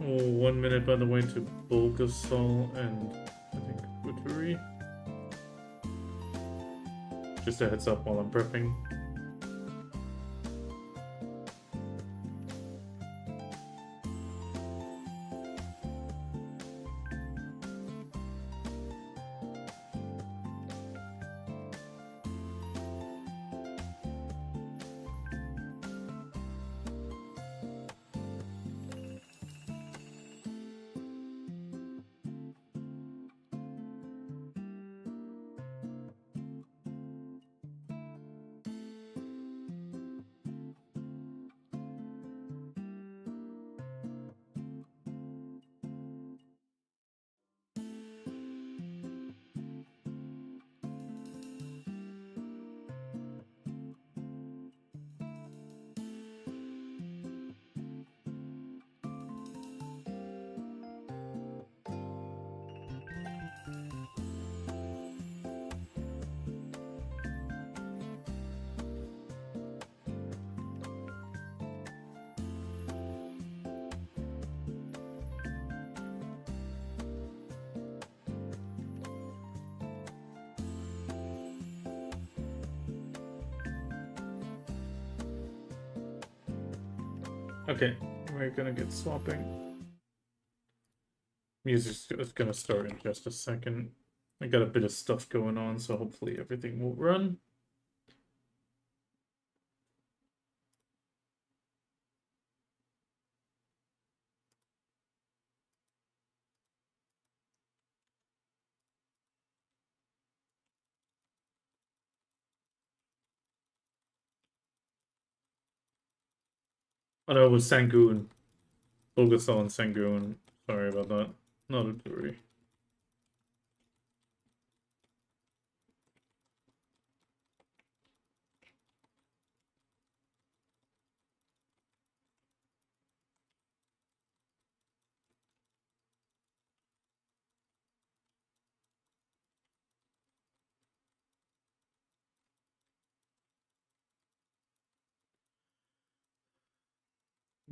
Oh, 1 minute by the way to Bulgasol and I think Buttery. Just a heads up while I'm prepping. Okay, we're gonna get swapping. Music's gonna start in just a second. I got a bit of stuff going on, so hopefully everything will run. Oh no, it was Sangoon. Bulgasol and Sangoon. Sorry about that. Not a worry.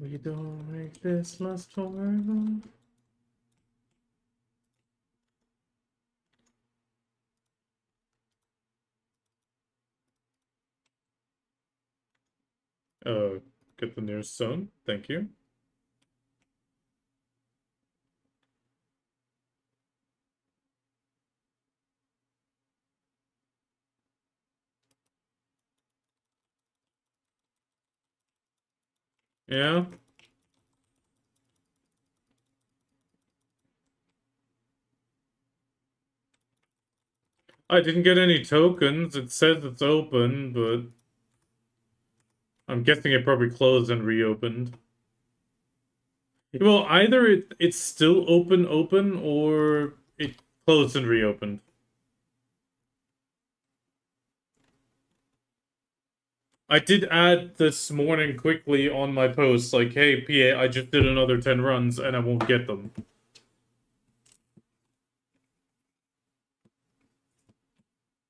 We don't make this last forever. Get the nearest zone. Thank you. Yeah. I didn't get any tokens. It says it's open, but I'm guessing it probably closed and reopened. Well, either it's still open, or it closed and reopened. I did add this morning quickly on my post, like, hey, PA, I just did another 10 runs and I won't get them.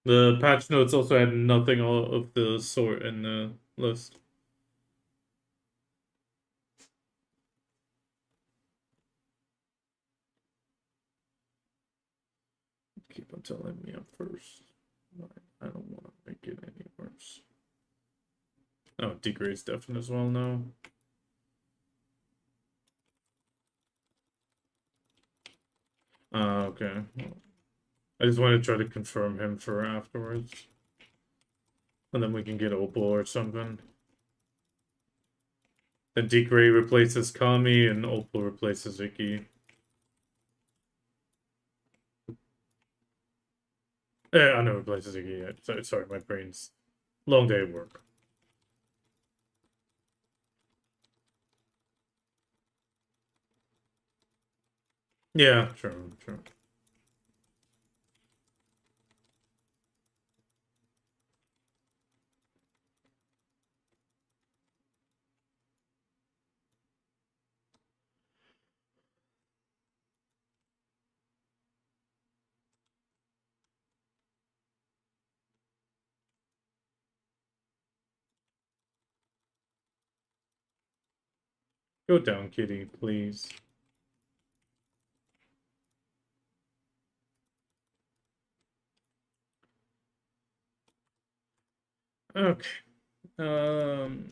The patch notes also had nothing of the sort in the list. Keep on telling me up first. I don't want to make it any worse. Oh, degrades deafened as well now. Okay. I just want to try to confirm him for afterwards. And then we can get Opal or something. Then Degrade replaces Kami and Opal replaces Icky. I know replaces Icky. Sorry, my brain's long day of work. Yeah, sure. Go down, kitty, please. Okay. Um.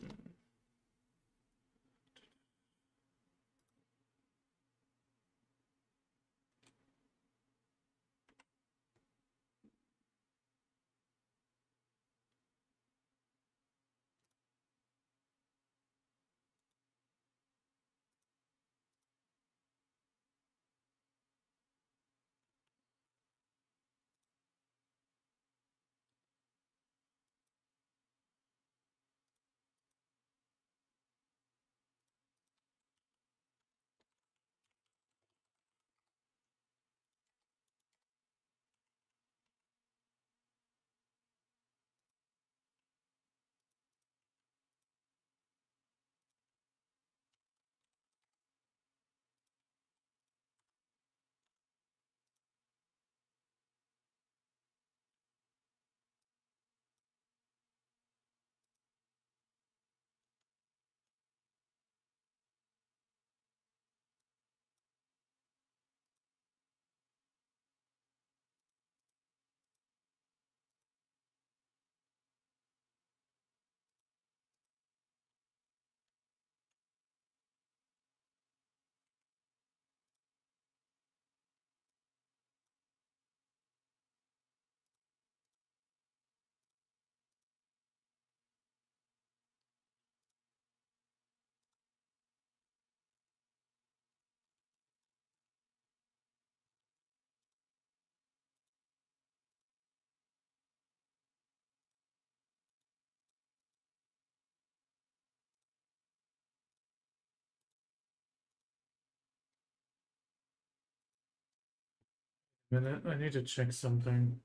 Minute. I need to check something.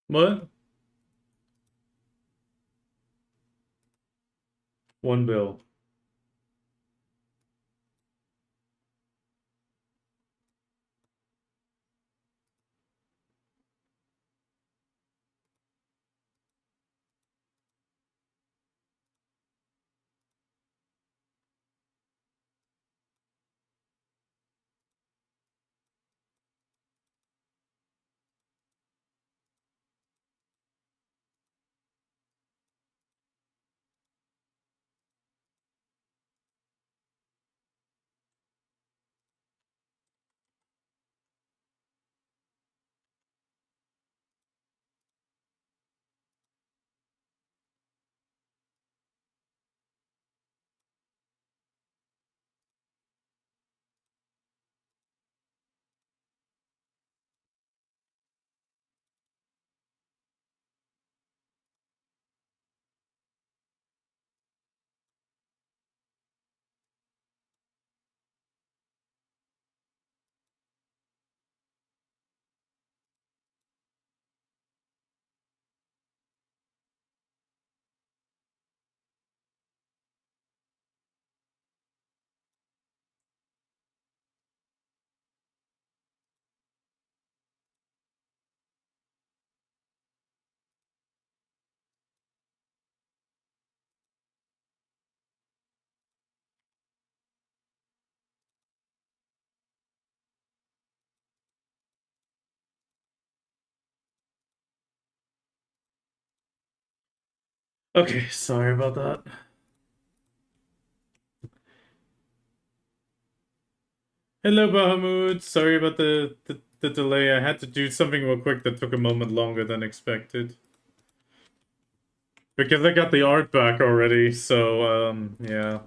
What? One bill. Okay, sorry about that. Hello, Bahamut. Sorry about the delay. I had to do something real quick that took a moment longer than expected. Because I got the art back already, so, yeah.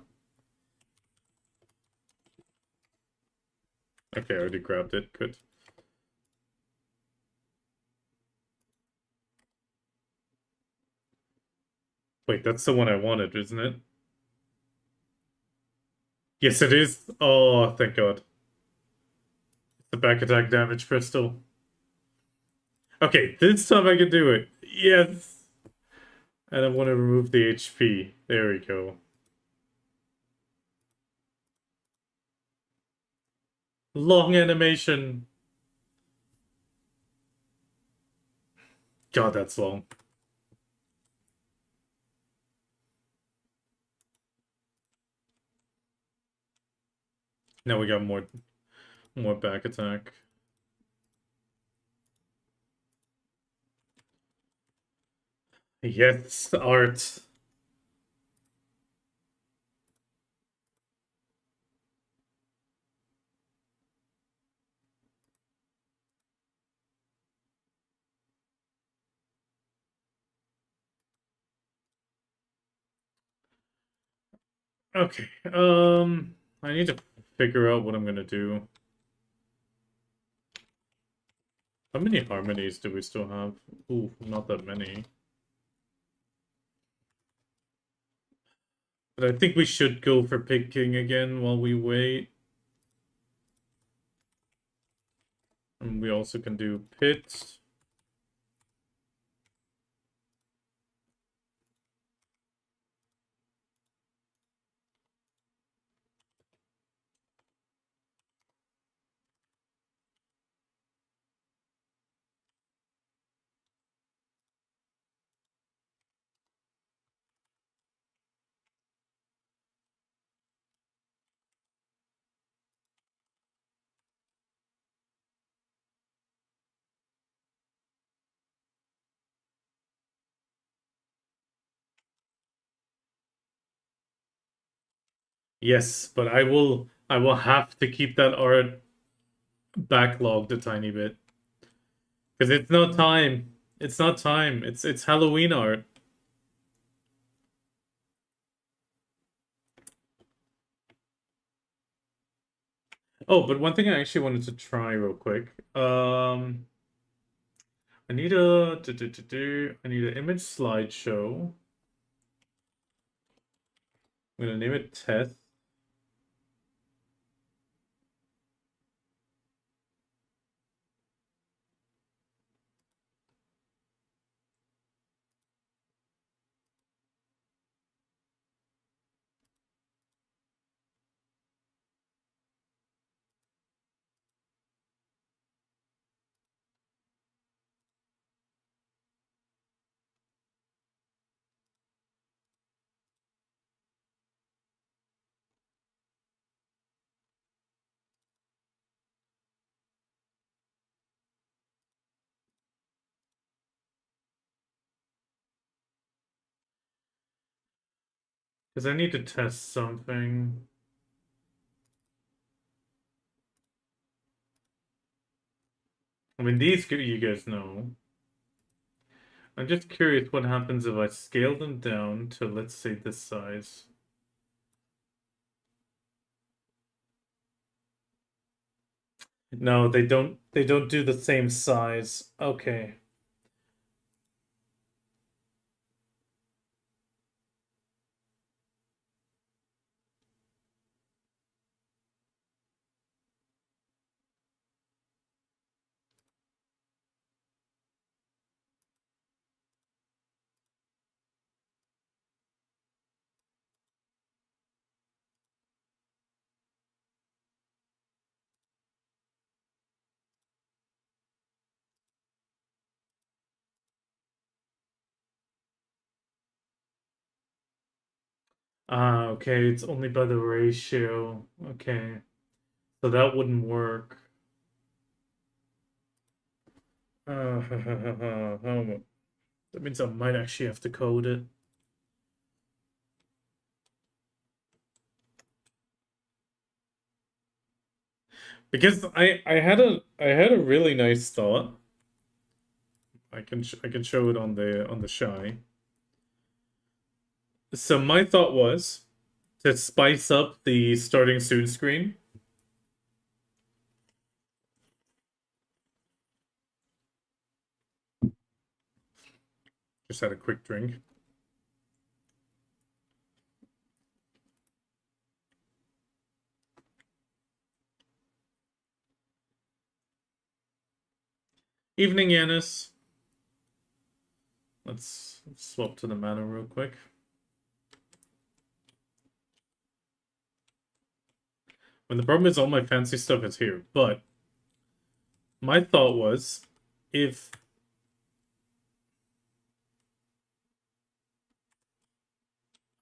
Okay, I already grabbed it. Good. Wait, that's the one I wanted, isn't it? Yes, it is. Oh, thank God. The back attack damage crystal. Okay, this time I can do it. Yes! And I want to remove the HP. There we go. Long animation. God, that's long. Now we got more back attack. Yes, art. Okay. I need to figure out what I'm gonna do. How many harmonies do we still have? Ooh, not that many. But I think we should go for Pig King again while we wait. And we also can do Pit. Yes, but I will have to keep that art backlogged a tiny bit. Because it's not time. It's not time. It's Halloween art. Oh, but one thing I actually wanted to try real quick. I need I need an image slideshow. I'm gonna name it test. Because I need to test something. I mean, these you guys know. I'm just curious what happens if I scale them down to, let's say, this size. No, they don't do the same size. Okay. Ah, okay, it's only by the ratio. Okay. So that wouldn't work. That means I might actually have to code it. Because I had a really nice thought. I can show it on the shy. So my thought was to spice up the starting soon screen. Just had a quick drink. Evening, Yanis. Let's swap to the mana real quick. When the problem is all my fancy stuff is here, but my thought was if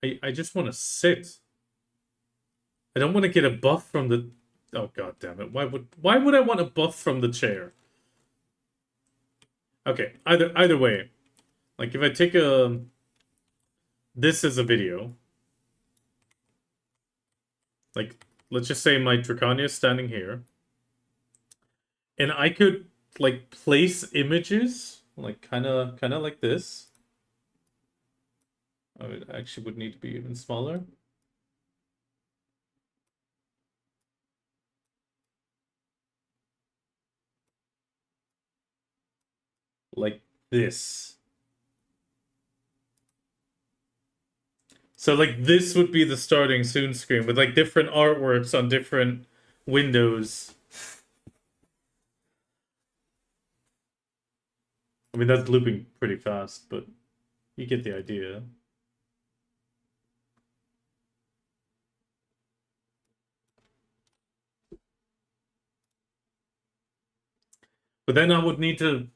I just want to sit. I don't want to get a buff from the oh god damn it. Why would I want a buff from the chair? Okay, either way. Like if I take this as a video, like let's just say my Drakania is standing here, and I could like place images like kind of like this. Oh, it actually would need to be even smaller. Like this. So like this would be the starting soon screen with like different artworks on different windows. I mean that's looping pretty fast, but you get the idea. But then I would need to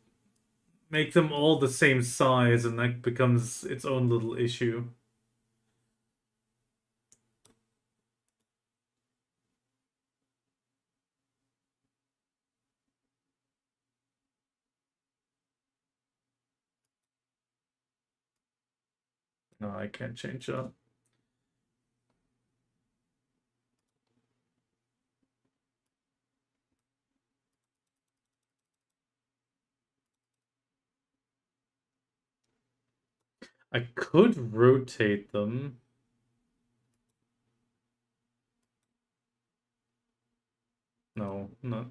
make them all the same size, and that becomes its own little issue. No, I can't change that. I could rotate them. No, not.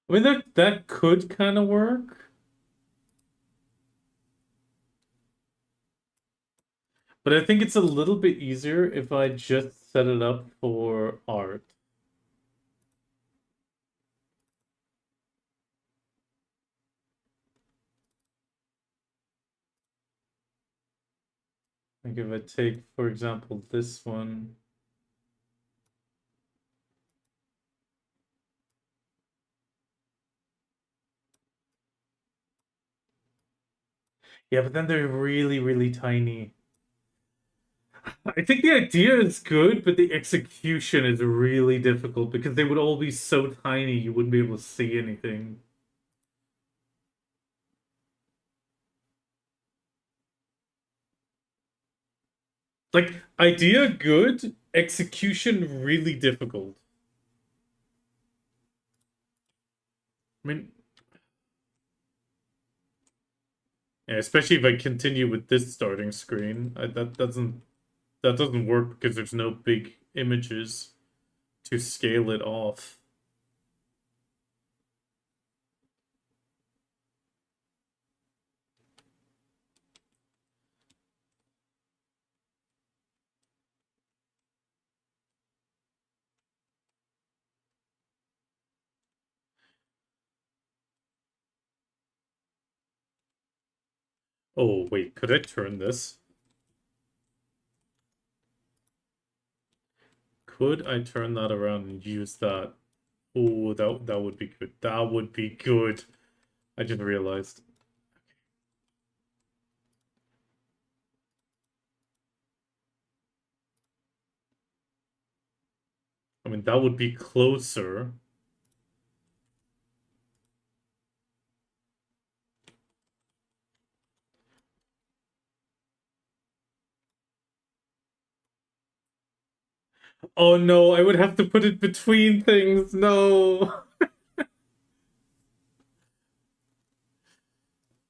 I mean that could kind of work. But I think it's a little bit easier if I just set it up for art. Like if I take, for example, this one. Yeah, but then they're really, really tiny. I think the idea is good, but the execution is really difficult because they would all be so tiny you wouldn't be able to see anything. Like, idea good, execution really difficult. I mean, yeah, especially if I continue with this starting screen, that doesn't work because there's no big images to scale it off. Oh, wait, could I turn this? Could I turn that around and use that Oh, that would be good. That would be good. I just realized. I mean, that would be closer. Oh no, I would have to put it between things. No.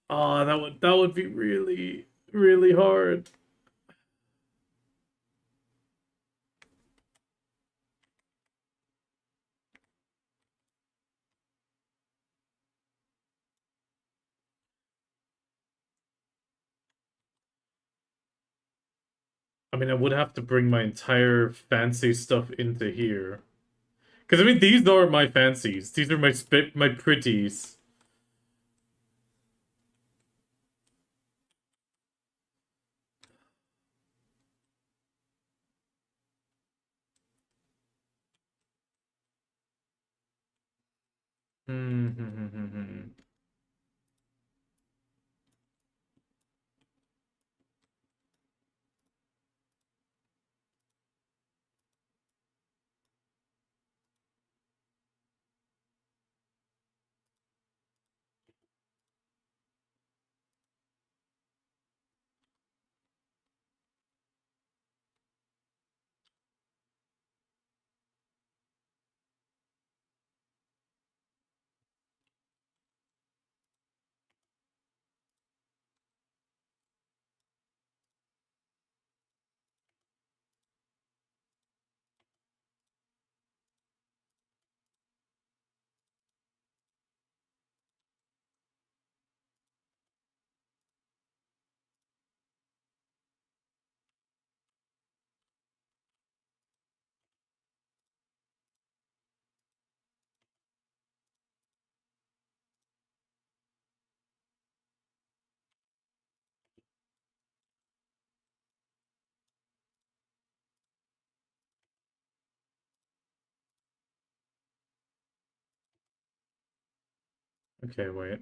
Oh, that would be really, really hard. I mean, I would have to bring my entire fancy stuff into here. Because, I mean, these are my fancies. These are my pretties. Hmm. Okay, wait.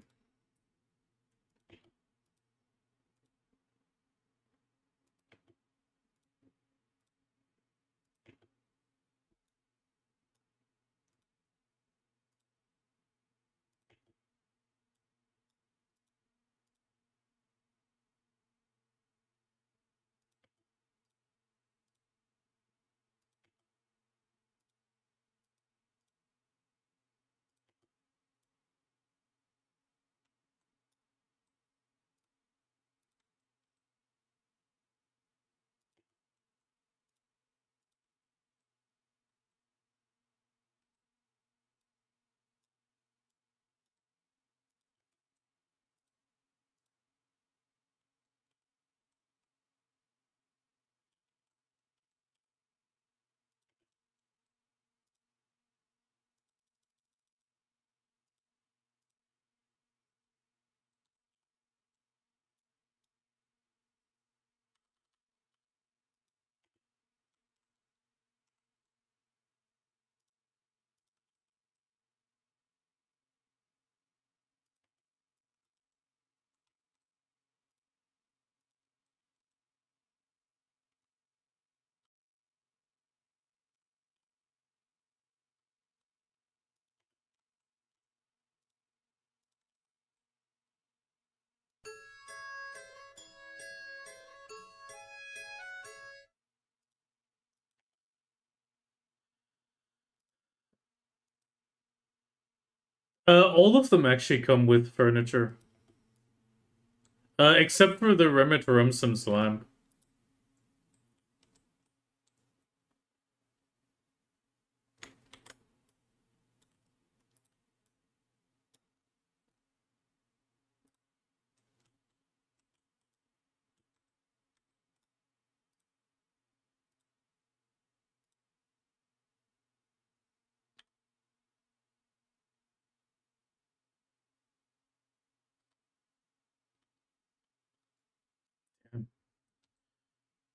All of them actually come with furniture. Except for the Remit Rumsum's lamp.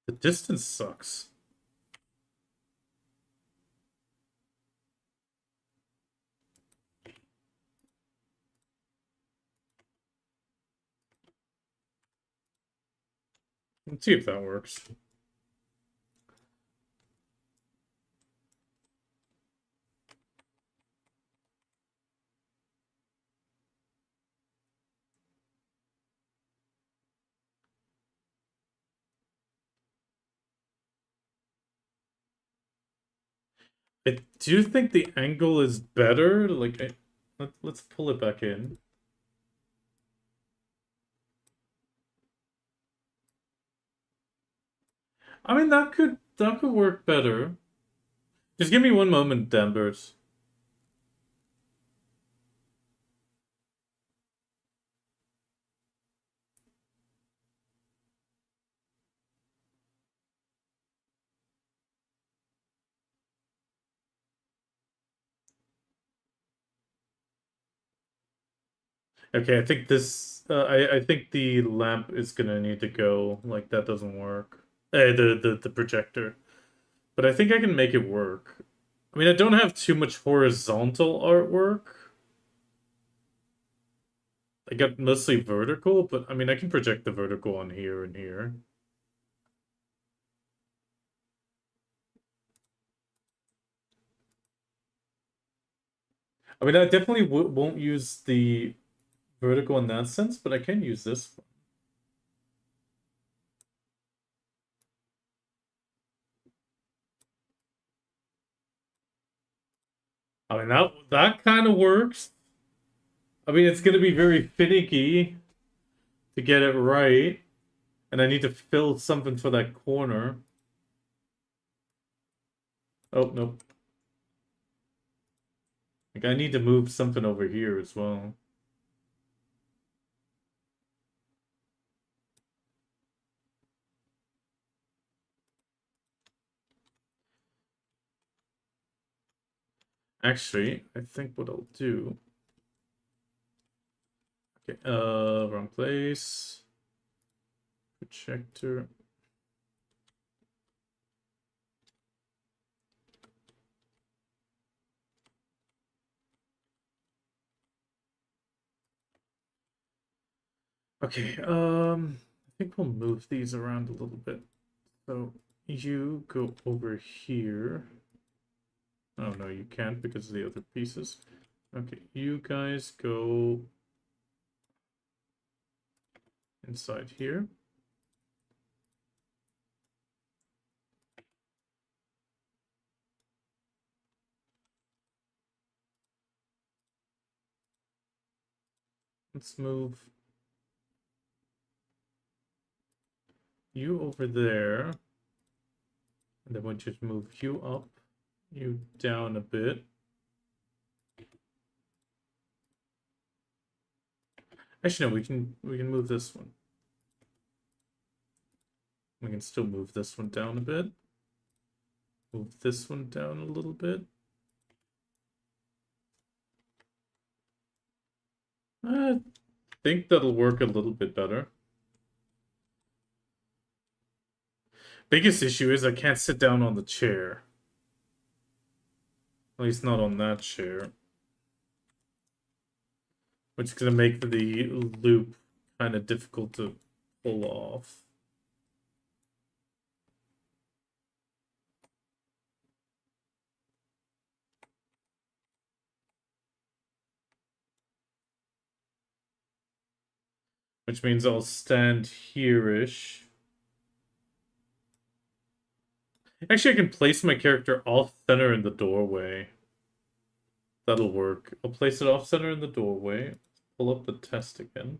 The distance sucks. Let's see if that works. I do think the angle is better. Like, let's pull it back in. I mean, that could work better. Just give me one moment, Danvers. Okay, I think this. I think the lamp is gonna need to go. Like that doesn't work. The projector. But I think I can make it work. I mean, I don't have too much horizontal artwork. I got mostly vertical, but I mean, I can project the vertical on here and here. I mean, I definitely won't use the vertical in that sense, but I can use this one. I mean, that kind of works. I mean, it's going to be very finicky to get it right, and I need to fill something for that corner. Oh, nope. Like, I need to move something over here as well. Actually, I think what I'll do... Okay, wrong place. Projector. Okay, I think we'll move these around a little bit. So you go over here. Oh no, you can't because of the other pieces. Okay, you guys go inside here. Let's move you over there. And then we'll just move you up, you down a bit. Actually, no, we can move this one. We can still move this one down a bit. Move this one down a little bit. I think that'll work a little bit better. Biggest issue is I can't sit down on the chair. At least not on that chair. Which is going to make the loop kind of difficult to pull off. Which means I'll stand here-ish. Actually, I can place my character off-center in the doorway. That'll work. I'll place it off-center in the doorway. Pull up the test again.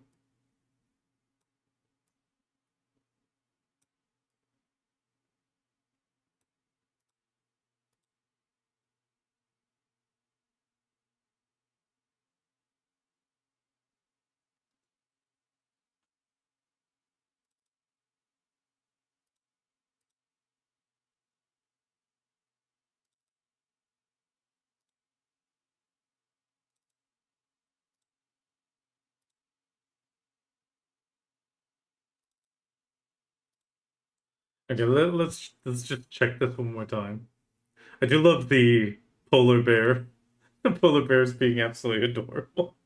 Okay, let's just check this one more time. I do love the polar bear. The polar bears being absolutely adorable.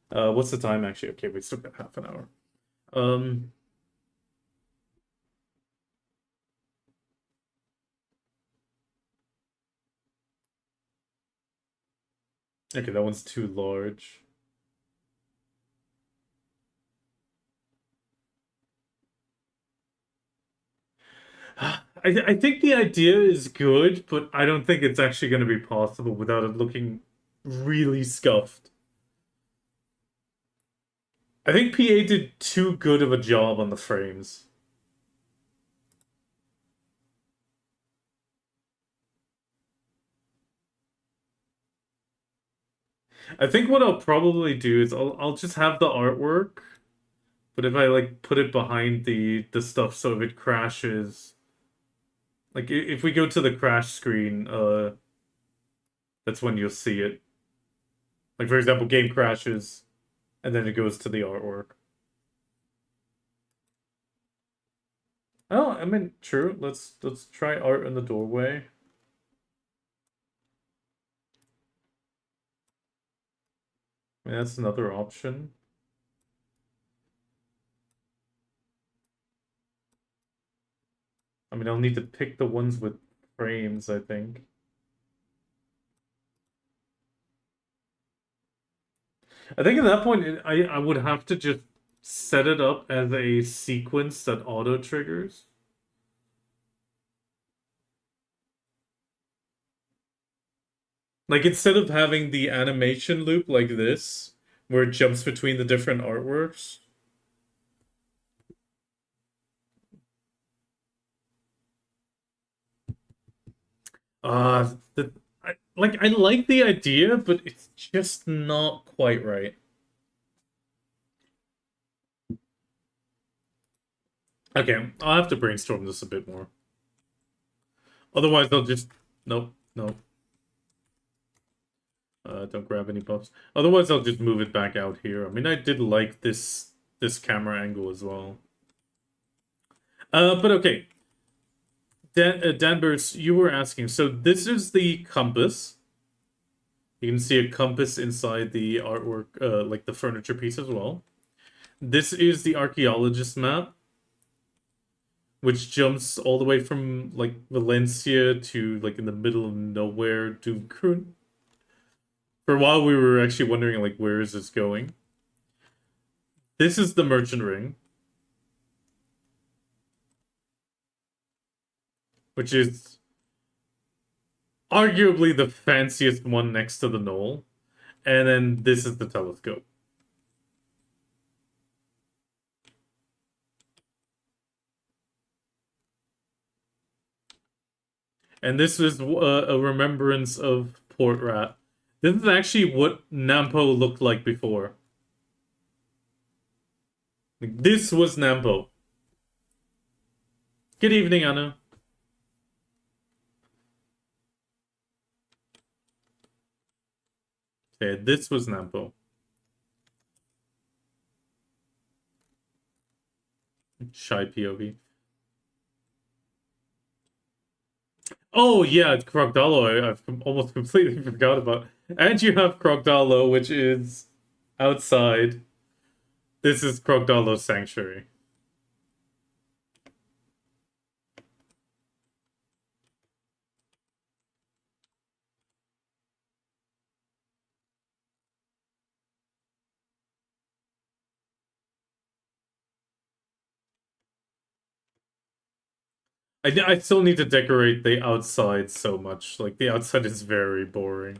What's the time actually? Okay, we still got half an hour. Um, Okay, that one's too large. I think the idea is good, but I don't think it's actually going to be possible without it looking really scuffed. I think PA did too good of a job on the frames. I think what I'll probably do is I'll just have the artwork, but if I like put it behind the stuff so if it crashes, like if we go to the crash screen, that's when you'll see it. Like for example, game crashes and then it goes to the artwork. Oh, I mean, true. Let's try art in the doorway. I mean, that's another option. I mean, I'll need to pick the ones with frames, I think. I think at that point, I would have to just set it up as a sequence that auto triggers. Like instead of having the animation loop like this, where it jumps between the different artworks. The I like the idea, but it's just not quite right. Okay, I'll have to brainstorm this a bit more. Otherwise, they'll just nope, nope. Don't grab any buffs. Otherwise, I'll just move it back out here. I mean, I did like this camera angle as well. But okay. Danbers, you were asking. So this is the compass. You can see a compass inside the artwork, like the furniture piece as well. This is the archaeologist map, which jumps all the way from like Valencia to like in the middle of nowhere to Krun. For a while, we were actually wondering like where is this going. This is the merchant ring, which is arguably the fanciest one next to the knoll. And then this is the telescope. And this is a remembrance of Port Rat. This is actually what Nampo looked like before. This was Nampo. Good evening, Anna. Okay, this was Nampo. Shy POV. Oh yeah, it's Crocodilo. I've almost completely forgot about. And you have Crocodilo, which is outside. This is Crocodilo's sanctuary. I still need to decorate the outside so much. Like the outside is very boring.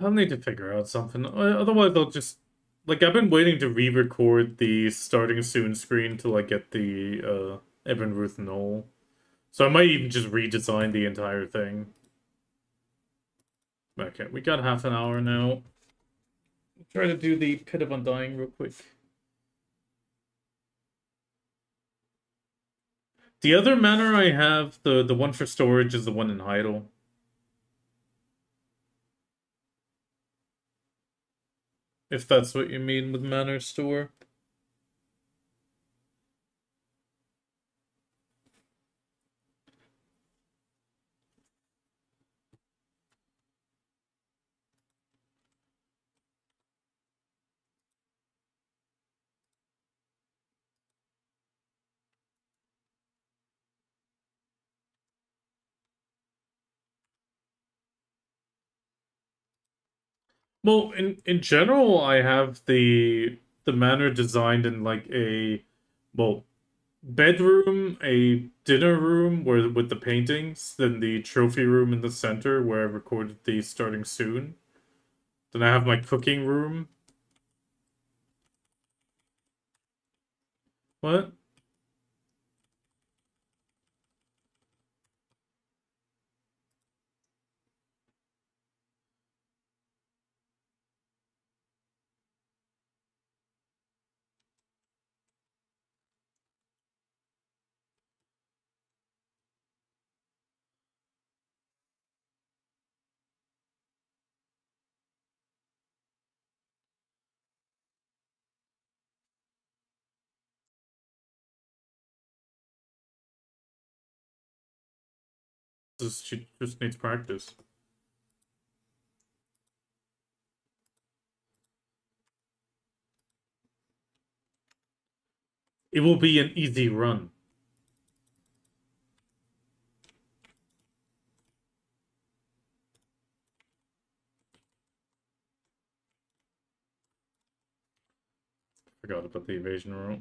I'll need to figure out something. Otherwise, I'll just like I've been waiting to re-record the starting soon screen till I get the Evan Ruth Knoll. So I might even just redesign the entire thing. Okay, we got half an hour now. Try to do the Pit of Undying real quick. The other manor I have, the one for storage, is the one in Heidel. If that's what you mean with manor store. Well, in general, I have the manor designed in like a well bedroom, a dinner room where with the paintings, then the trophy room in the center where I recorded the starting soon. Then I have my cooking room. What? She just needs practice. It will be an easy run. Forgot about the evasion rule.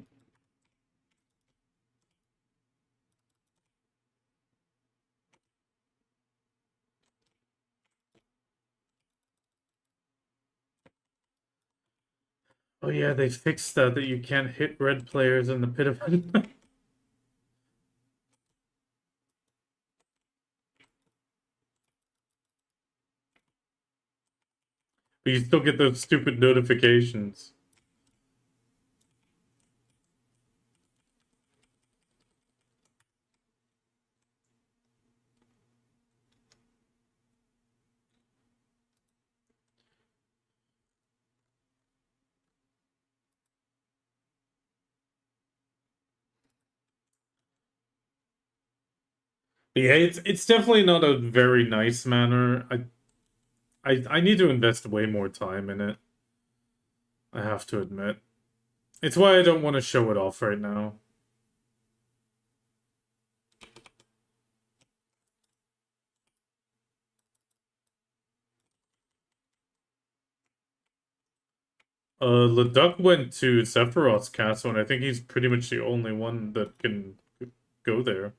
Oh yeah, they fixed that you can't hit red players in the pit of but you still get those stupid notifications. But yeah, it's definitely not a very nice manner. I need to invest way more time in it. I have to admit. It's why I don't want to show it off right now. Leduc went to Sephiroth's castle, and I think he's pretty much the only one that can go there.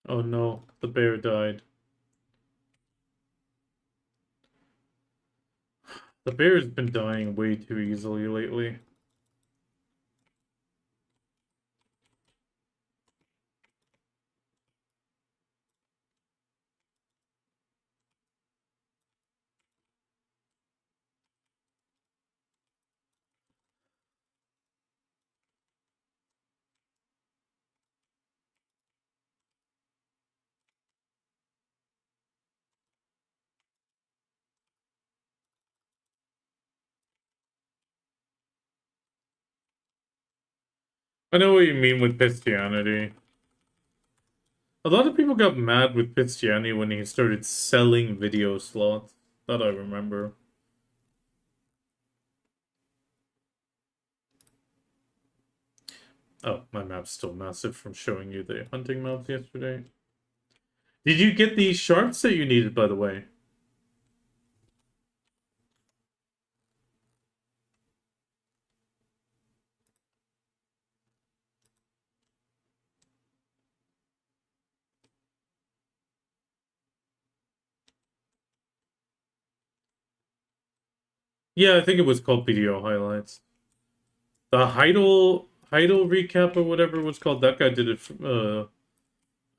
Oh no, the bear died. The bear's been dying way too easily lately. I know what you mean with Christianity. A lot of people got mad with Christianity when he started selling video slots. That I remember. Oh, my map's still massive from showing you the hunting maps yesterday. Did you get the shards that you needed, by the way? Yeah, I think it was called video highlights. The Heidel recap or whatever it was called, that guy did it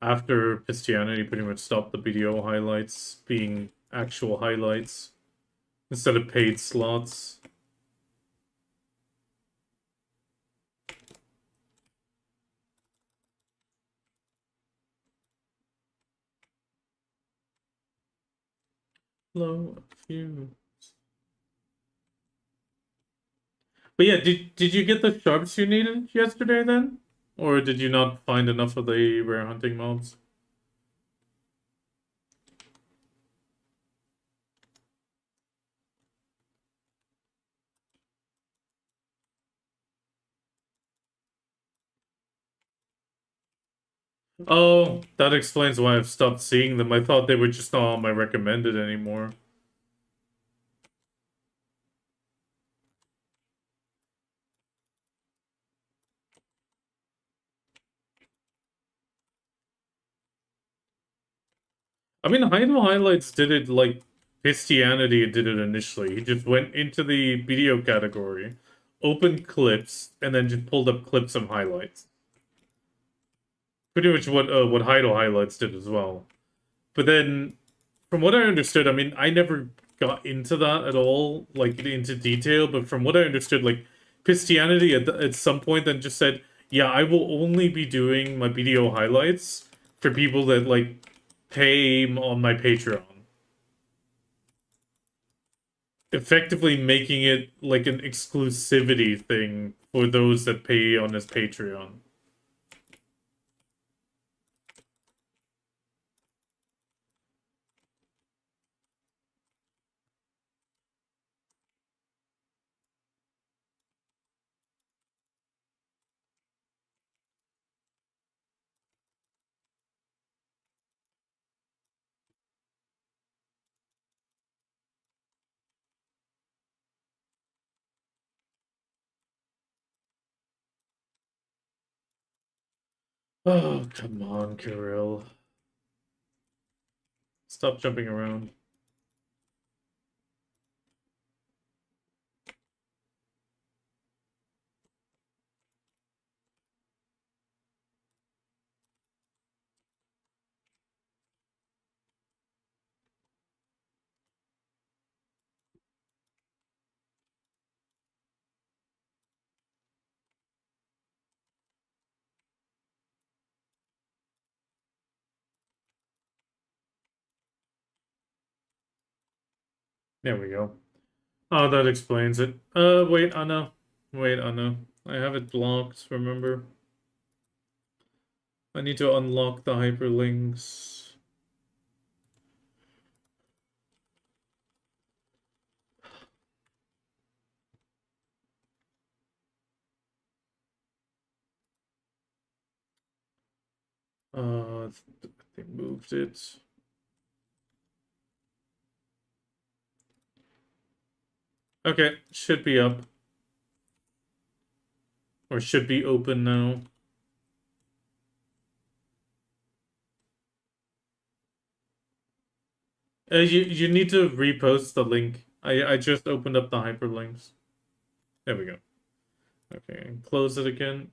after Christianity pretty much stopped the video highlights being actual highlights instead of paid slots. Low few. But yeah, did you get the sharps you needed yesterday then? Or did you not find enough of the rare hunting mobs? Oh, that explains why I've stopped seeing them. I thought they were just not on my recommended anymore. I mean, Hydro Highlights did it like Christianity did it initially. He just went into the video category, opened clips, and then just pulled up clips and highlights. Pretty much what Hydro Highlights did as well. But then, from what I understood, I mean, I never got into that at all, like into detail. But from what I understood, like Christianity at some point then just said, "Yeah, I will only be doing my video highlights for people that like pay on my Patreon." Effectively making it like an exclusivity thing for those that pay on his Patreon. Oh, come on, Kirill. Stop jumping around. There we go. Oh, that explains it. Wait, Anna. Wait, Anna. I have it blocked, remember? I need to unlock the hyperlinks. They moved it. Okay, should be up. Or should be open now. You need to repost the link. I just opened up the hyperlinks. There we go. Okay, and close it again.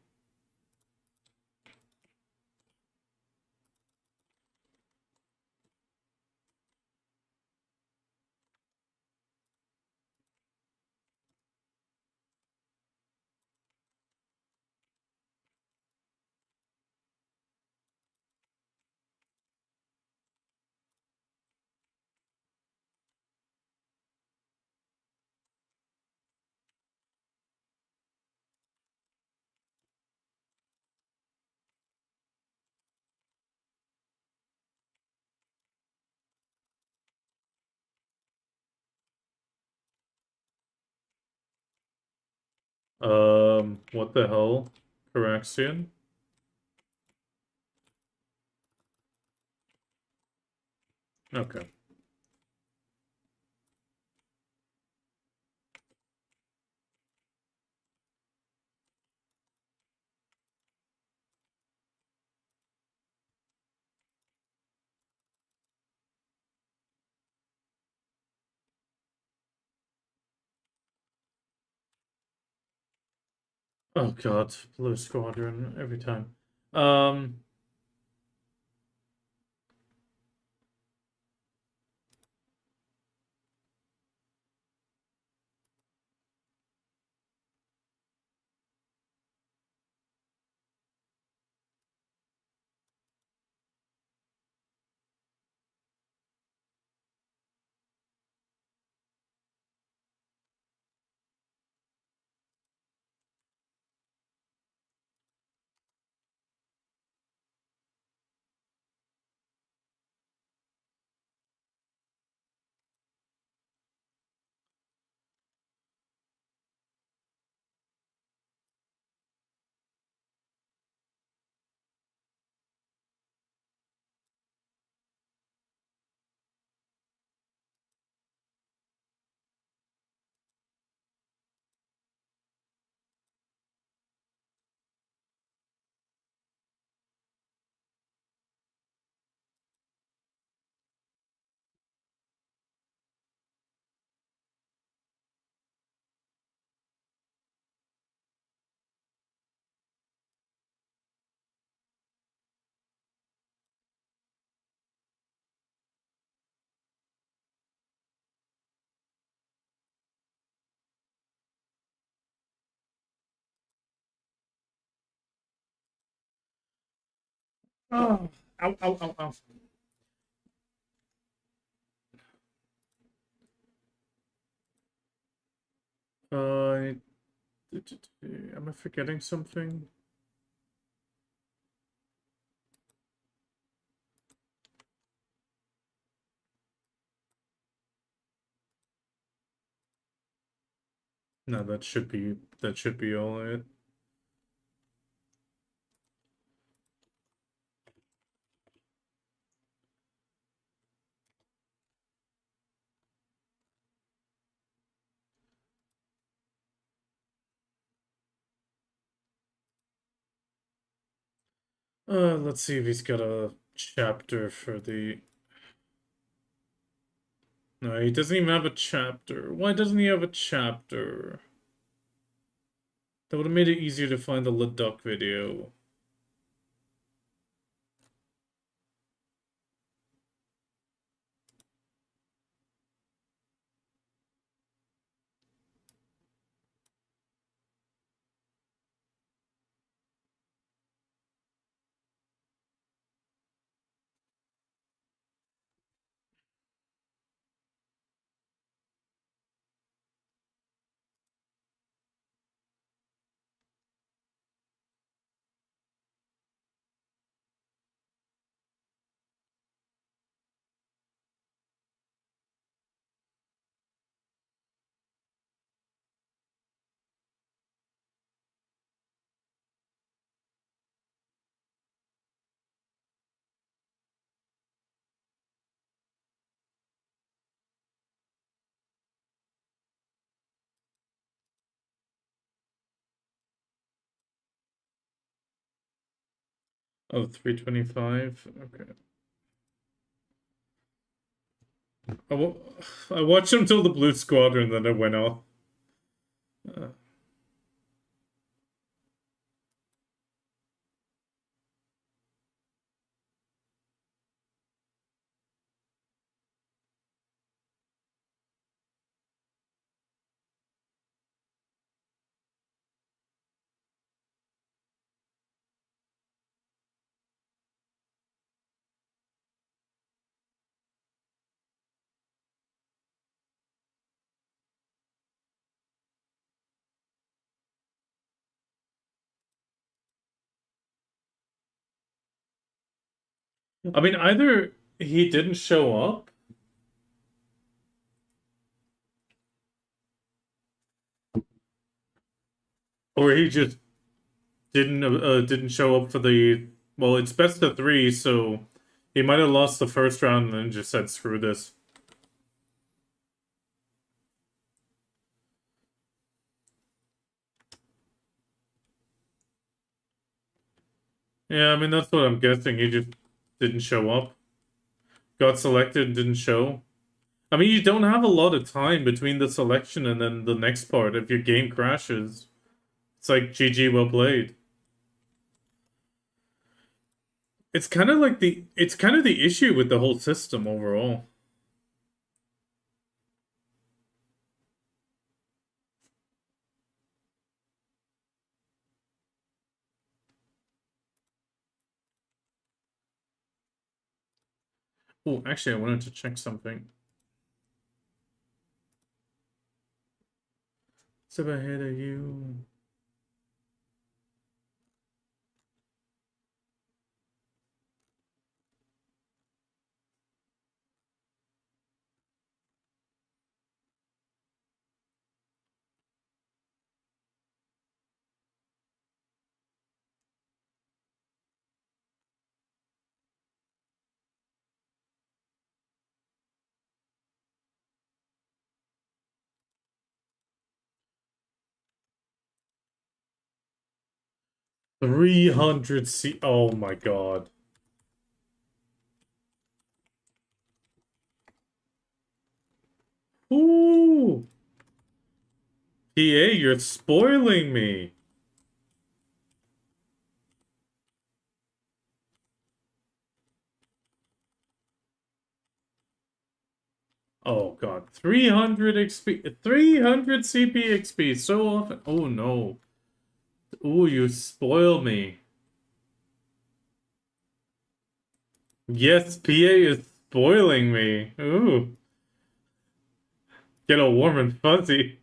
What the hell? Correction? Okay. Oh god, Blue Squadron every time. Um, Oh, ow, ow, ow, ow. Uh, am I forgetting something? No, that should be all it. Let's see if he's got a chapter for the... No, he doesn't even have a chapter. Why doesn't he have a chapter? That would have made it easier to find the Leduc video. Oh, 325? Okay. I, wa I watched him till the Blue Squadron, then it went off. Uh, I mean, either he didn't show up, or he just didn't show up for the... Well, it's best of three, so he might have lost the first round and then just said, screw this. Yeah, I mean, that's what I'm guessing. He just didn't show up. Got selected and didn't show. I mean, you don't have a lot of time between the selection and then the next part. If your game crashes, it's like GG, well played. It's kind of like it's kind of the issue with the whole system overall. Oh, actually, I wanted to check something. Step ahead of you. $300. Oh my god. Ooh. PA, you're spoiling me. Oh god. 300 XP. 300 CP XP so often. Oh no. Ooh, you spoil me. Yes, PA is spoiling me. Ooh, get all warm and fuzzy.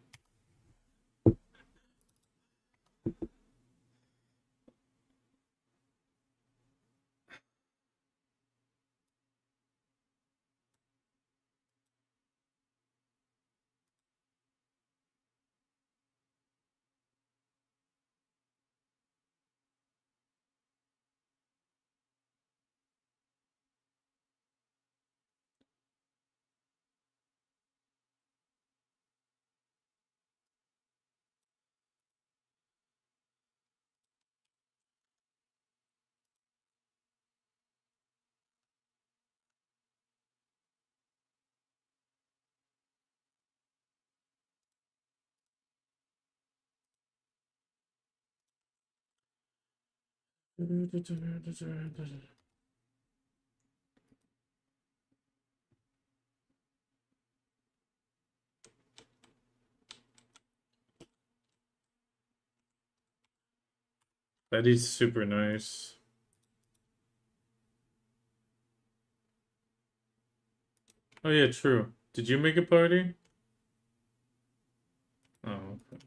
That is super nice. Oh yeah, true. Did you make a party? Oh, okay.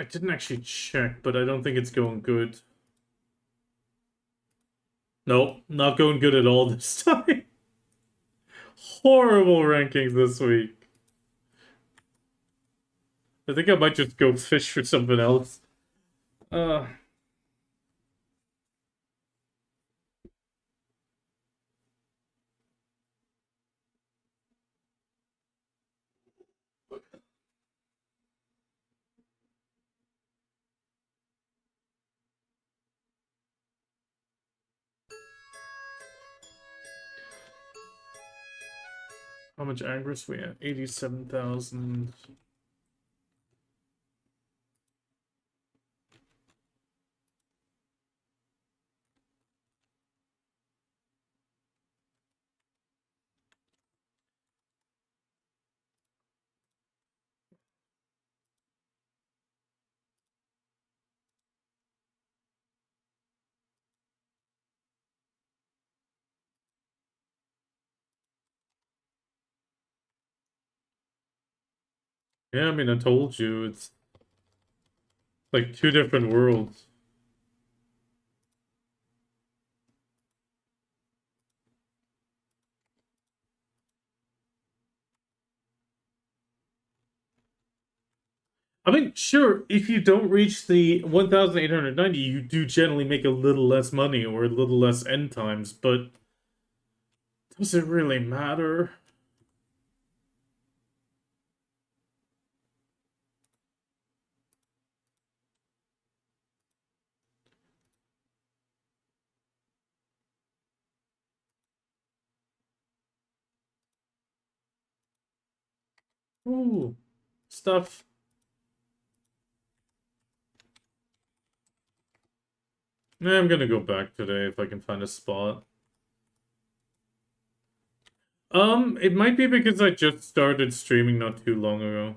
I didn't actually check, but I don't think it's going good. Nope, not going good at all this time. Horrible rankings this week. I think I might just go fish for something else. Uh, how much Agris we at? 87,000. Yeah, I mean, I told you, it's like two different worlds. I mean, sure, if you don't reach the 1,890, you do generally make a little less money or a little less end times, but does it really matter? Ooh, stuff. I'm gonna go back today if I can find a spot. It might be because I just started streaming not too long ago.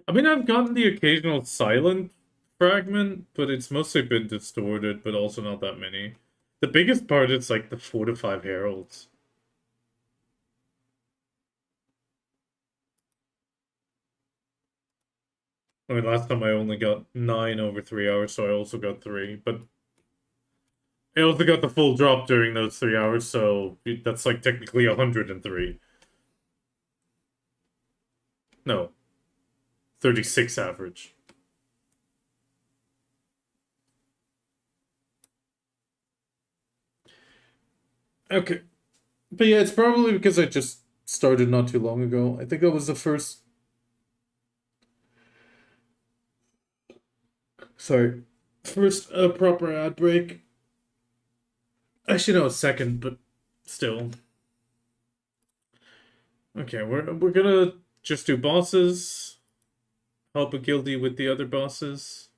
I mean, I've gotten the occasional silent fragment, but it's mostly been distorted, but also not that many. The biggest part is like the 4 to 5 heralds. I mean, last time I only got 9 over 3 hours, so I also got 3, but I also got the full drop during those 3 hours, so that's like technically 103. No, 36 average. Okay. But yeah, it's probably because I just started not too long ago. I think that was the first. Sorry. First proper ad break. Actually, no, second, but still. Okay, we're gonna just do bosses. Help a guildie with the other bosses.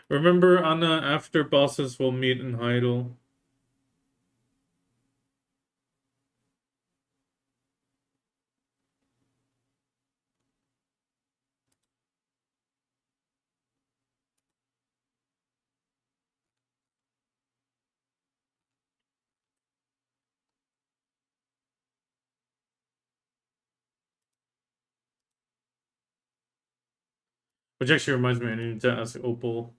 Remember, Anna, after bosses will meet in Heidel. Which actually reminds me, I need to ask Opal.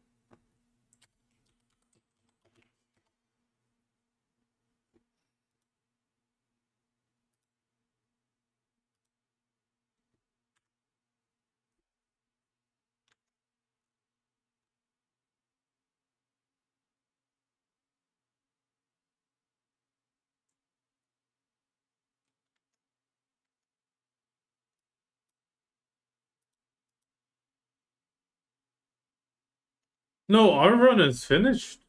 No, our run is finished.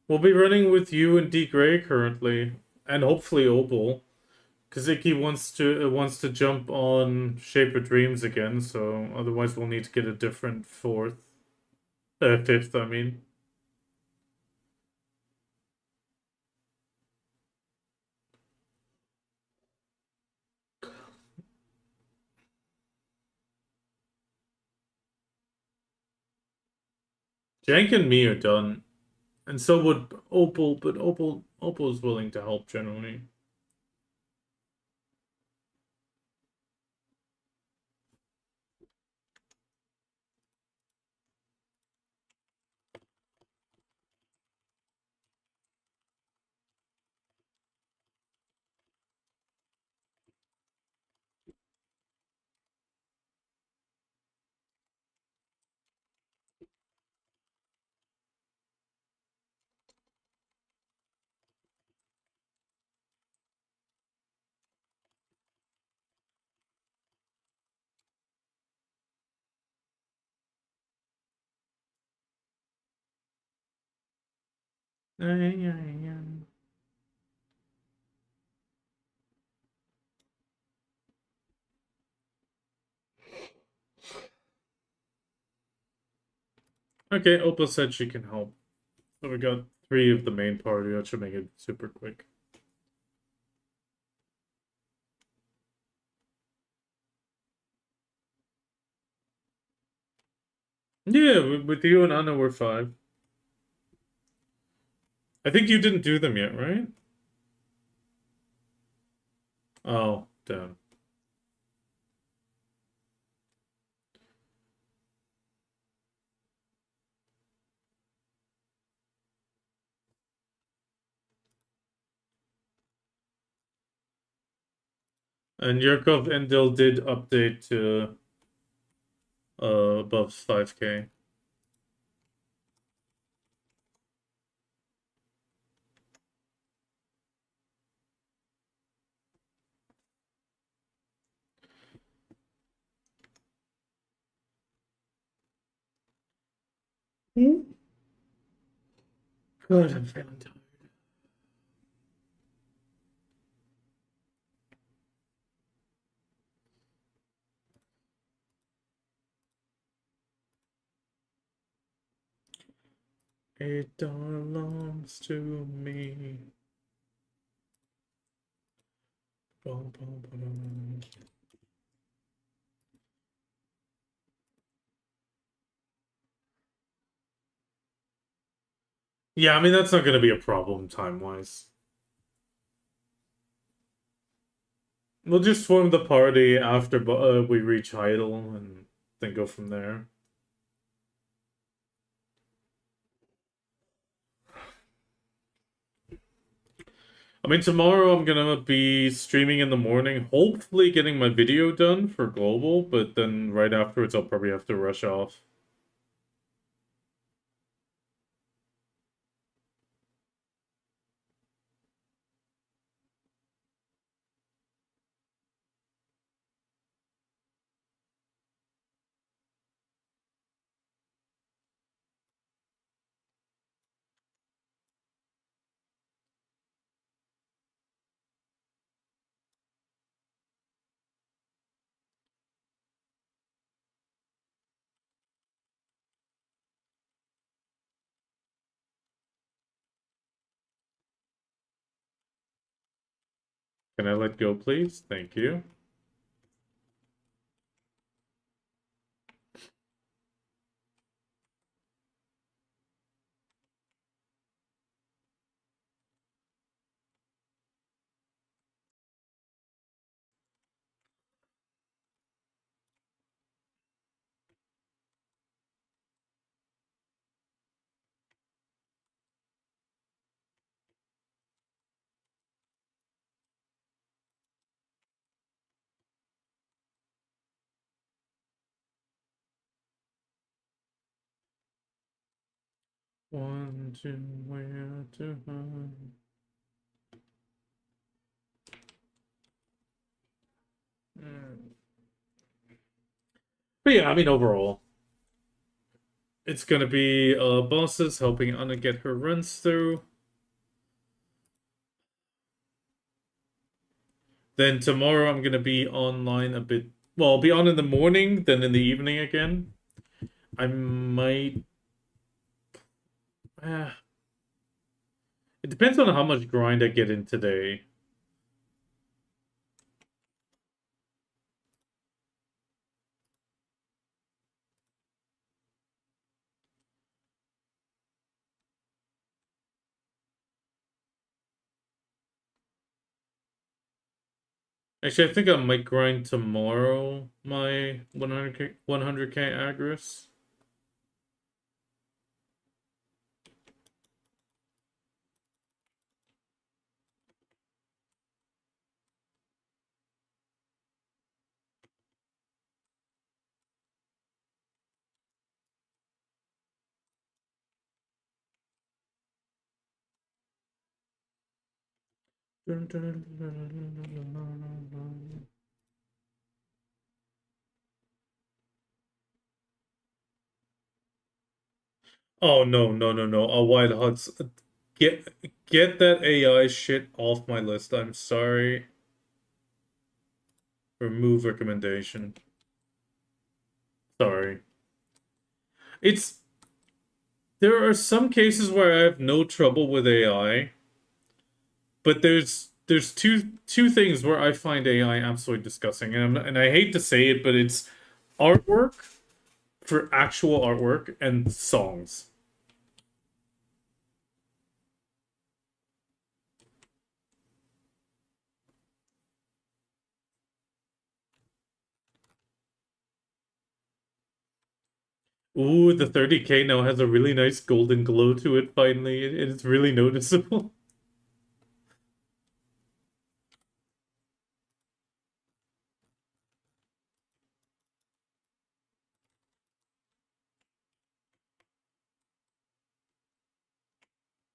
We'll be running with you and D Gray currently, and hopefully Opal. Kazuki wants to jump on Shape of Dreams again, so otherwise we'll need to get a different fifth. I mean, Jank and me are done, and so would Opal. But Opal's willing to help generally. Okay, Opal said she can help. So we got 3 of the main party. That should make it super quick. Yeah, with you and Anna, we're 5. I think you didn't do them yet, right? Oh, damn. And Yurkov Endil did update to above 5K. God, I'm feeling tired. It belongs to me. Bum, bum, ba-dum. Yeah, I mean, that's not going to be a problem time-wise. We'll just form the party after we reach Heidel and then go from there. I mean, tomorrow I'm gonna be streaming in the morning, hopefully getting my video done for Global, but then right afterwards I'll probably have to rush off. Can I let go, please? Thank you. One, two, where to hide? But yeah, I mean, overall, it's gonna be bosses helping Anna get her runs through. Then tomorrow I'm gonna be online a bit. Well, I'll be on in the morning, then in the evening again. I might. Uh, it depends on how much grind I get in today. Actually, I think I might grind tomorrow my 100k Agris. Oh no, no, no, no. A White Huts. Get get that AI shit off my list. I'm sorry. Remove recommendation. Sorry. It's there are some cases where I have no trouble with AI, but there's two things where I find AI absolutely disgusting, and I hate to say it, but it's artwork for actual artwork and songs. Ooh, the 30k now has a really nice golden glow to it finally. It's really noticeable.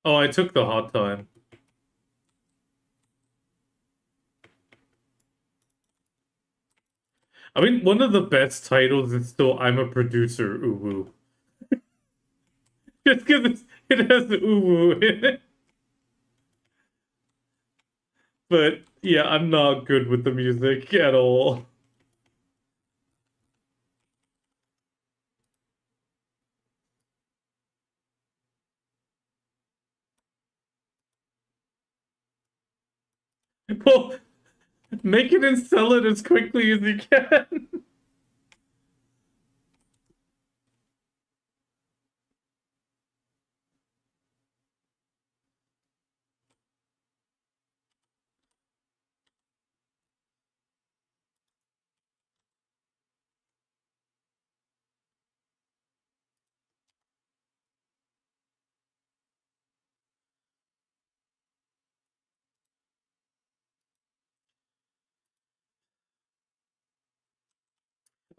Oh, I took the hot time. I mean, one of the best titles is still I'm a producer, uwu. Just because it has uwu in it. But yeah, I'm not good with the music at all. Well, make it and sell it as quickly as you can.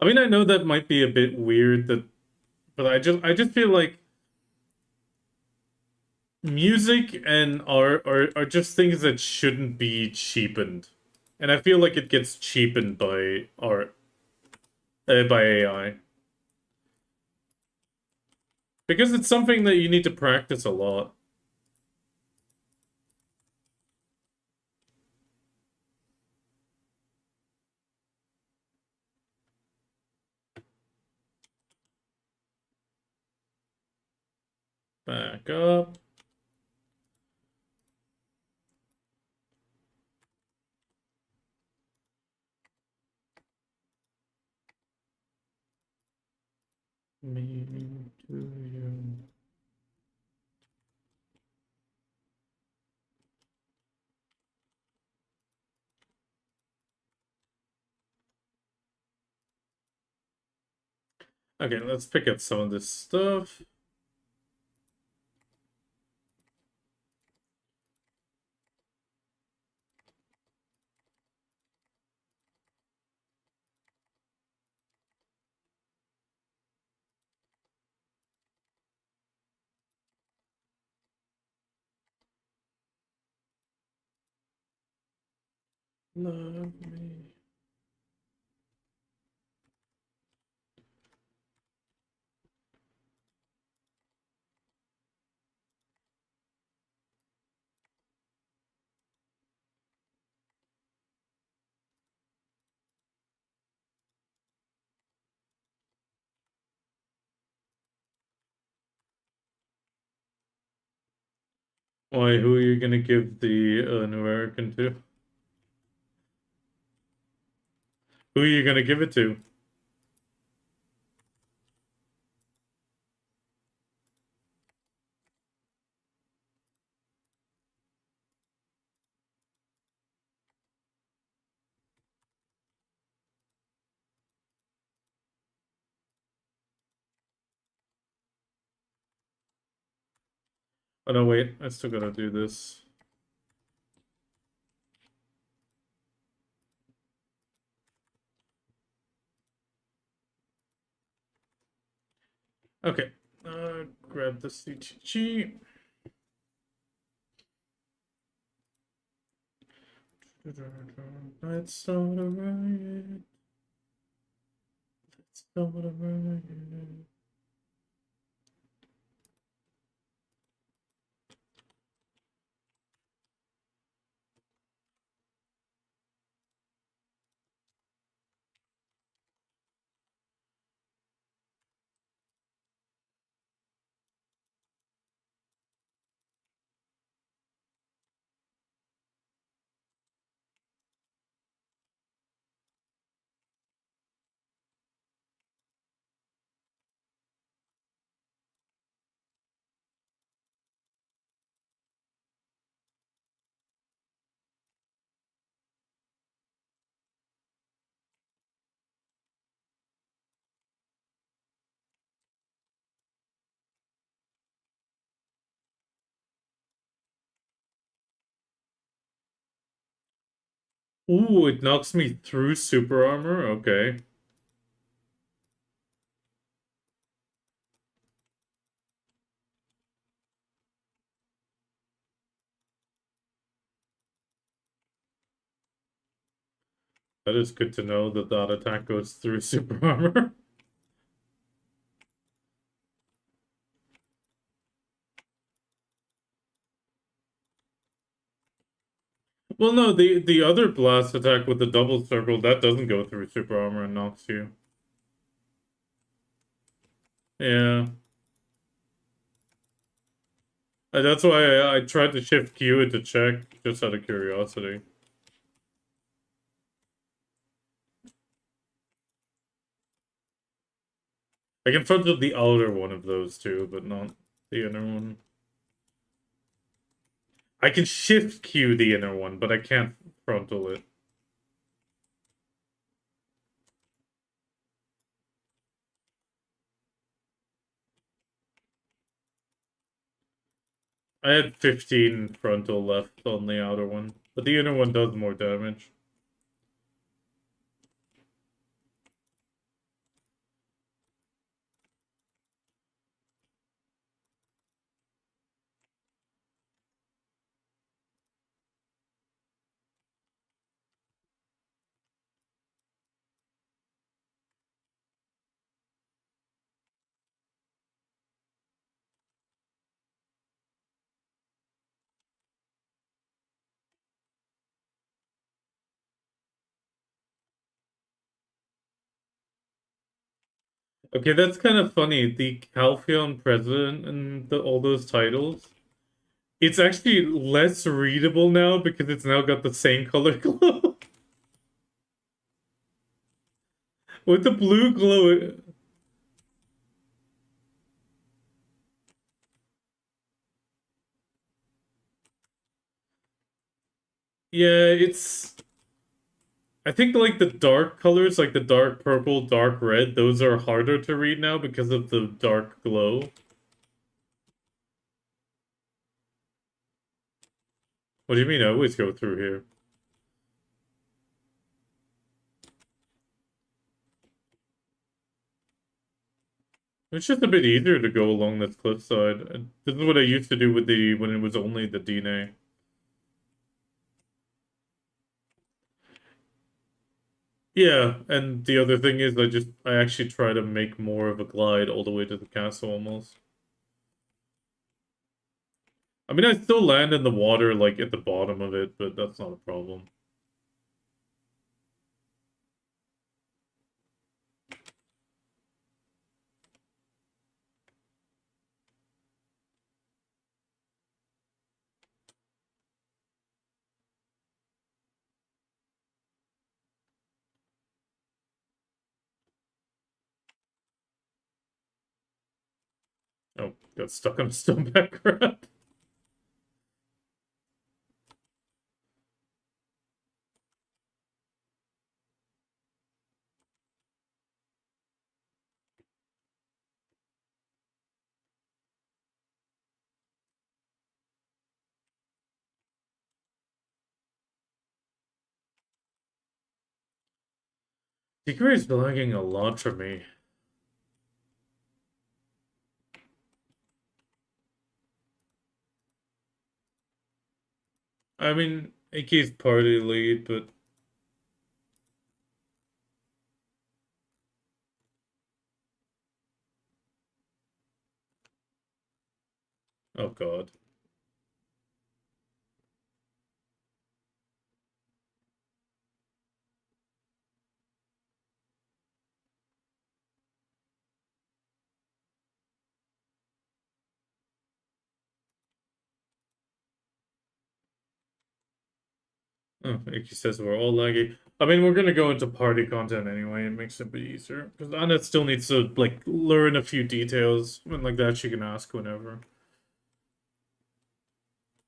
I mean, I know that might be a bit weird that but I just feel like music and art are just things that shouldn't be cheapened. And I feel like it gets cheapened by art by AI. Because it's something that you need to practice a lot. Back up. Me to you. Okay, let's pick up some of this stuff. Love me. Why, who are you gonna give the American to? Who are you gonna give it to? Oh no, wait, I still gotta do this. Okay, grab the CTG. Let's start a riot. Let's start a riot. Ooh, it knocks me through super armor? Okay. That is good to know that that attack goes through super armor. Well, no, the other blast attack with the double circle, that doesn't go through super armor and knocks you. Yeah. That's why I tried to shift Q into check, just out of curiosity. I can frontal the outer one of those two, but not the inner one. I can shift Q the inner one, but I can't frontal it. I had 15 frontal left on the outer one, but the inner one does more damage. Okay, that's kind of funny. The Calpheon President and all those titles, it's actually less readable now because it's now got the same color glow. With the blue glow, Yeah, it's... I think like the dark colors, like the dark purple, dark red, those are harder to read now because of the dark glow. What do you mean I always go through here? It's just a bit easier to go along this cliffside. This is what I used to do with the when it was only the DNA. Yeah, and the other thing is I actually try to make more of a glide all the way to the castle almost. I mean, I still land in the water like at the bottom of it, but that's not a problem. Oh, got stuck on a stone background. Secret is lagging a lot for me. I mean, Ikki's party lead, but oh god. Oh, Ikki says we're all laggy. I mean, we're gonna go into party content anyway. It makes it a bit easier because Anna still needs to like learn a few details, and like that she can ask whenever.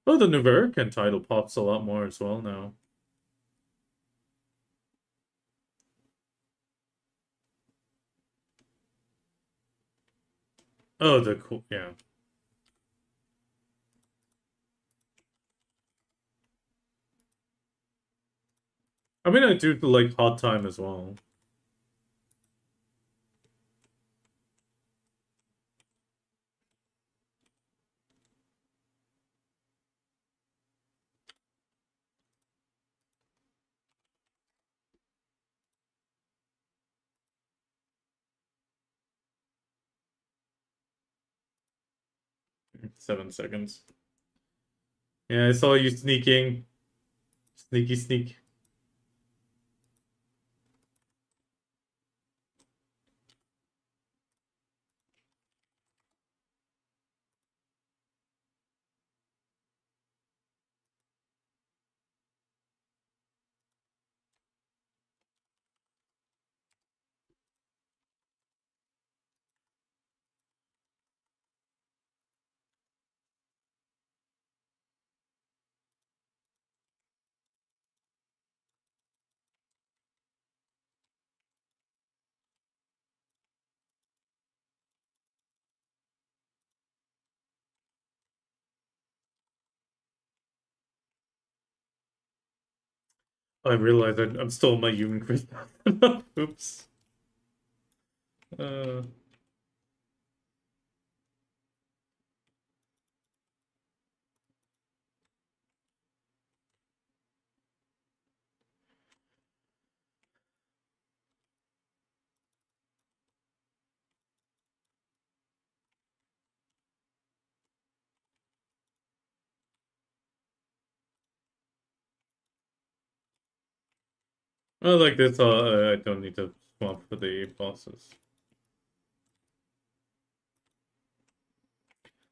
Oh, the Nuverican title pops a lot more as well now. Oh, the cool, yeah. I mean, I do like Hot Time as well. 7 seconds. Yeah, I saw you sneaking. Sneaky sneak. I realized I'm still in my human crystal. Oops. Uh, I like this. I don't need to swap for the bosses.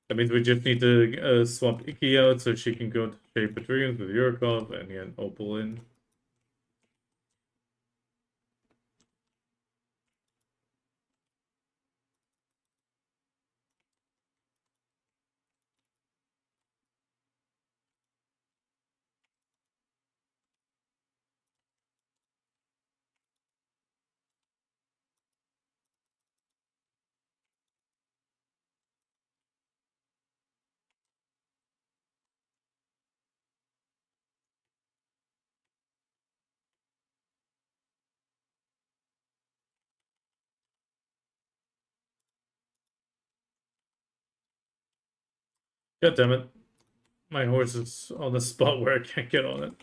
That means we just need to swap Ikki out so she can go to Shape of Dreams with Yurkov and get Opal in. God damn it. My horse is on the spot where I can't get on it.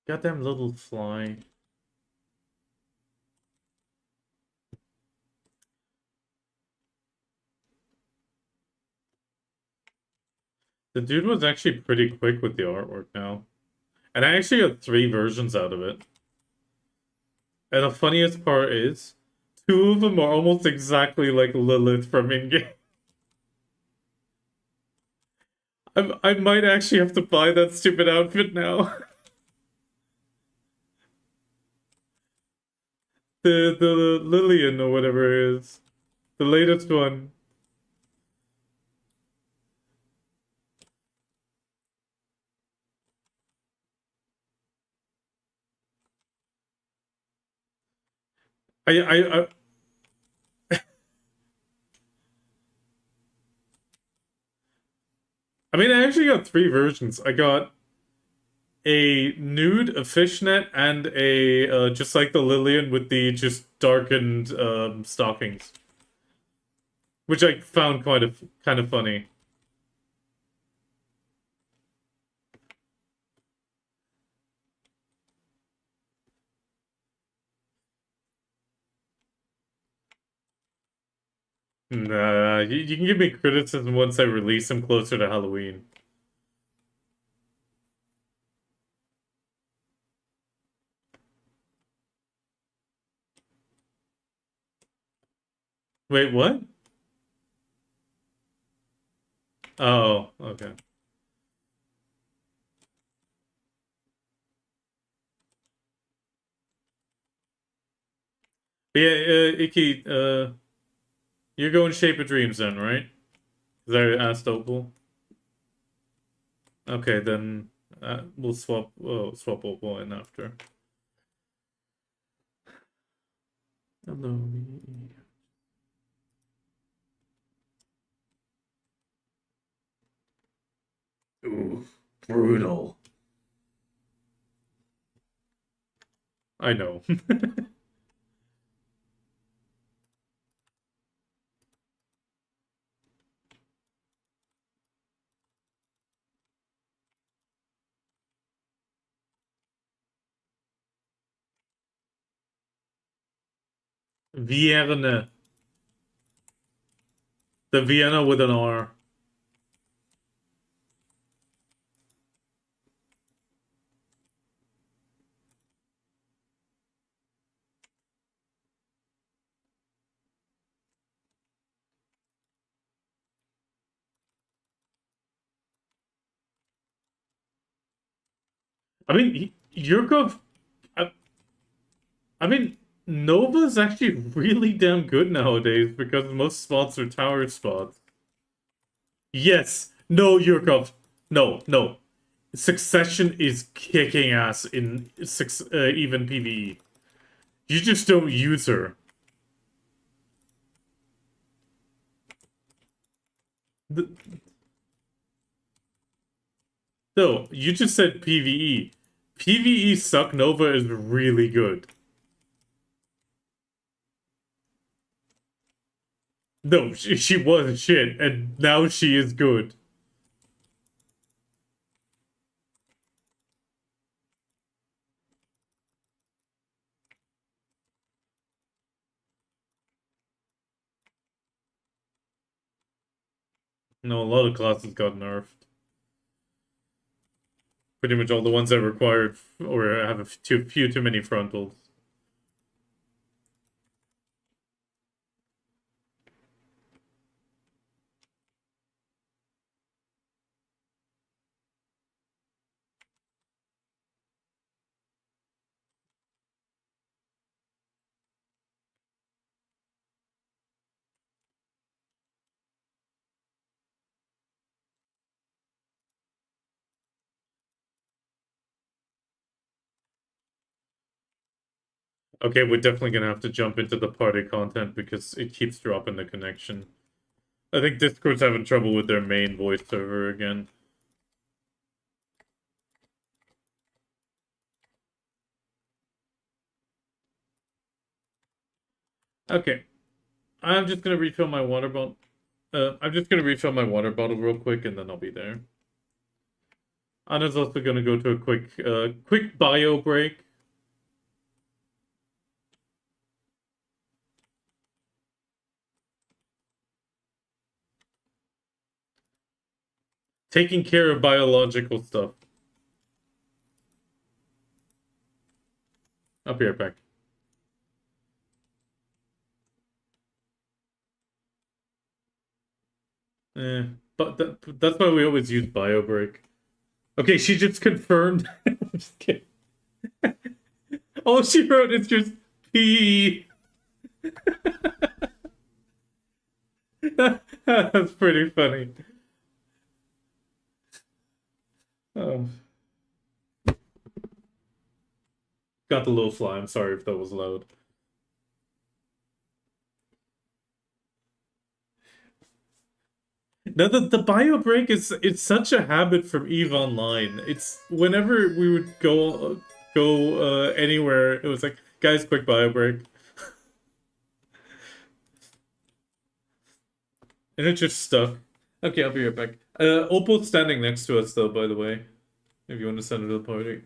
Goddamn little fly. The dude was actually pretty quick with the artwork now. And I actually got 3 versions out of it. And the funniest part is, 2 of them are almost exactly like Lilith from in-game. I might actually have to buy that stupid outfit now. the Lillian or whatever it is. The latest one. I I mean, I actually got 3 versions. I got a nude, a fishnet, and a just like the Lillian with the just darkened stockings, which I found kind of funny. Nah, you can give me criticism once I release them closer to Halloween. Wait, what? Oh, okay. Yeah, Icky, you're going Shape of Dreams then, right? Because I asked Opal. Okay, then we'll swap Opal in after. Hello. Ooh, brutal. I know. Vienna. The Vienna with an R. I mean, Yurkov. I, I mean, Nova's actually really damn good nowadays because most spots are tower spots. Yes. No, Yurkov. No, no. Succession is kicking ass in even PvE. You just don't use her. The, no, you just said PvE. PvE Suck Nova is really good. No, she was shit, and now she is good. No, a lot of classes got nerfed. Pretty much all the ones that required or have a few too many frontals. Okay, we're definitely gonna have to jump into the party content because it keeps dropping the connection. I think Discord's having trouble with their main voice server again. Okay. I'm just gonna refill my water bottle. I'm just gonna refill my water bottle real quick, and then I'll be there. Anna's also gonna go to a quick bio break. Taking care of biological stuff. I'll be right back. Eh, but that's why we always use bio break. Okay, she just confirmed. I'm just kidding. All she wrote is just P. That's pretty funny. Oh, got the little fly. I'm sorry if that was loud. Now the bio break is it's such a habit from Eve Online. It's whenever we would go anywhere, it was like, guys, quick bio break, and it just stuck. Okay, I'll be right back. Opal's standing next to us though, by the way. If you want to send her to the party.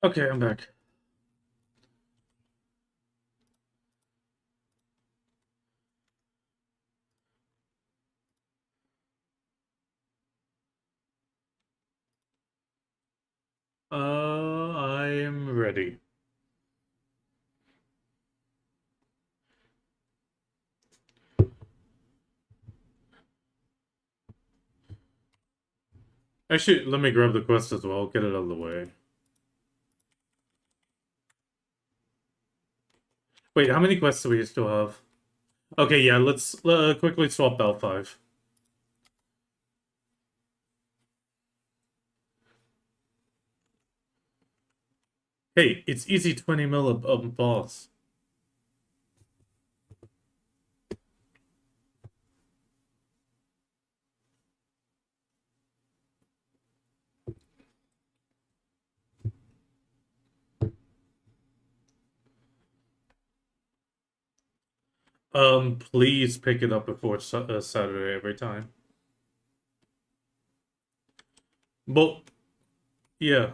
Okay, I'm back. I am ready. Actually, let me grab the quest as well. Get it out of the way. Wait, how many quests do we still have? Okay, yeah, let's quickly swap Bell 5. Hey, it's easy 20 mil boss. Please pick it up before Saturday every time. Well, yeah.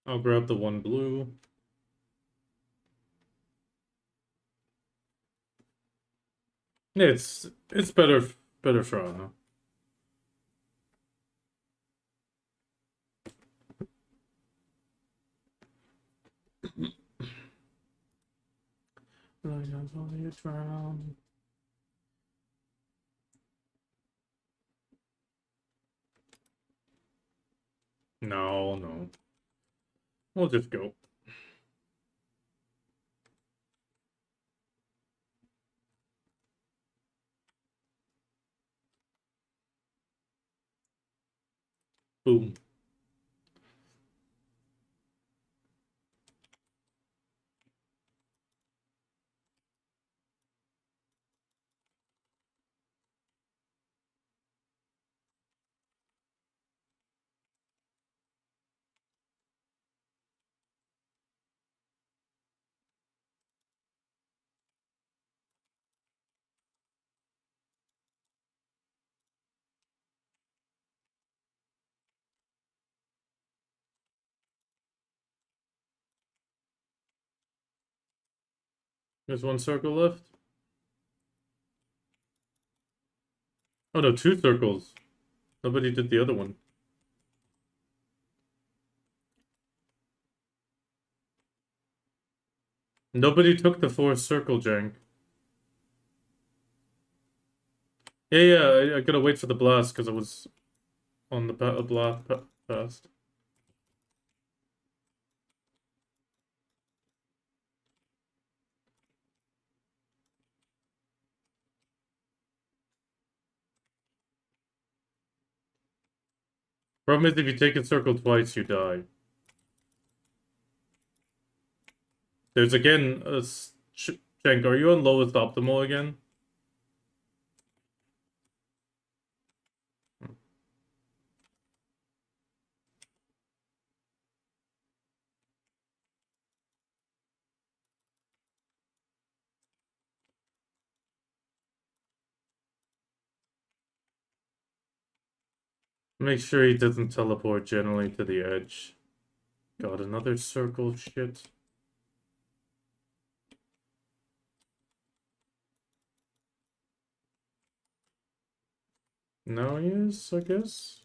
I'll grab the one blue. Yeah, it's better for Anna. No, no. We'll just go. Boom. There's one circle left. Oh no, two circles. Nobody did the other one. Nobody took the fourth circle, Jank. Yeah, I gotta wait for the blast because I was on the blast fast. Problem is, if you take a circle twice, you die. There's again a Jank. Are you on lowest optimal again? Make sure he doesn't teleport generally to the edge. God, another circle shit. Now he is, I guess.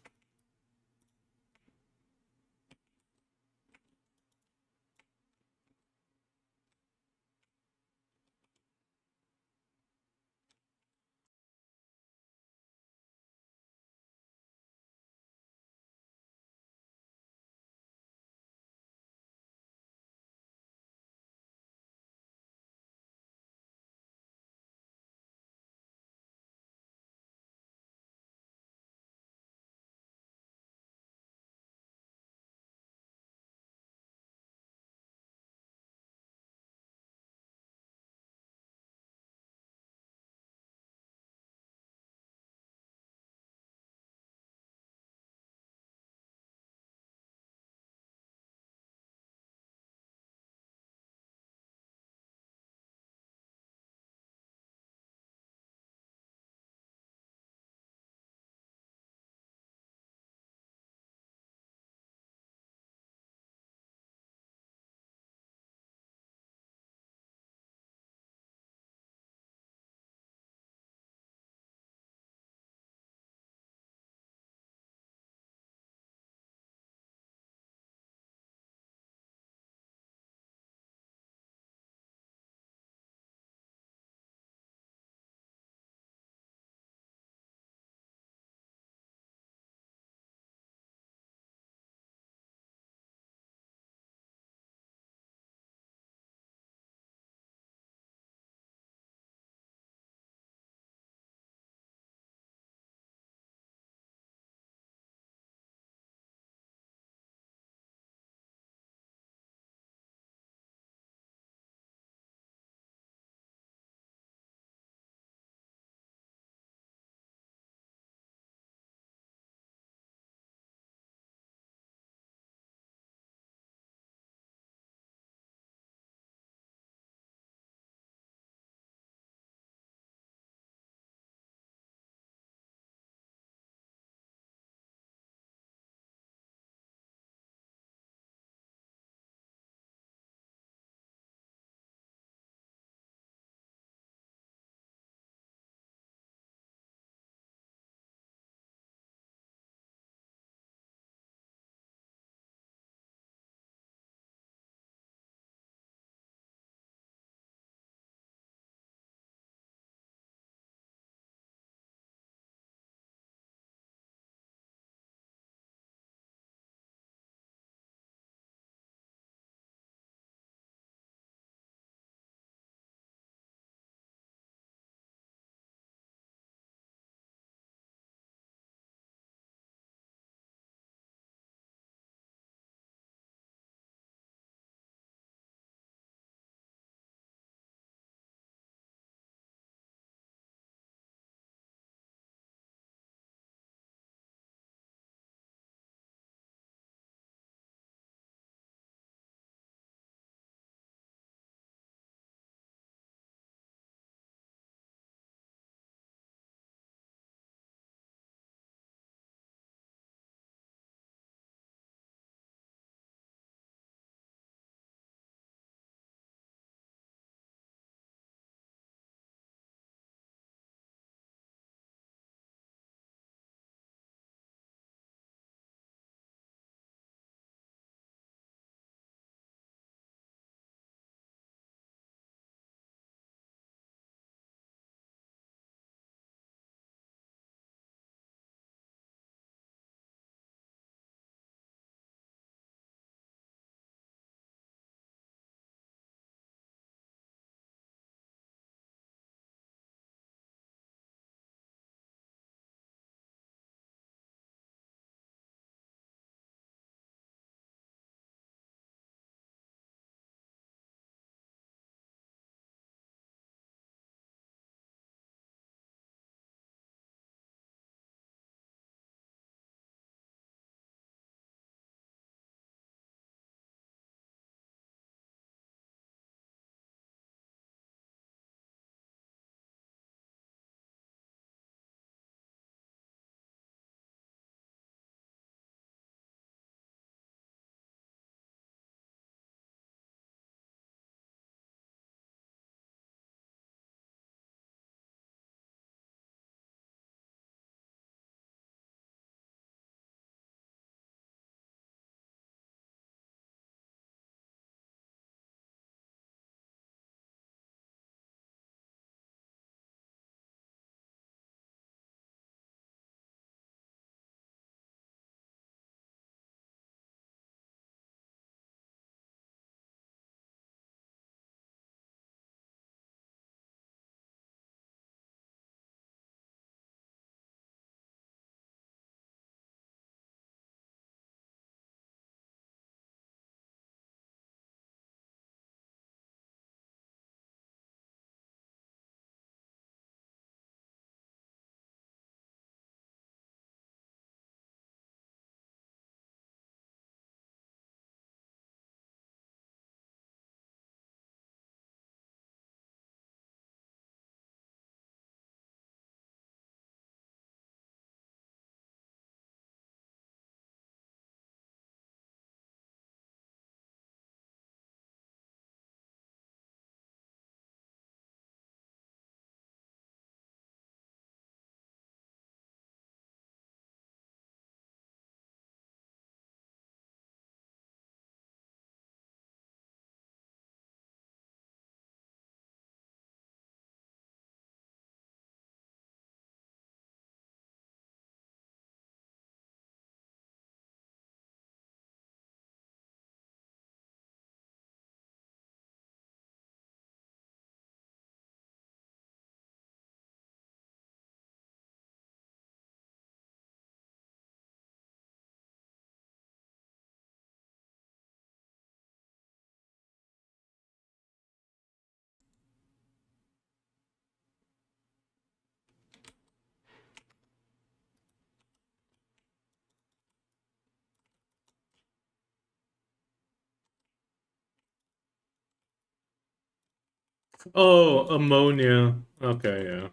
Oh, ammonia. Okay, yeah.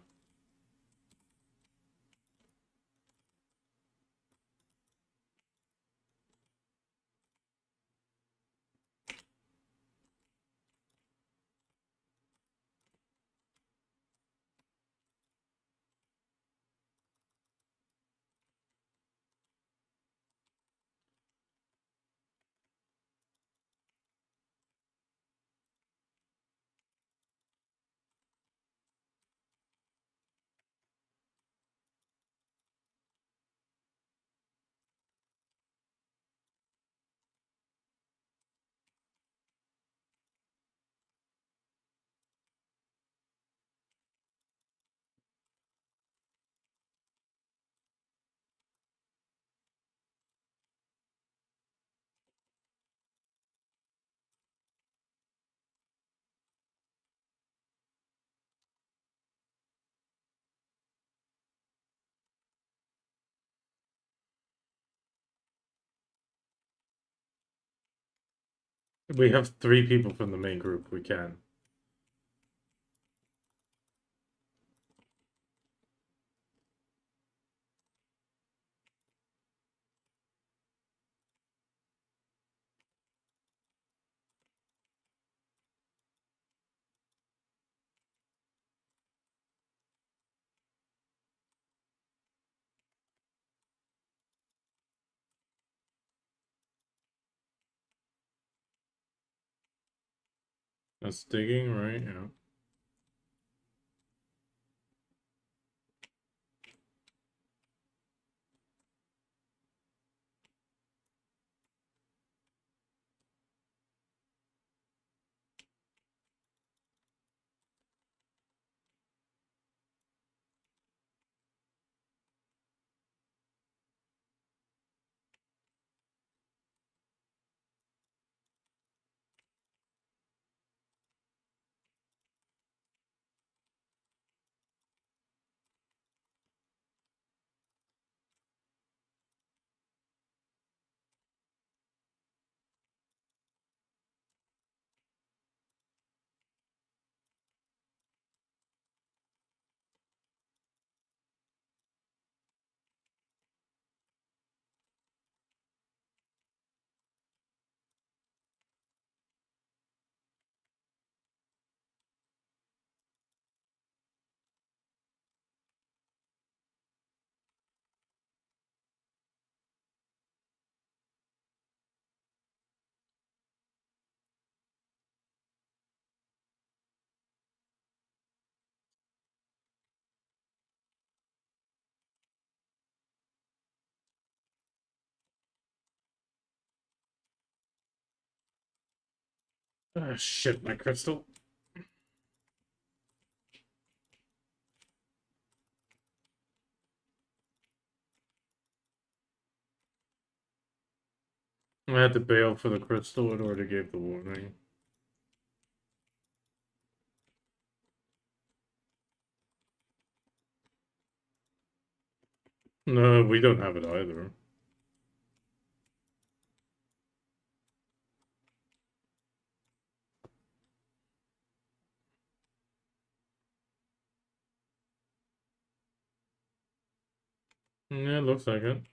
We have 3 people from the main group. We can. That's digging, right? Yeah. Ah, shit, my crystal. I had to bail for the crystal. It already gave the warning. No, we don't have it either. Yeah, it looks like it.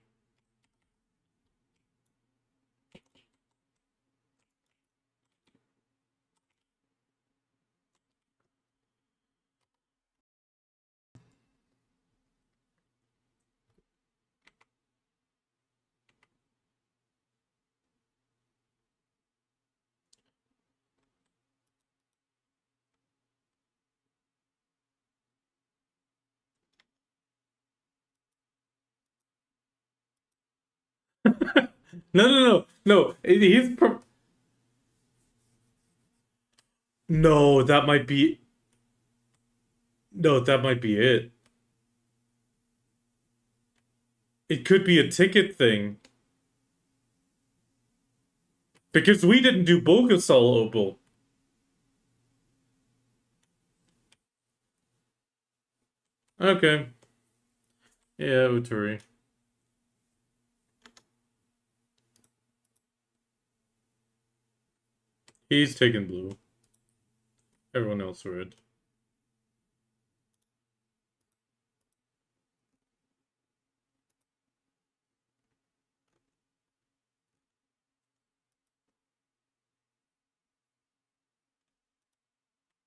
No. No, that might be. No, that might be it. It could be a ticket thing. Because we didn't do Bulgasol Opal. Okay. Yeah, Utari. He's taking blue. Everyone else red.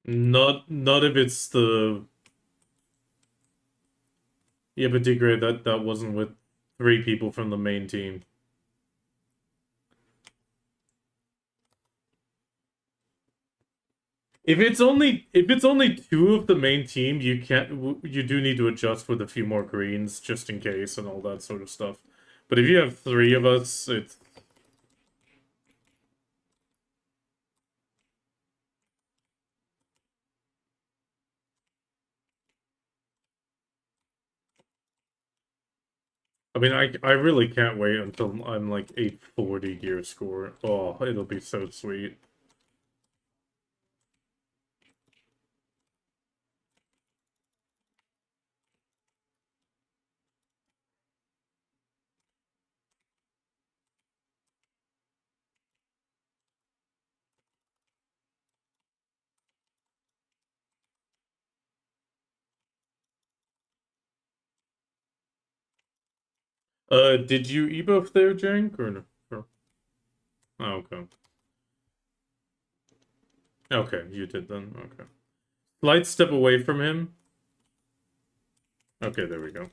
Not if it's the... Yeah, but Degrade, that wasn't with 3 people from the main team. If it's only 2 of the main team, you do need to adjust with a few more greens just in case and all that sort of stuff. But if you have 3 of us, it's... I mean, I really can't wait until I'm like 840 gear score. Oh, it'll be so sweet. Did you ebuff there, Jank, or no? Oh, okay. Okay, you did then. Okay. Slight step away from him. Okay, there we go.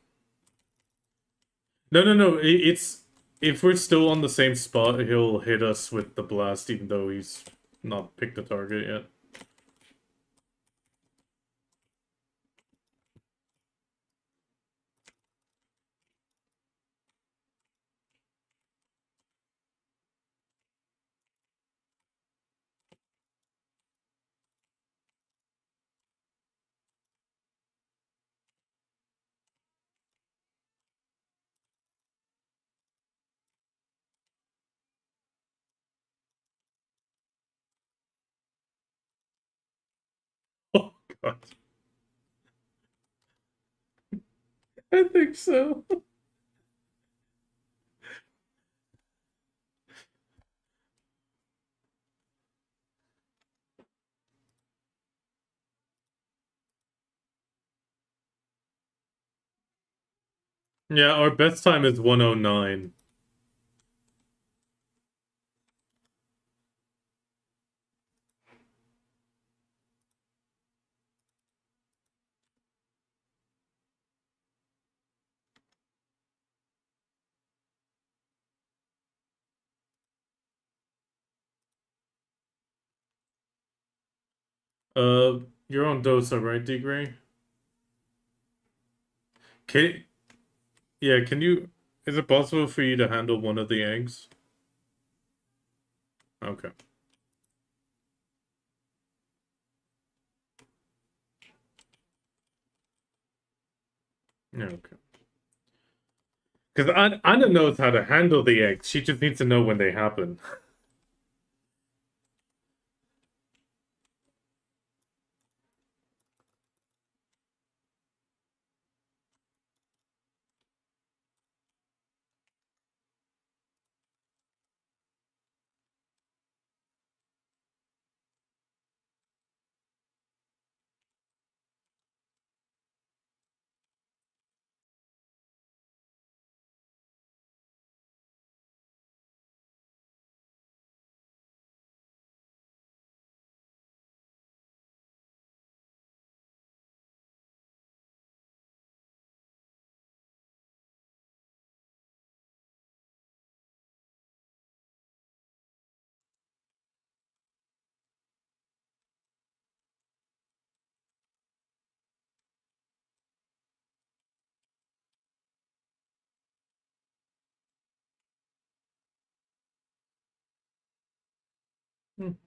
No. It's... If we're still on the same spot, he'll hit us with the blast, even though he's not picked the target yet. Oh, God. I think so. Yeah, our best time is 109. You're on Dosa, right, D-Gray? Okay. Yeah, can you... Is it possible for you to handle one of the eggs? Okay. Yeah, okay. Because Anna knows how to handle the eggs. She just needs to know when they happen.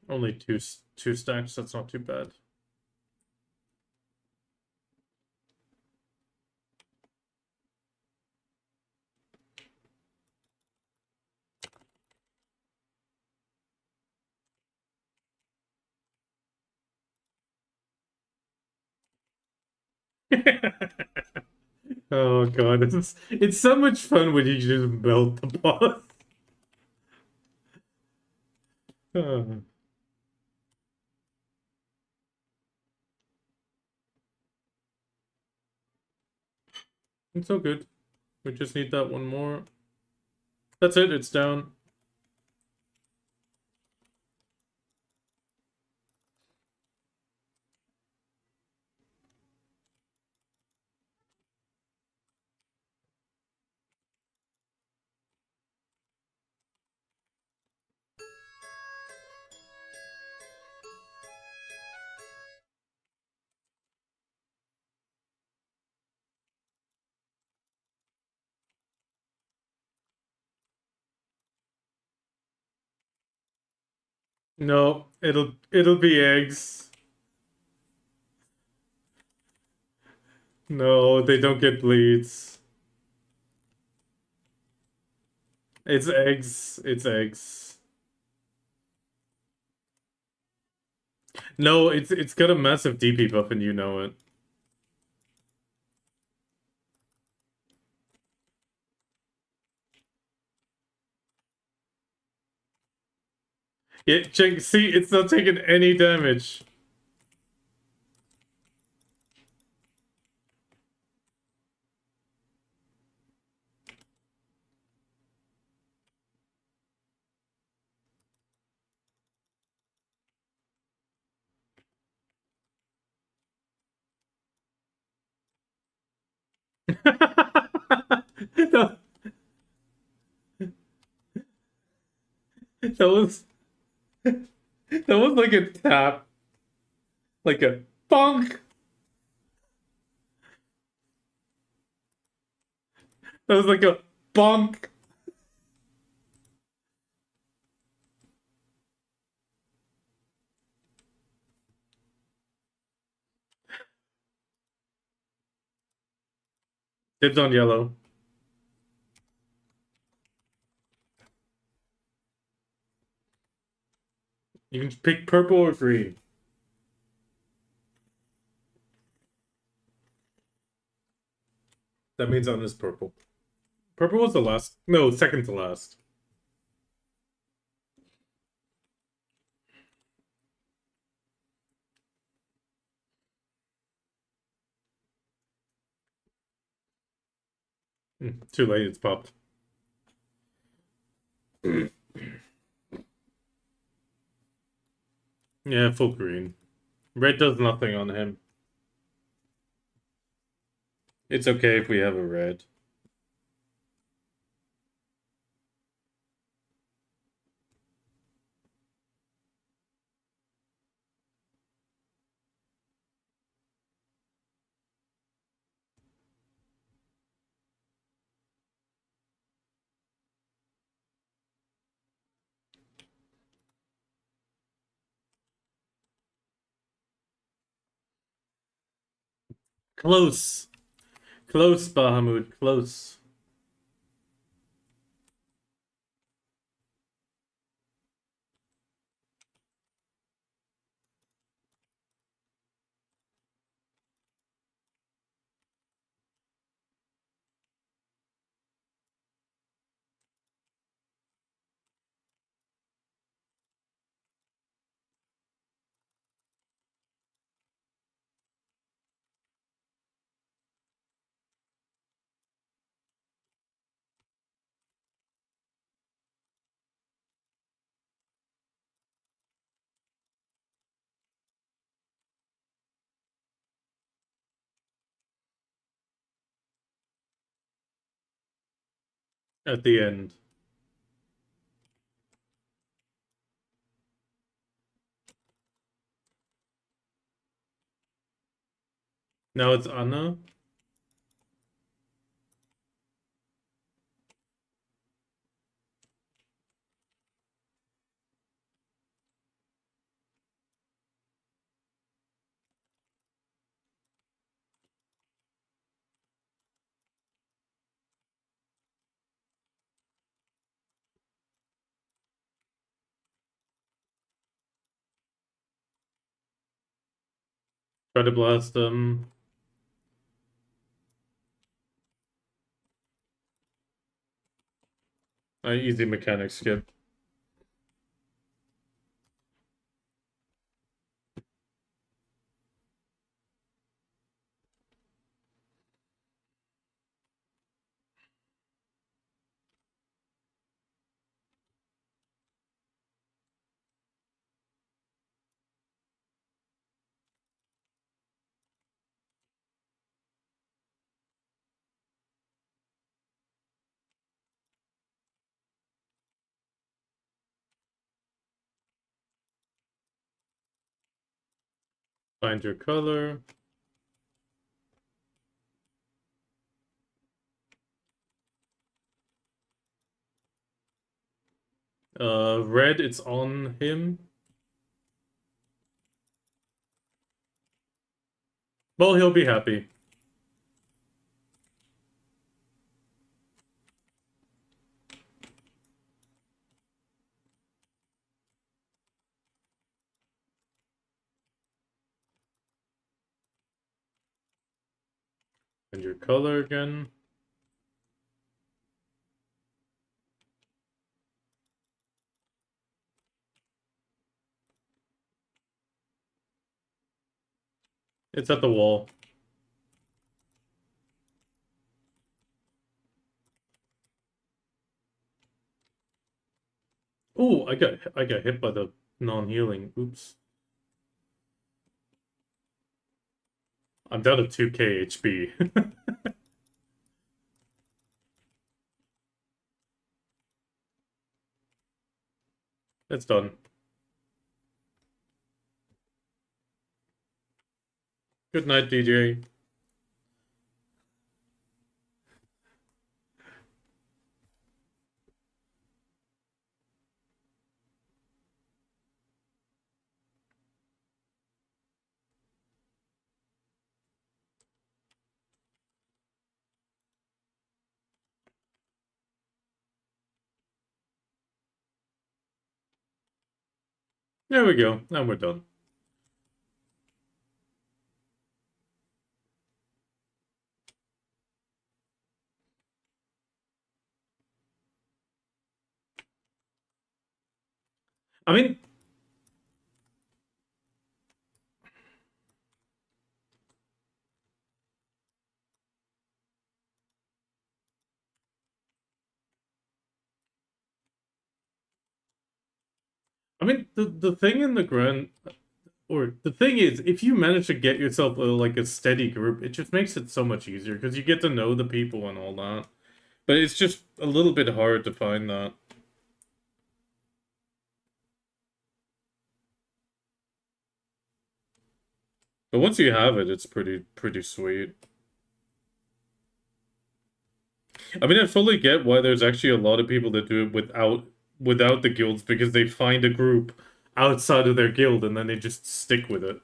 Only two stacks, that's not too bad. Oh god, it's so much fun when you just melt the boss. Oh. It's all good. We just need that one more. That's it, it's down. No, it'll be eggs. No, they don't get bleeds. It's eggs. It's eggs. No, it's got a massive DP buff and you know it. Yeah, check. See, it's not taking any damage. that, that was that was like a tap, like a bonk. That was like a bonk. Dibs on yellow. You can pick purple or green. That means on is purple. Purple was the last. No, second to last. Too late. It's popped. Yeah, full green. Red does nothing on him. It's okay if we have a red. Close. Close, Bahamut. Close. At the end. Now it's Anna. Try to blast them. Easy mechanic skip. Find your color. Red, it's on him. Well, he'll be happy. And your color again. It's at the wall. Oh, I got hit by the non-healing. Oops. I'm down to 2k HP. It's done. Good night, DJ. There we go. Now we're done. I mean, the thing in the grand, or the thing is, if you manage to get yourself like a steady group, it just makes it so much easier because you get to know the people and all that. But it's just a little bit hard to find that. But once you have it, it's pretty sweet. I mean, I fully get why there's actually a lot of people that do it without the guilds because they find a group outside of their guild and then they just stick with it.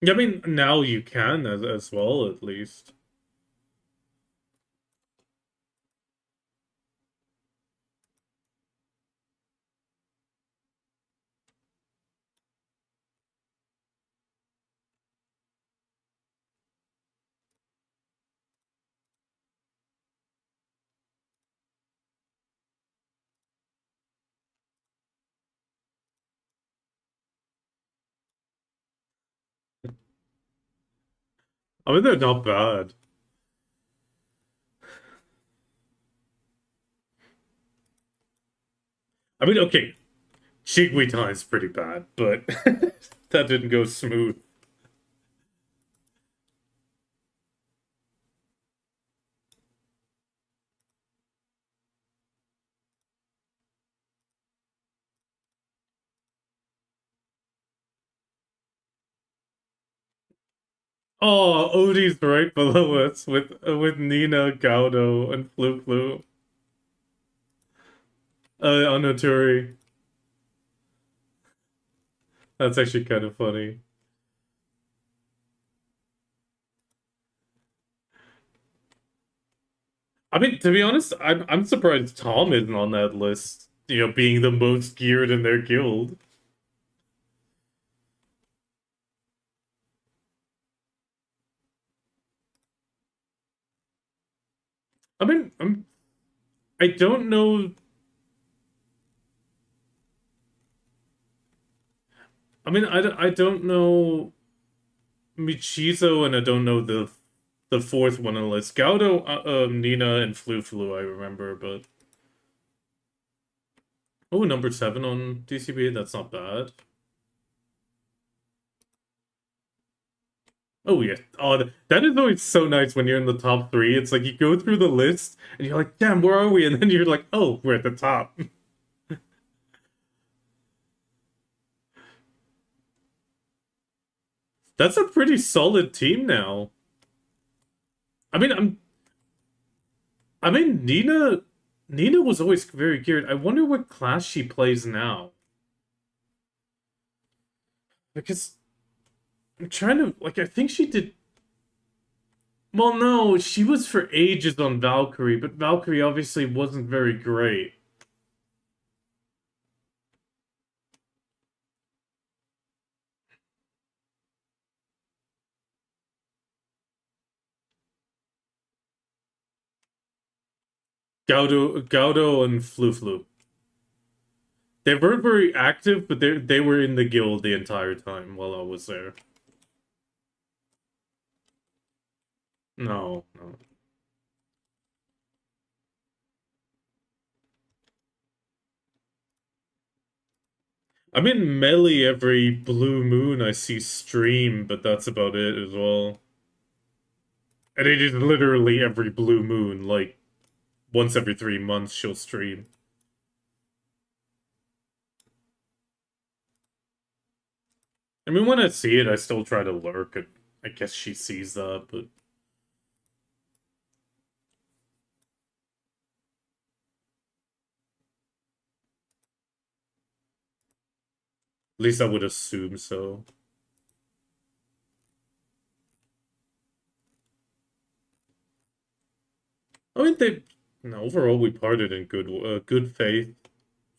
I mean, now you can as well, at least. I mean, they're not bad. I mean, okay, Chigwitan is pretty bad, but that didn't go smooth. Oh, Odie's right below us with Nina, Gaudo, and Flu Flu. Onoturi. That's actually kind of funny. I mean, to be honest, I'm surprised Tom isn't on that list. You know, being the most geared in their guild. I mean, I don't know. I mean, I don't know Michizo, and I don't know the fourth one on the list. Gaudo, Nina, and Flu Flu, I remember, but Oh, number 7 on DCB. That's not bad. Oh yeah. Oh, that is always so nice when you're in the top 3. It's like you go through the list and you're like, damn, where are we? And then you're like, oh, we're at the top. That's a pretty solid team now. I mean, Nina was always very geared. I wonder what class she plays now. Because I'm trying to like I think she did well no, she was for ages on Valkyrie, but Valkyrie obviously wasn't very great. Gaudo and Flu. They weren't very active, but they were in the guild the entire time while I was there. No, no. I mean Melee every blue moon I see stream, but that's about it as well. And it is literally every blue moon, like once every 3 months she'll stream. I mean when I see it I still try to lurk and I guess she sees that, but at least I would assume so. I mean, no, overall we parted in good faith,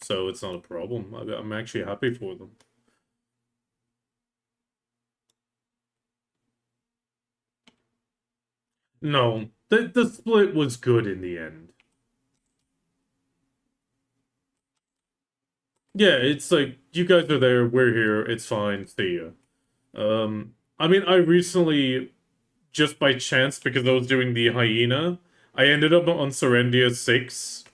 so it's not a problem. I'm actually happy for them. No, the split was good in the end. Yeah, it's like you guys are there, we're here, it's fine, see ya. I mean, I recently, just by chance, because I was doing the hyena, I ended up on Serendia 6,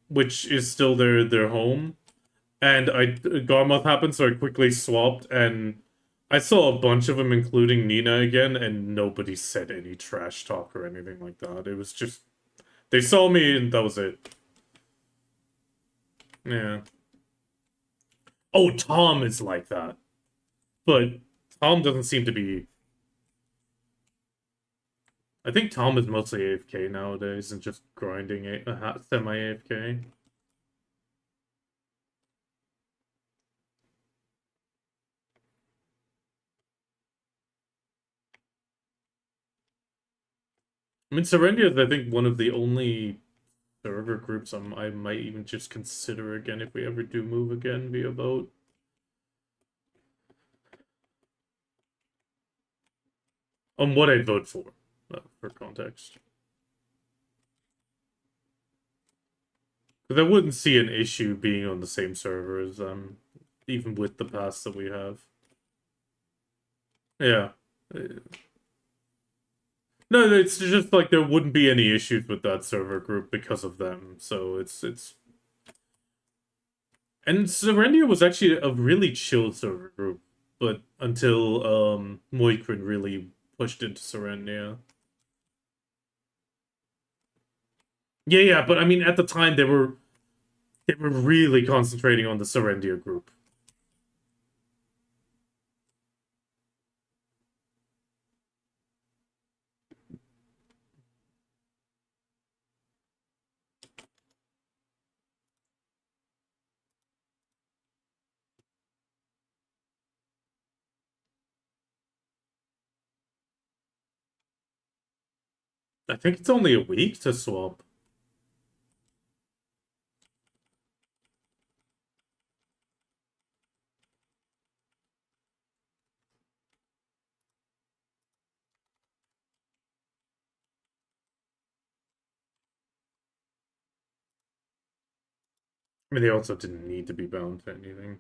which is still their home. And Garmoth happened, so I quickly swapped, and I saw a bunch of them, including Nina again, and nobody said any trash talk or anything like that. It was just they saw me, and that was it. Yeah. Oh, Tom is like that, but Tom doesn't seem to be. I think Tom is mostly AFK nowadays and just grinding semi AFK. I mean, Serendia is, I think, one of the only server groups I might even just consider again if we ever do move again via vote. On what I'd vote for context. Because I wouldn't see an issue being on the same server as even with the pass that we have. Yeah. No, it's just like there wouldn't be any issues with that server group because of them. So it's and Serendia was actually a really chill server group, but until Moikrin really pushed into Serendia. Yeah, but I mean at the time they were really concentrating on the Serendia group. I think it's only a week to swap. I mean, they also didn't need to be bound to anything.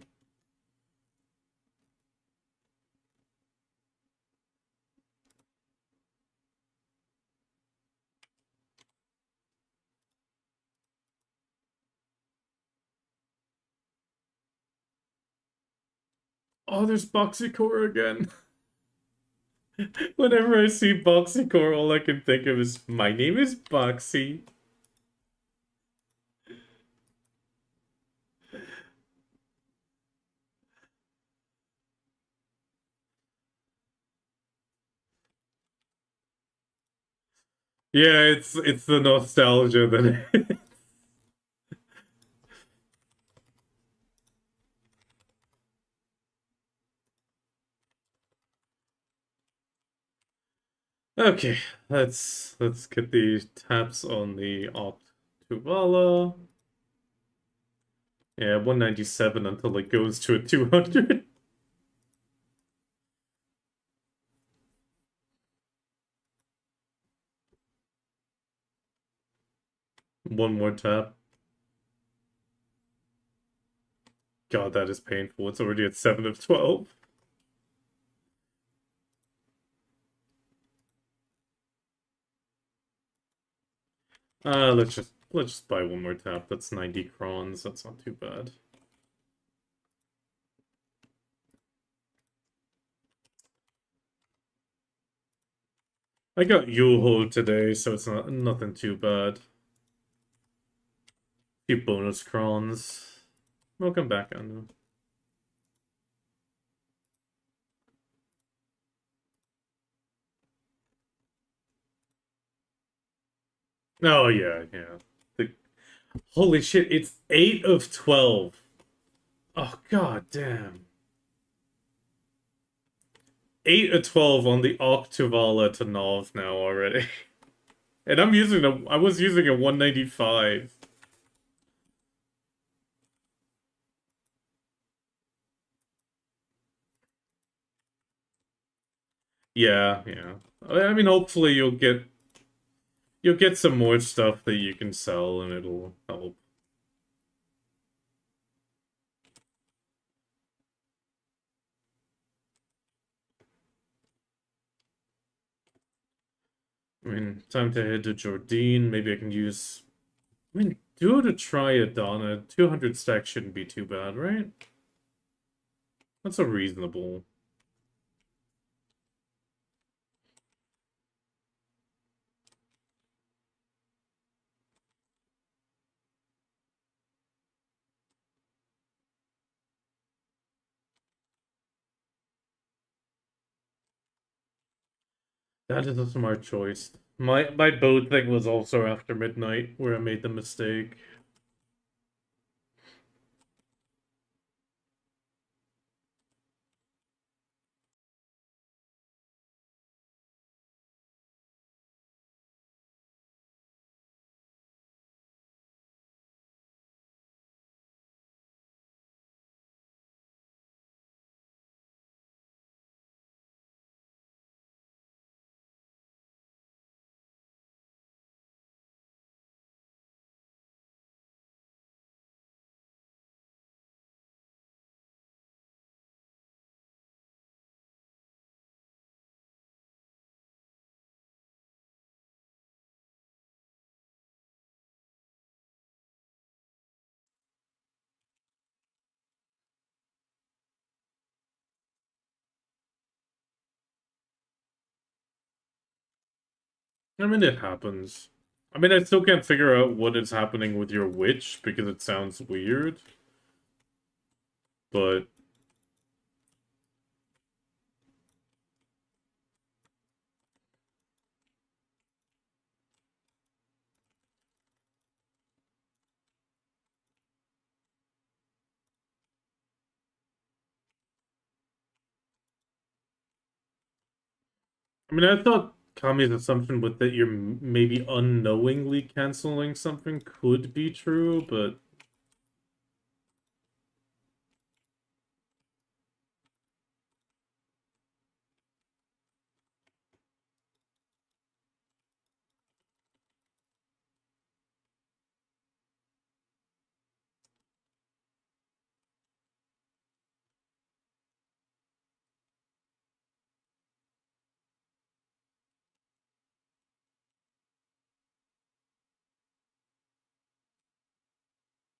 Oh, there's Boxycore again. Whenever I see Boxycore, all I can think of is, my name is Boxy. Yeah, it's the nostalgia that Okay, let's get the taps on the Octuvala. Yeah, 197 until it goes to a 200. One more tap. God, that is painful. It's already at 7 of 12. Let's just buy one more tap. That's 90 crons. That's not too bad. I got Yule today, so it's nothing too bad. Few bonus crons. Welcome back, Anu. Oh yeah, yeah. Holy shit, it's 8 of 12. Oh god damn. 8 of 12 on the Octuvala to Nov now already. And I was using a 195. Yeah, yeah. I mean, hopefully you'll get some more stuff that you can sell and it'll help. I mean, time to head to Jordine. Maybe I can use... I mean, duo to Triadana. 200 stack shouldn't be too bad, right? That's a reasonable... That is a smart choice. My boat thing was also after midnight, where I made the mistake. I mean, it happens. I mean, I still can't figure out what is happening with your witch, because it sounds weird. But... I mean, I thought Kami's assumption with that you're maybe unknowingly canceling something could be true, but...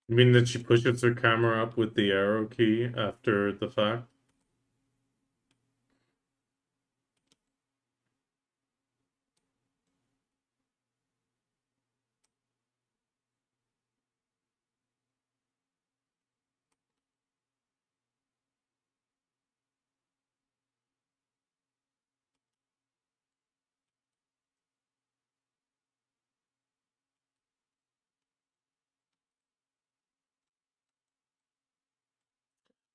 I mean, that she pushes her camera up with the arrow key after the fact?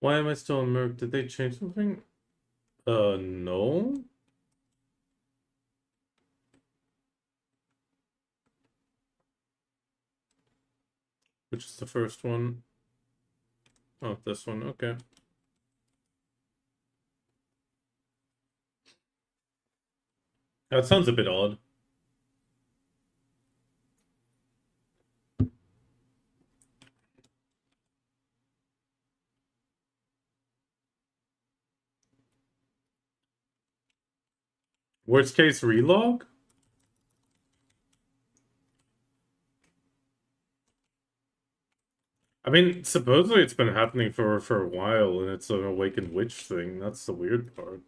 Why am I still in Merc? Did they change something? No. Which is the first one? Oh, this one. Okay. That sounds a bit odd. Worst case relog? I mean, supposedly it's been happening for a while, and it's an awakened witch thing. That's the weird part.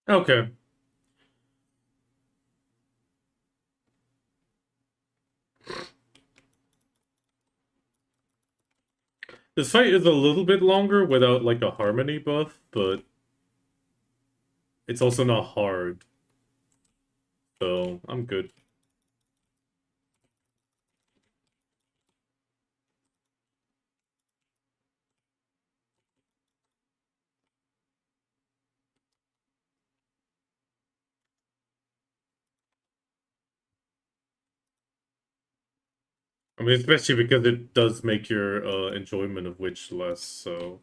Okay. This fight is a little bit longer without like a harmony buff, but it's also not hard. So I'm good. I mean, especially because it does make your enjoyment of Witch less, so...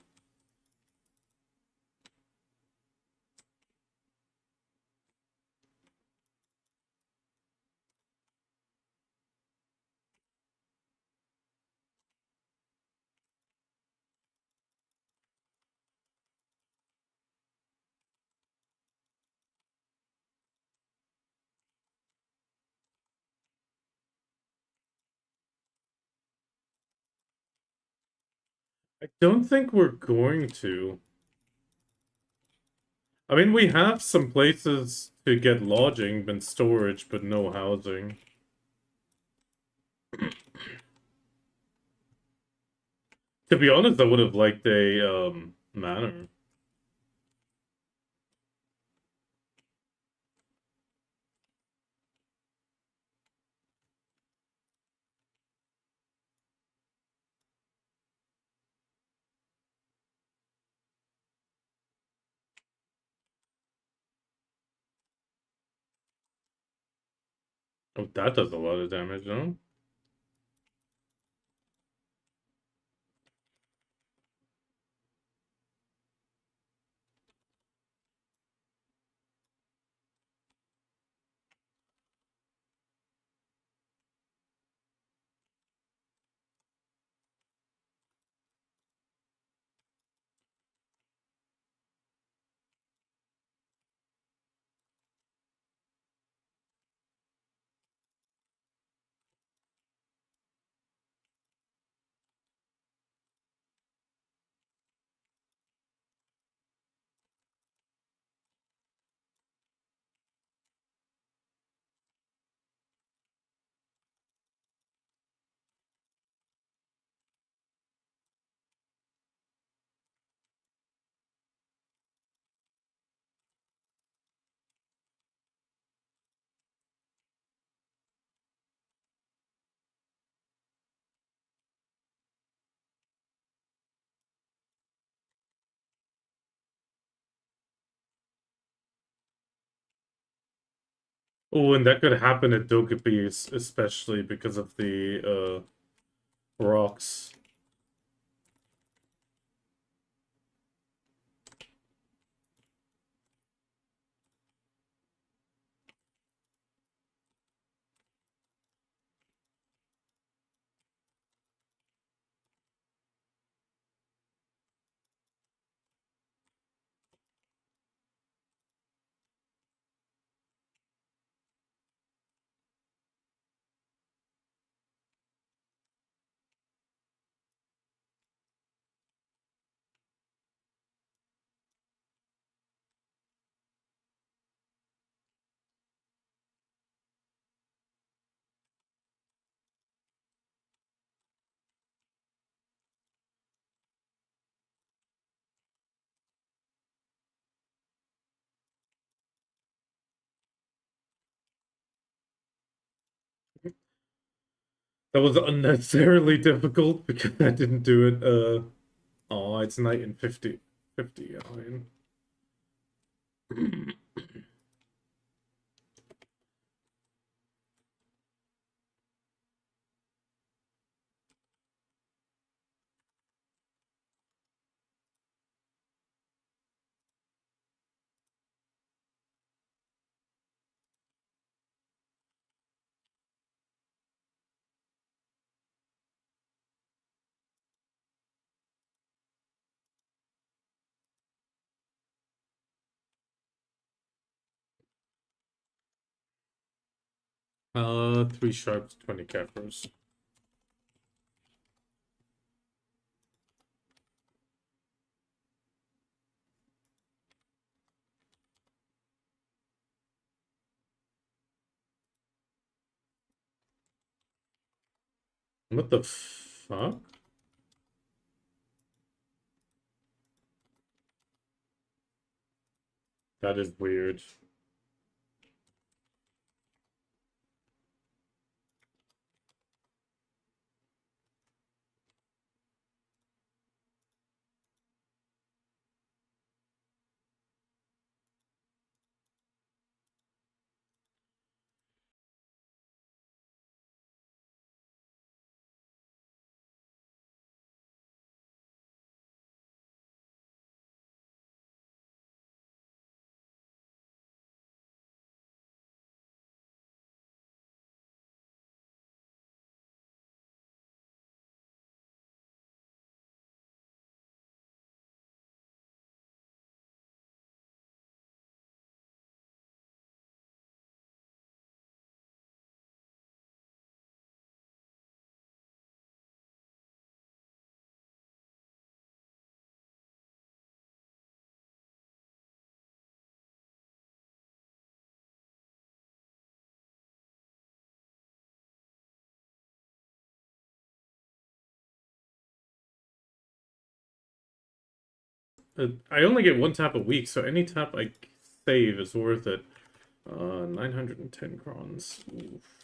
I don't think we're going to. I mean, we have some places to get lodging and storage, but no housing. To be honest, I would have liked a, manor. Oh, that does a lot of damage, though. Oh, and that could happen at Dokkaebi, especially because of the, rocks. That was unnecessarily difficult because I didn't do it. Oh, it's night in 50. Three sharps, 20 capers. What the fuck? That is weird. I only get one tap a week, so any tap I save is worth it. 910 crons. Oof.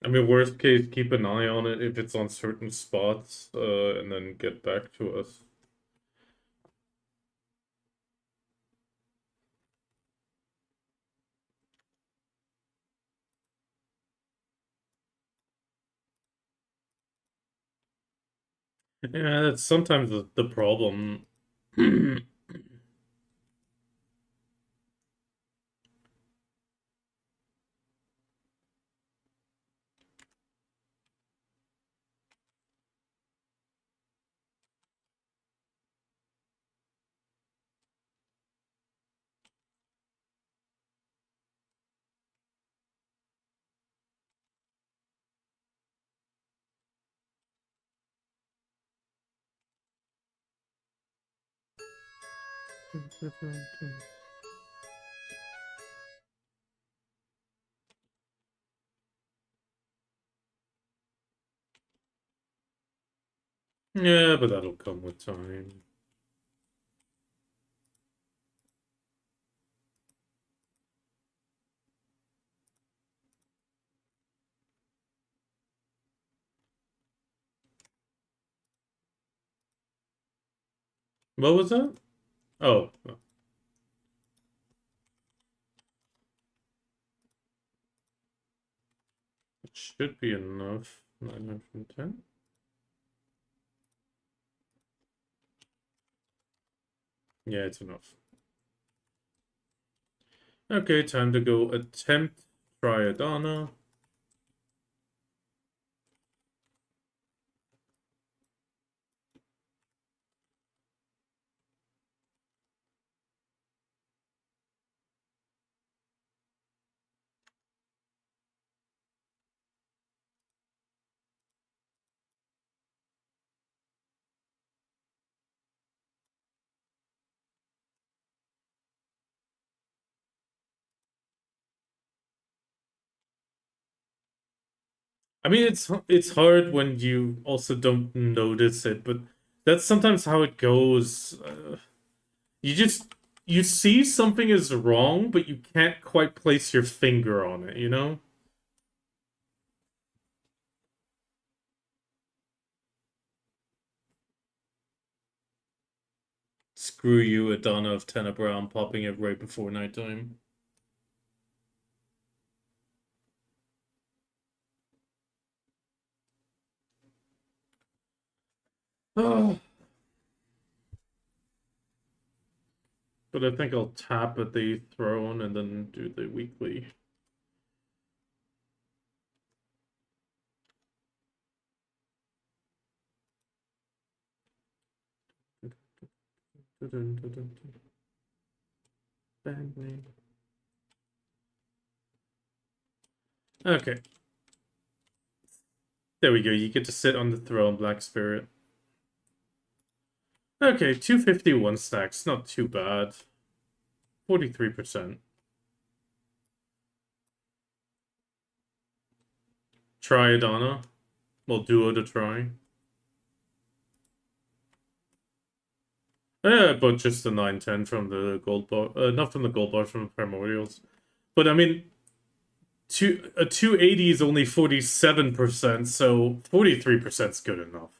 I mean, worst case, keep an eye on it if it's on certain spots, and then get back to us. Yeah, that's sometimes the problem. Yeah, but that'll come with time. What was that? Oh, it should be enough. 910. Yeah, it's enough. Okay, time to go attempt Triadana. I mean, it's hard when you also don't notice it, but that's sometimes how it goes. You just you see something is wrong, but you can't quite place your finger on it, you know? Screw you, Adana of Tenebra, I'm popping it right before nighttime. Oh. But I think I'll tap at the throne and then do the weekly. Okay. There we go. You get to sit on the throne, Black Spirit. Okay, 251 stacks. Not too bad. 43%. Try Adana. Well, duo to try. Yeah, but just the 910 from the gold bar. Not from the gold bar, from the primordials. But I mean, a 280 is only 47%, so 43% is good enough.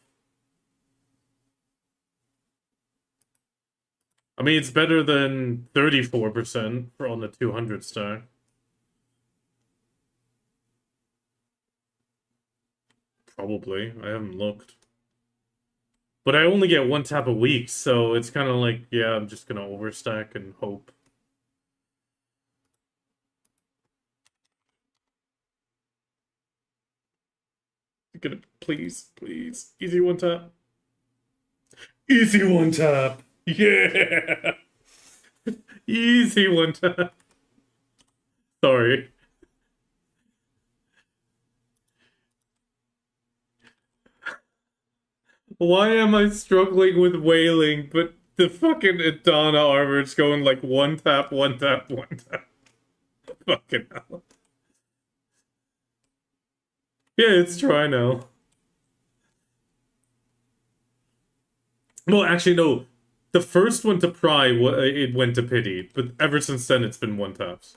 I mean, it's better than 34% for on the 200 stack. Probably. I haven't looked. But I only get one tap a week, so it's kind of like, yeah, I'm just gonna overstack and hope. Gonna please, please, easy one tap. Easy one tap. Yeah. Easy one tap. Sorry. Why am I struggling with wailing, but the fucking Adana armor is going like one tap, one tap, one tap. Fucking hell. Yeah, it's try now. Well, actually, no. The first one to pry, it went to pity, but ever since then, it's been one taps.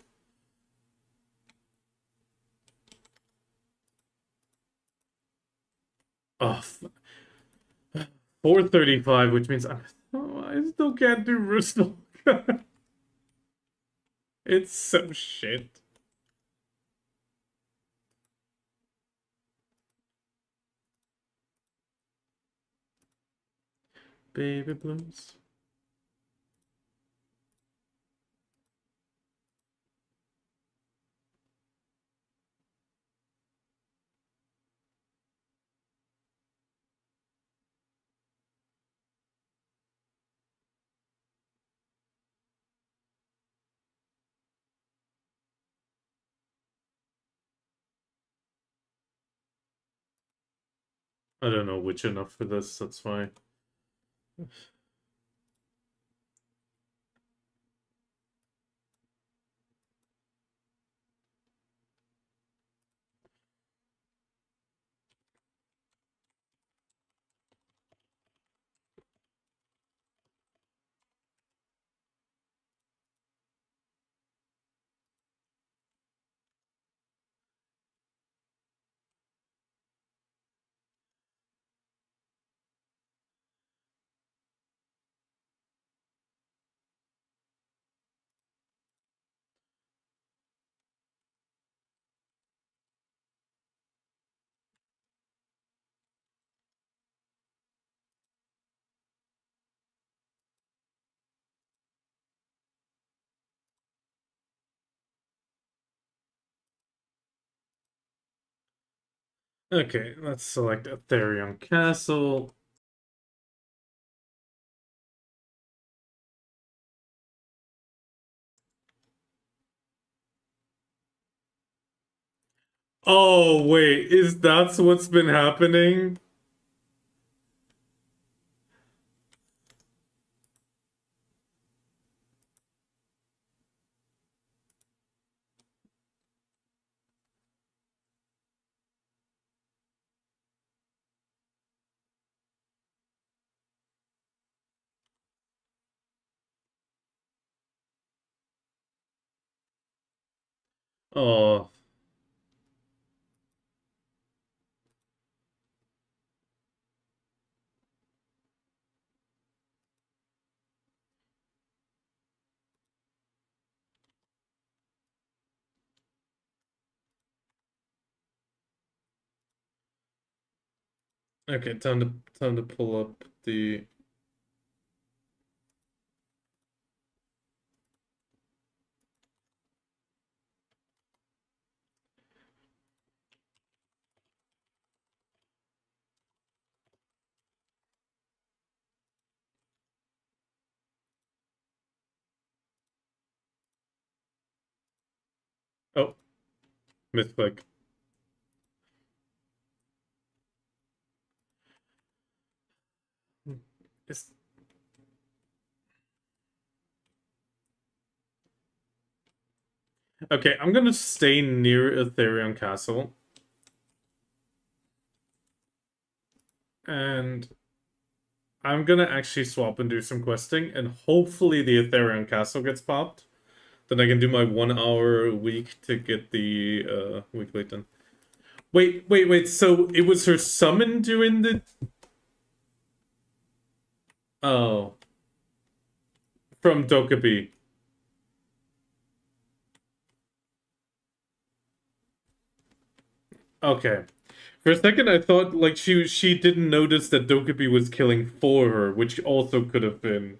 Oh, 435, which means I still can't do Bristol. It's so shit. Baby blues. I don't know which enough for this, that's fine. Okay, let's select Ethereum Castle. Oh, wait, is that what's been happening? Oh. Okay, time to pull up the. Oh, misclick. It's... Okay, I'm gonna stay near Ethereum Castle. And I'm gonna actually swap and do some questing, and hopefully the Ethereum Castle gets popped. Then I can do my 1 hour a week to get the weekly done. Wait. So it was her summon doing the. Oh, from Dokubi. Okay. For a second, I thought like she didn't notice that Dokubi was killing for her, which also could have been.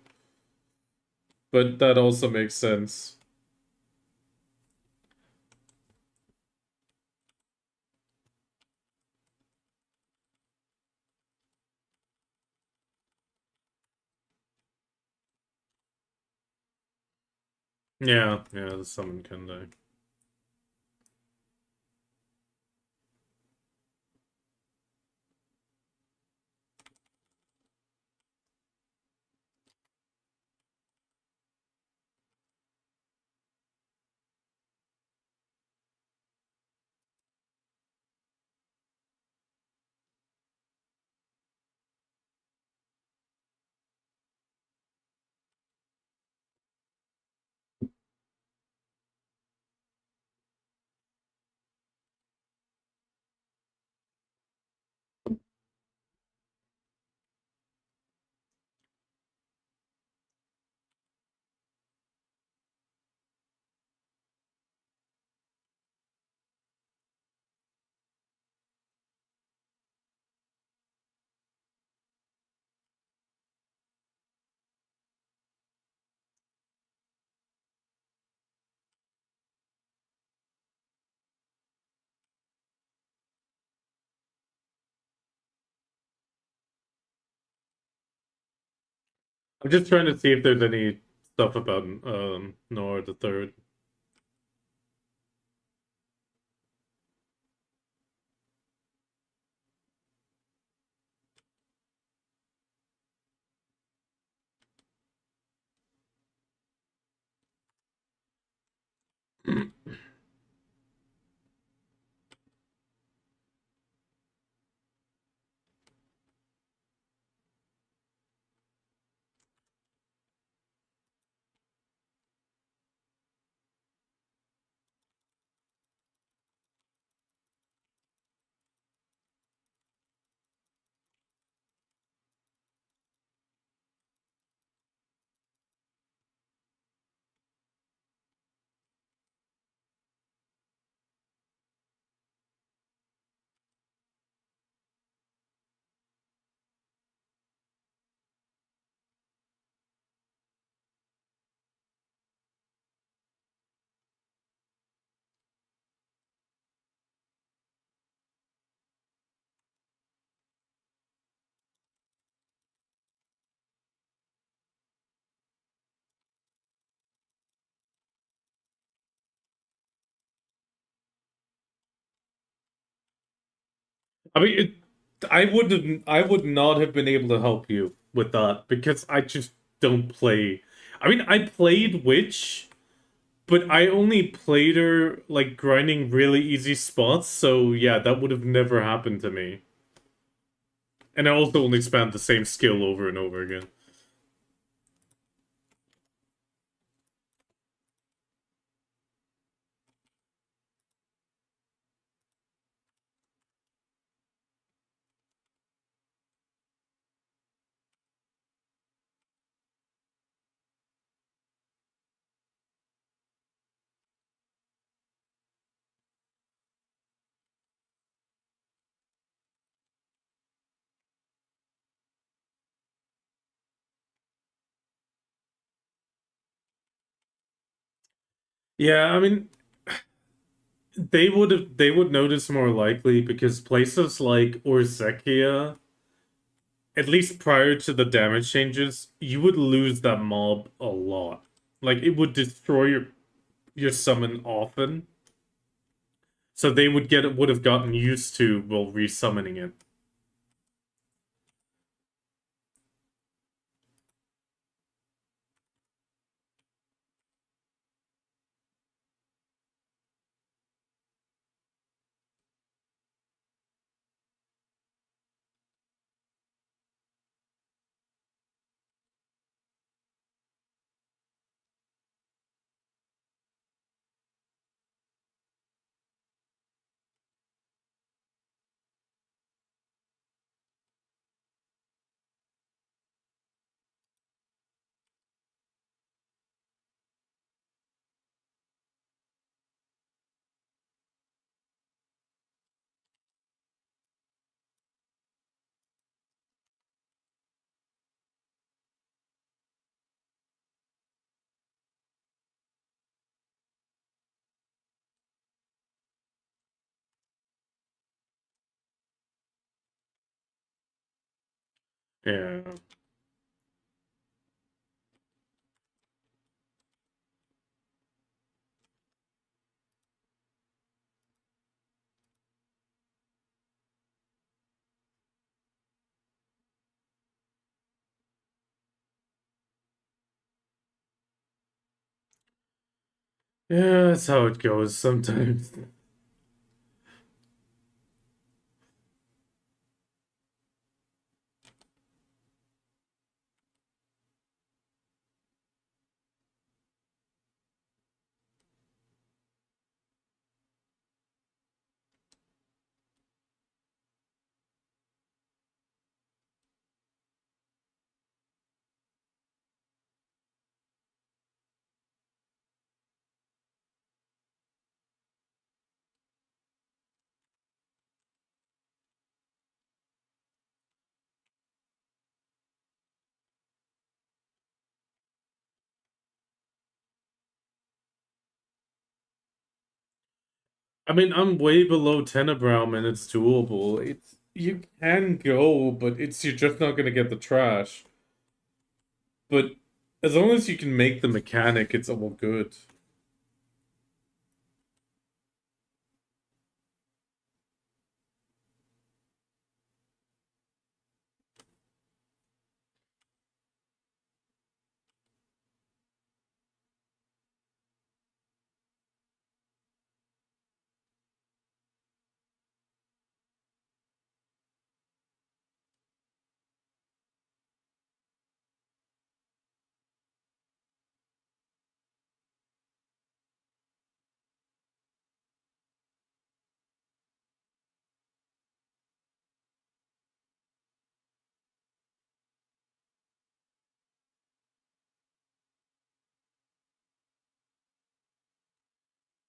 But that also makes sense. Yeah, the summon can die. I'm just trying to see if there's any stuff about Noah the Third. I mean, I would not have been able to help you with that because I just don't play. I mean, I played Witch, but I only played her like grinding really easy spots. So yeah, that would have never happened to me. And I also only spammed the same skill over and over again. Yeah, I mean, they would notice more likely because places like Orzekia, at least prior to the damage changes, you would lose that mob a lot. Like it would destroy your summon often. So they would have gotten used to well resummoning it. Yeah. Yeah, that's how it goes sometimes. I mean, I'm way below Tenebrown and it's doable. It's you can go, but it's you're just not gonna get the trash. But as long as you can make the mechanic, it's all good.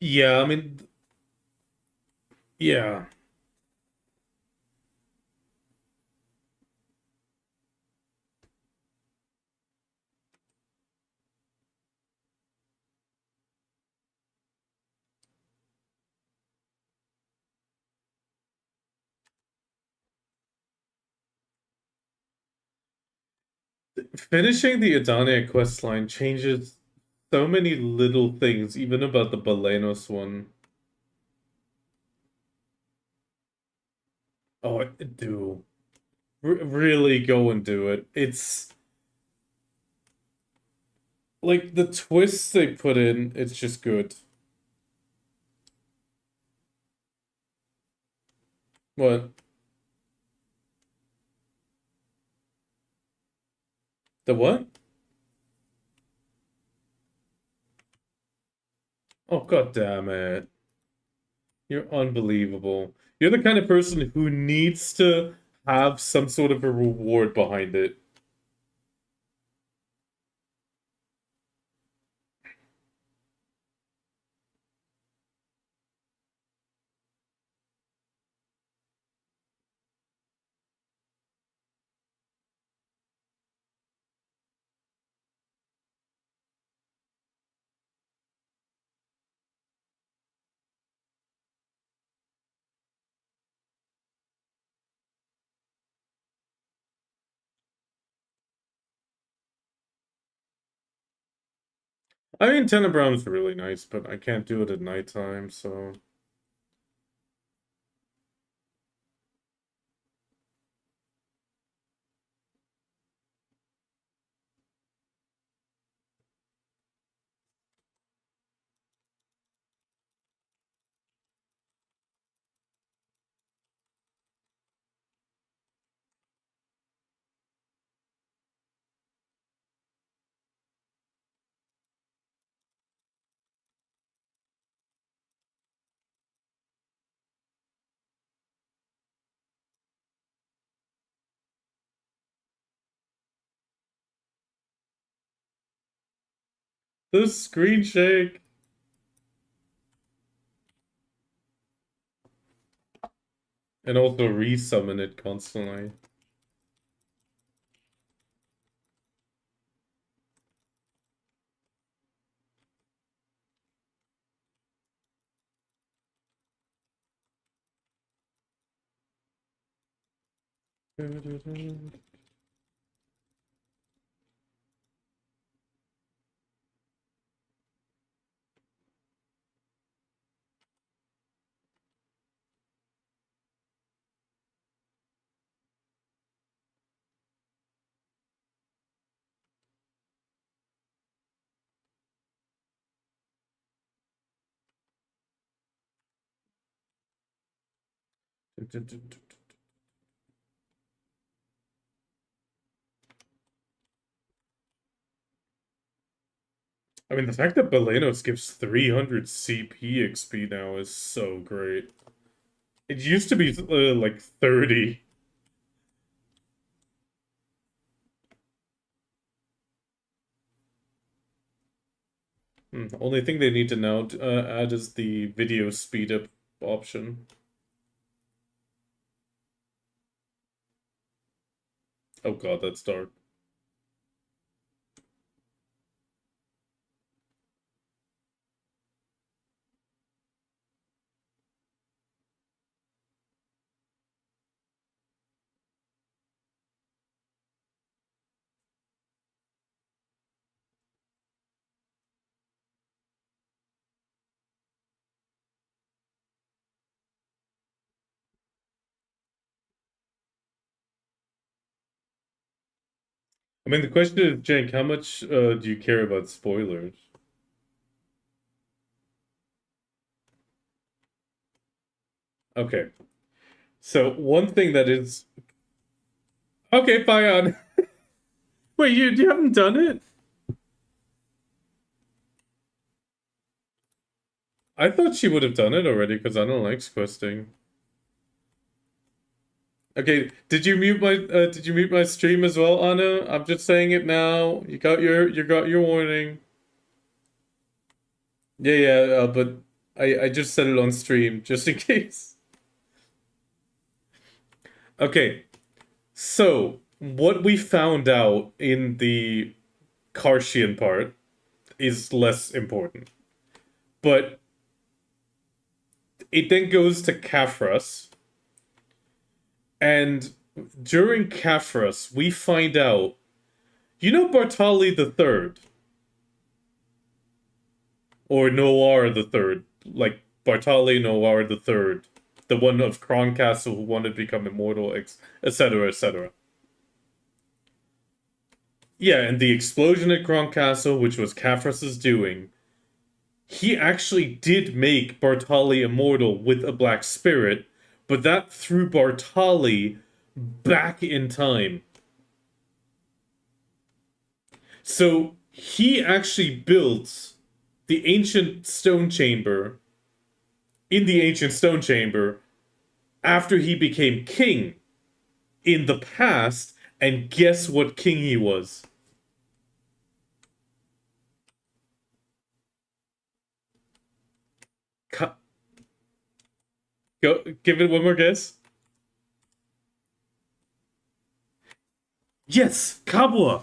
Yeah, I mean, yeah. Finishing the Adania quest line changes so many little things, even about the Balenos one. Oh, do. Really go and do it. It's like the twists they put in, it's just good. What? The what? Oh, god damn it. You're unbelievable. You're the kind of person who needs to have some sort of a reward behind it. I mean, Tenebround's really nice, but I can't do it at nighttime, so... The screen shake! And also resummon it constantly. I mean, the fact that Belenos gives 300 CP XP now is so great. It used to be like 30. Only thing they need to now add is the video speed up option. Oh god, that's dark. I mean, the question is, Jake, how much do you care about spoilers? Okay. So, one thing that is... Okay, Pion. Wait, you haven't done it? I thought she would have done it already, because I don't like questing. Okay, did you mute my stream as well, Anna? I'm just saying it now. You got your warning. Yeah, yeah, but I just said it on stream just in case. Okay, so what we found out in the Karshian part is less important, but it then goes to Kaphras, and during Kaphras we find out, you know, Bartali the Third or Noir the Third, like Bartali Noir the Third, the one of Kron Castle who wanted to become immortal, etc., etc. Yeah, and the explosion at Kron Castle, which was Kaphras' doing, he actually did make Bartali immortal with a black spirit, but that threw Bartali back in time. So he actually built the ancient stone chamber in the ancient stone chamber after he became king in the past, and guess what king he was? Ka- Go, give it one more guess. Yes, Kabua.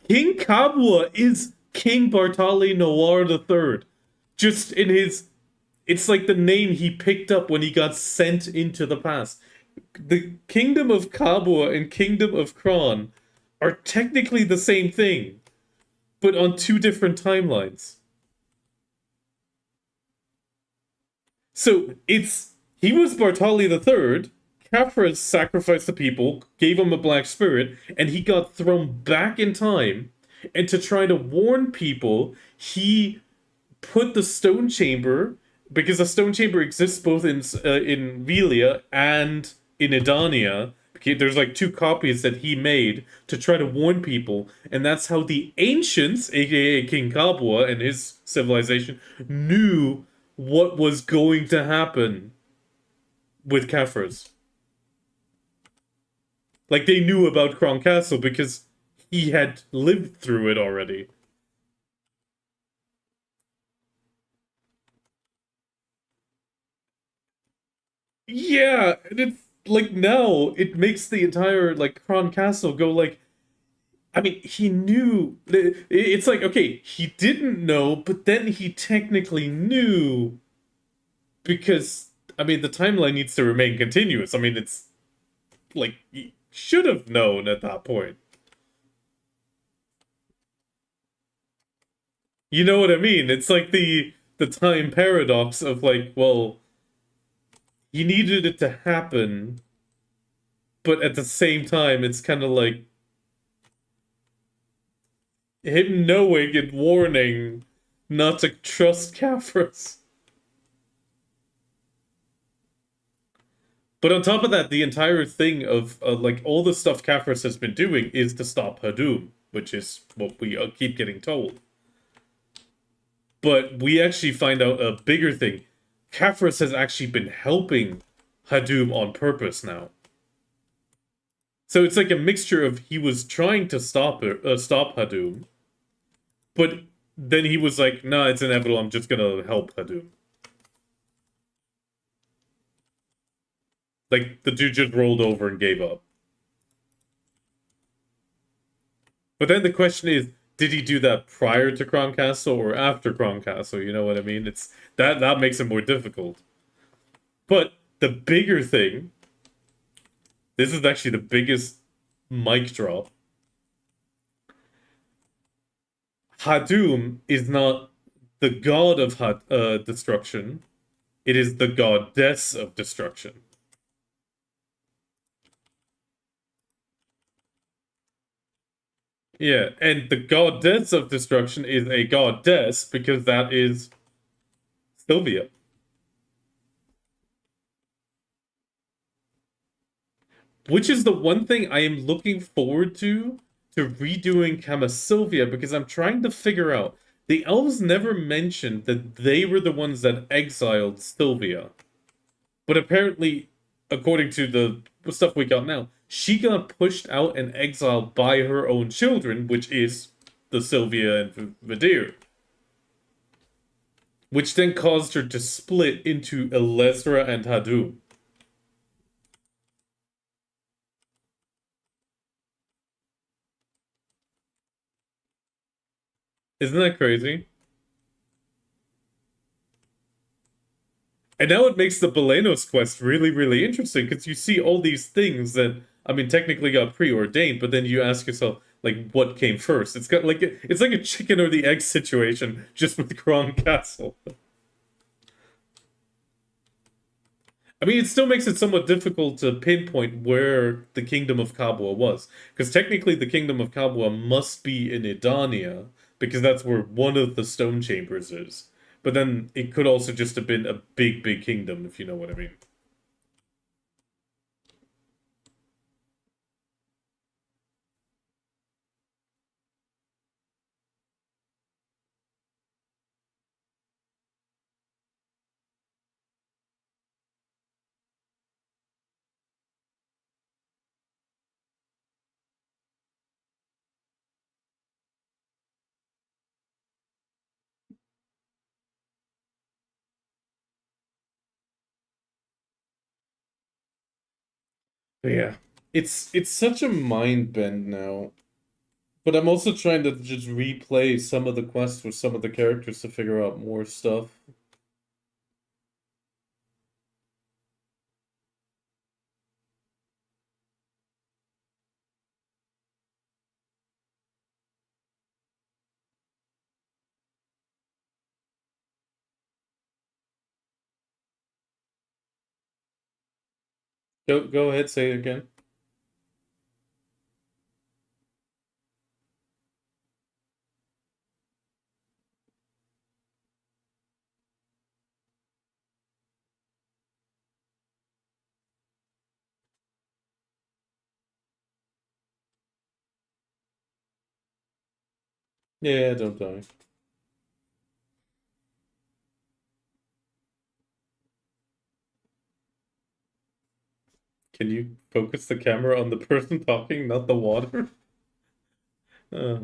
King Kabua is King Bartali Noir III. Just in his... It's like the name he picked up when he got sent into the past. The Kingdom of Kabua and Kingdom of Kron are technically the same thing, but on two different timelines. So he was Bartali the Third. Khafra sacrificed the people, gave him a black spirit, and he got thrown back in time. And to try to warn people, he put the stone chamber, because the stone chamber exists both in Velia and in Edania. There's like two copies that he made to try to warn people, and that's how the ancients, aka King Kabwa and his civilization, knew what was going to happen with Kefras. Like they knew about Kron Castle because he had lived through it already. Yeah, and it's like now it makes the entire like Kron Castle go like, I mean, he knew. It's like, okay, he didn't know, but then he technically knew because, I mean, the timeline needs to remain continuous. I mean, it's like, he should have known at that point. You know what I mean? It's like the time paradox of like, well, he needed it to happen, but at the same time, it's kind of like him knowing and warning not to trust Caphras. But on top of that, the entire thing of like all the stuff Caphras has been doing is to stop Hadum, which is what we keep getting told. But we actually find out a bigger thing. Caphras has actually been helping Hadum on purpose now. So it's like a mixture of he was trying to stop Hadum, but then he was like, "Nah, it's inevitable. I'm just gonna help Hadum." Like the dude just rolled over and gave up. But then the question is, did he do that prior to Kron Castle or after Kron Castle? You know what I mean? It's that makes it more difficult. But the bigger thing, this is actually the biggest mic drop. Hadum is not the god of destruction. It is the goddess of destruction. Yeah, and the goddess of destruction is a goddess because that is Sylvia. Which is the one thing I am looking forward to redoing Kama Sylvia because I'm trying to figure out. The elves never mentioned that they were the ones that exiled Sylvia. But apparently, according to the stuff we got now, she got pushed out and exiled by her own children, which is the Sylvia and Vidir. Which then caused her to split into Elezra and Hadum. Isn't that crazy? And now it makes the Belenos quest really, really interesting because you see all these things that, I mean, technically got preordained, but then you ask yourself, like, what came first? It's got like it's like a chicken or the egg situation, just with Kron Castle. I mean, it still makes it somewhat difficult to pinpoint where the Kingdom of Kabwa was, because technically the Kingdom of Kabwa must be in Idania, because that's where one of the stone chambers is. But then it could also just have been a big, big kingdom, if you know what I mean. But yeah, it's such a mind bend now. But I'm also trying to just replay some of the quests with some of the characters to figure out more stuff. Go ahead, say it again. Yeah, don't die. Can you focus the camera on the person talking, not the water? Uh,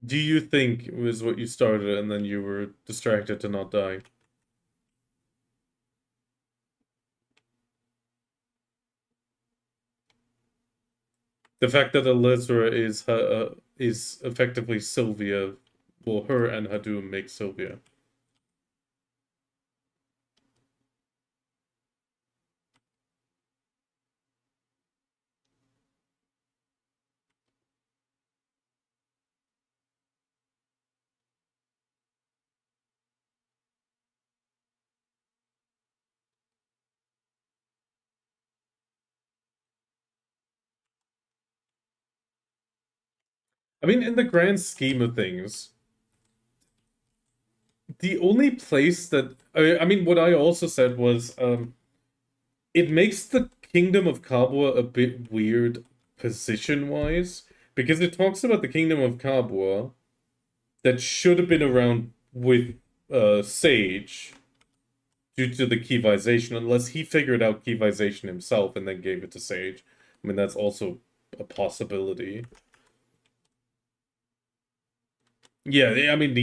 do you think it was what you started and then you were distracted to not die? The fact that Elizra is effectively Sylvia, well, her and Hadum make Sylvia. I mean, in the grand scheme of things, the only place that I mean, what I also said was, it makes the Kingdom of Kabua a bit weird position-wise because it talks about the Kingdom of Kabua that should have been around with Sage due to the keyvization, unless he figured out keyvization himself and then gave it to Sage. I mean, that's also a possibility. Yeah, I mean,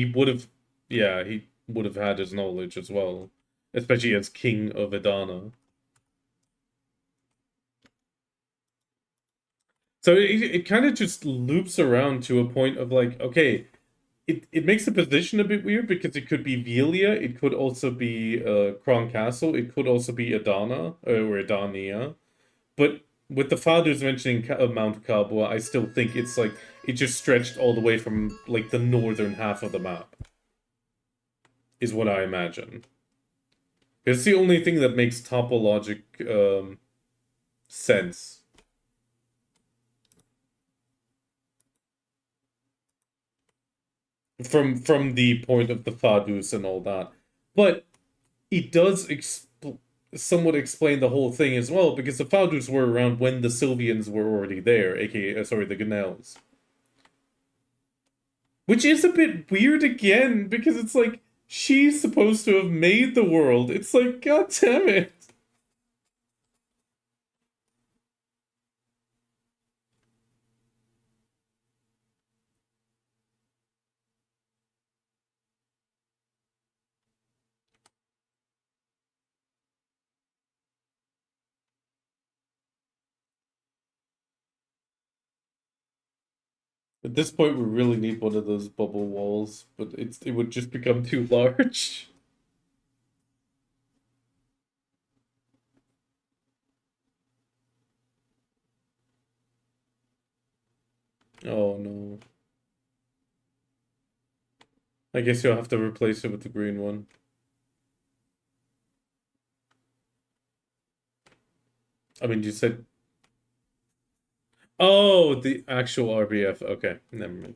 yeah, he would have had his knowledge as well, especially as King of Adana. So it kind of just loops around to a point of like, okay, it makes the position a bit weird because it could be Velia, it could also be Kron Castle, it could also be Adana or Adania. But with the fathers mentioning Mount Kabua, I still think it's like it just stretched all the way from like the northern half of the map, is what I imagine. It's the only thing that makes topologic sense from the point of the Fadus and all that. But it does somewhat explain the whole thing as well, because the Fadus were around when the Sylvians were already there, aka, sorry, the Ganels. Which is a bit weird again, because it's like, she's supposed to have made the world. It's like, god damn it. At this point, we really need one of those bubble walls, but it would just become too large. Oh no. I guess you'll have to replace it with the green one. I mean, you said... Oh, the actual RBF. Okay, never mind.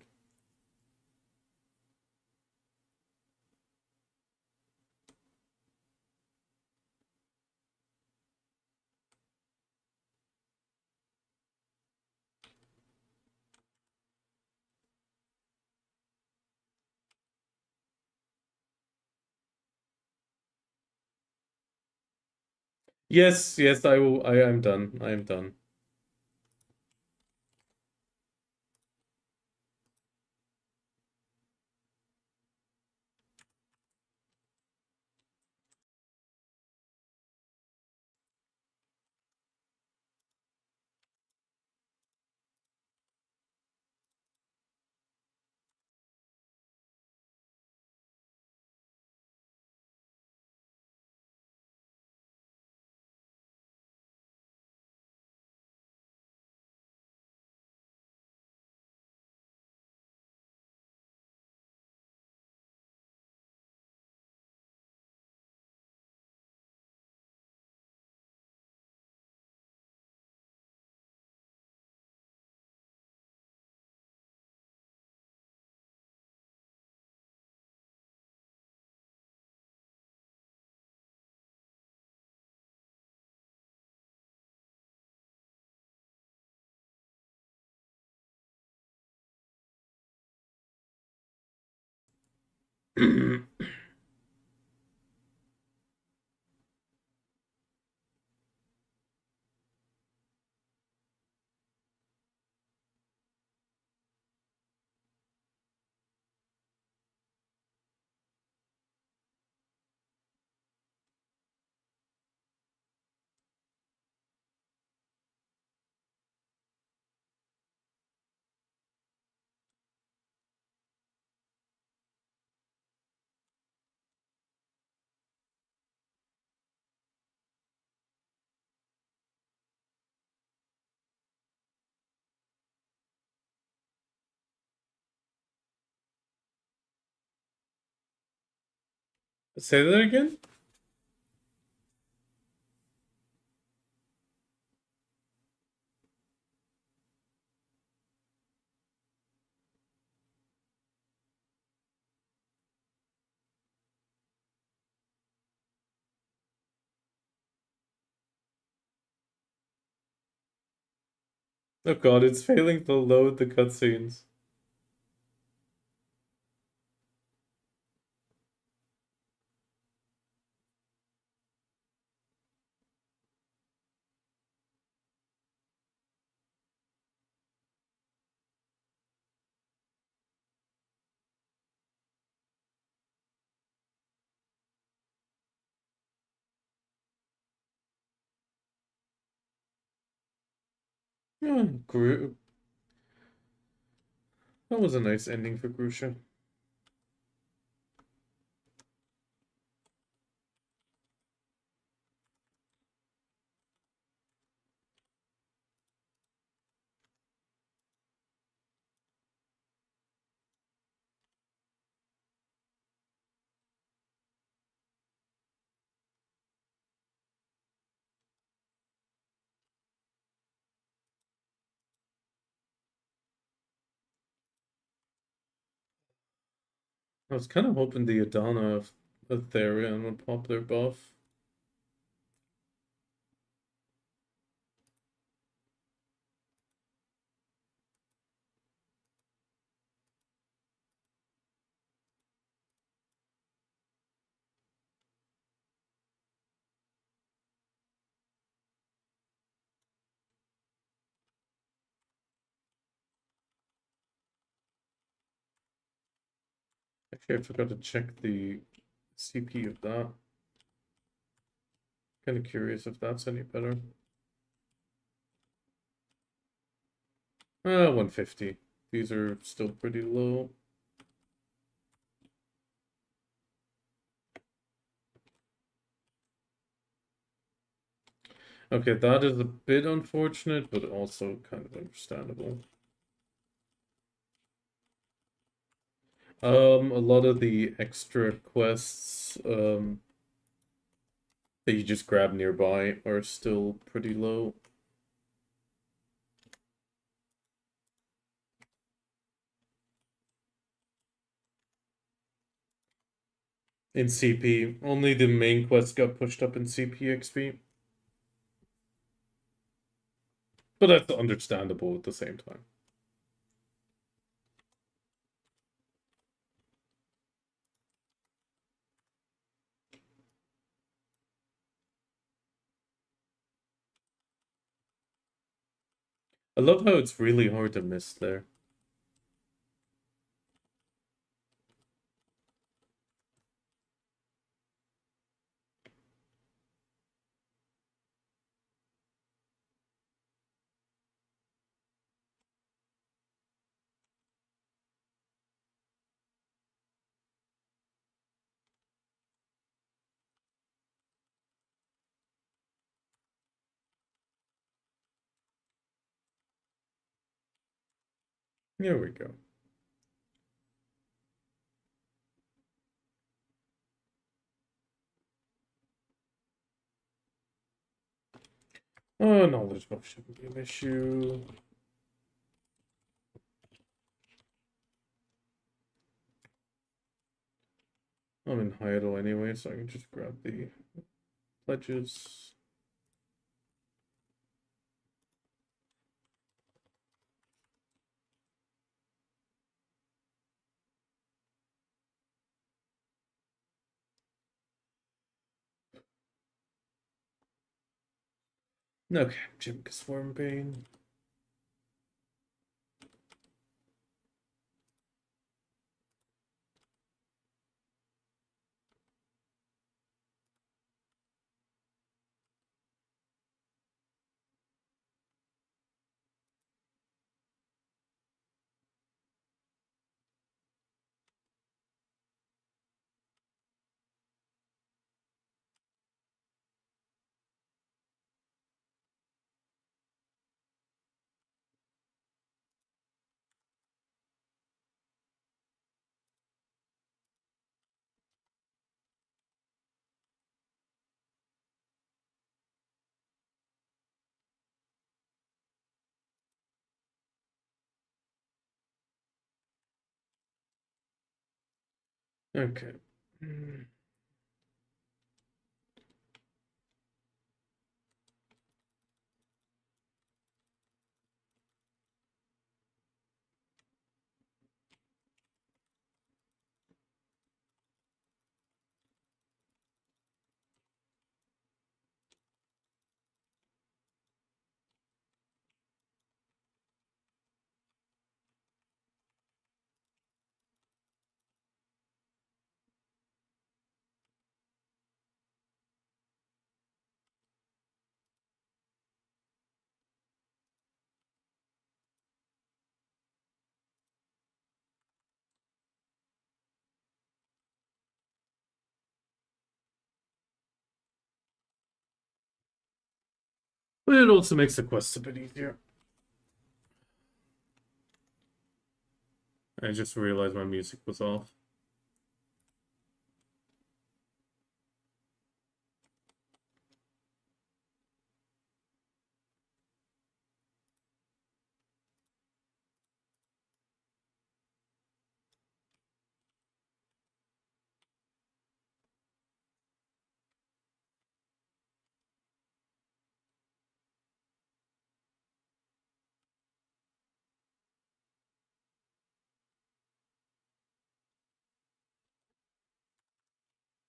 Yes, yes, I will. I am done. I am done. Say that again? Oh god, it's failing to load the cutscenes. Yeah, that was a nice ending for Grusha. I was kind of hoping the Adana of Aetherian would pop their buff. Actually, I forgot to check the CP of that. Kind of curious if that's any better. 150. These are still pretty low. Okay, that is a bit unfortunate, but also kind of understandable. A lot of the extra quests that you just grab nearby are still pretty low. In CP, only the main quest got pushed up in CP XP. But that's understandable at the same time. I love how it's really hard to miss there. Here we go. Oh, knowledge buff shouldn't be an issue. I'm in Hydo anyway, so I can just grab the pledges. Okay, Jim Swarm Bane. Okay. But it also makes the quest a bit easier. I just realized my music was off.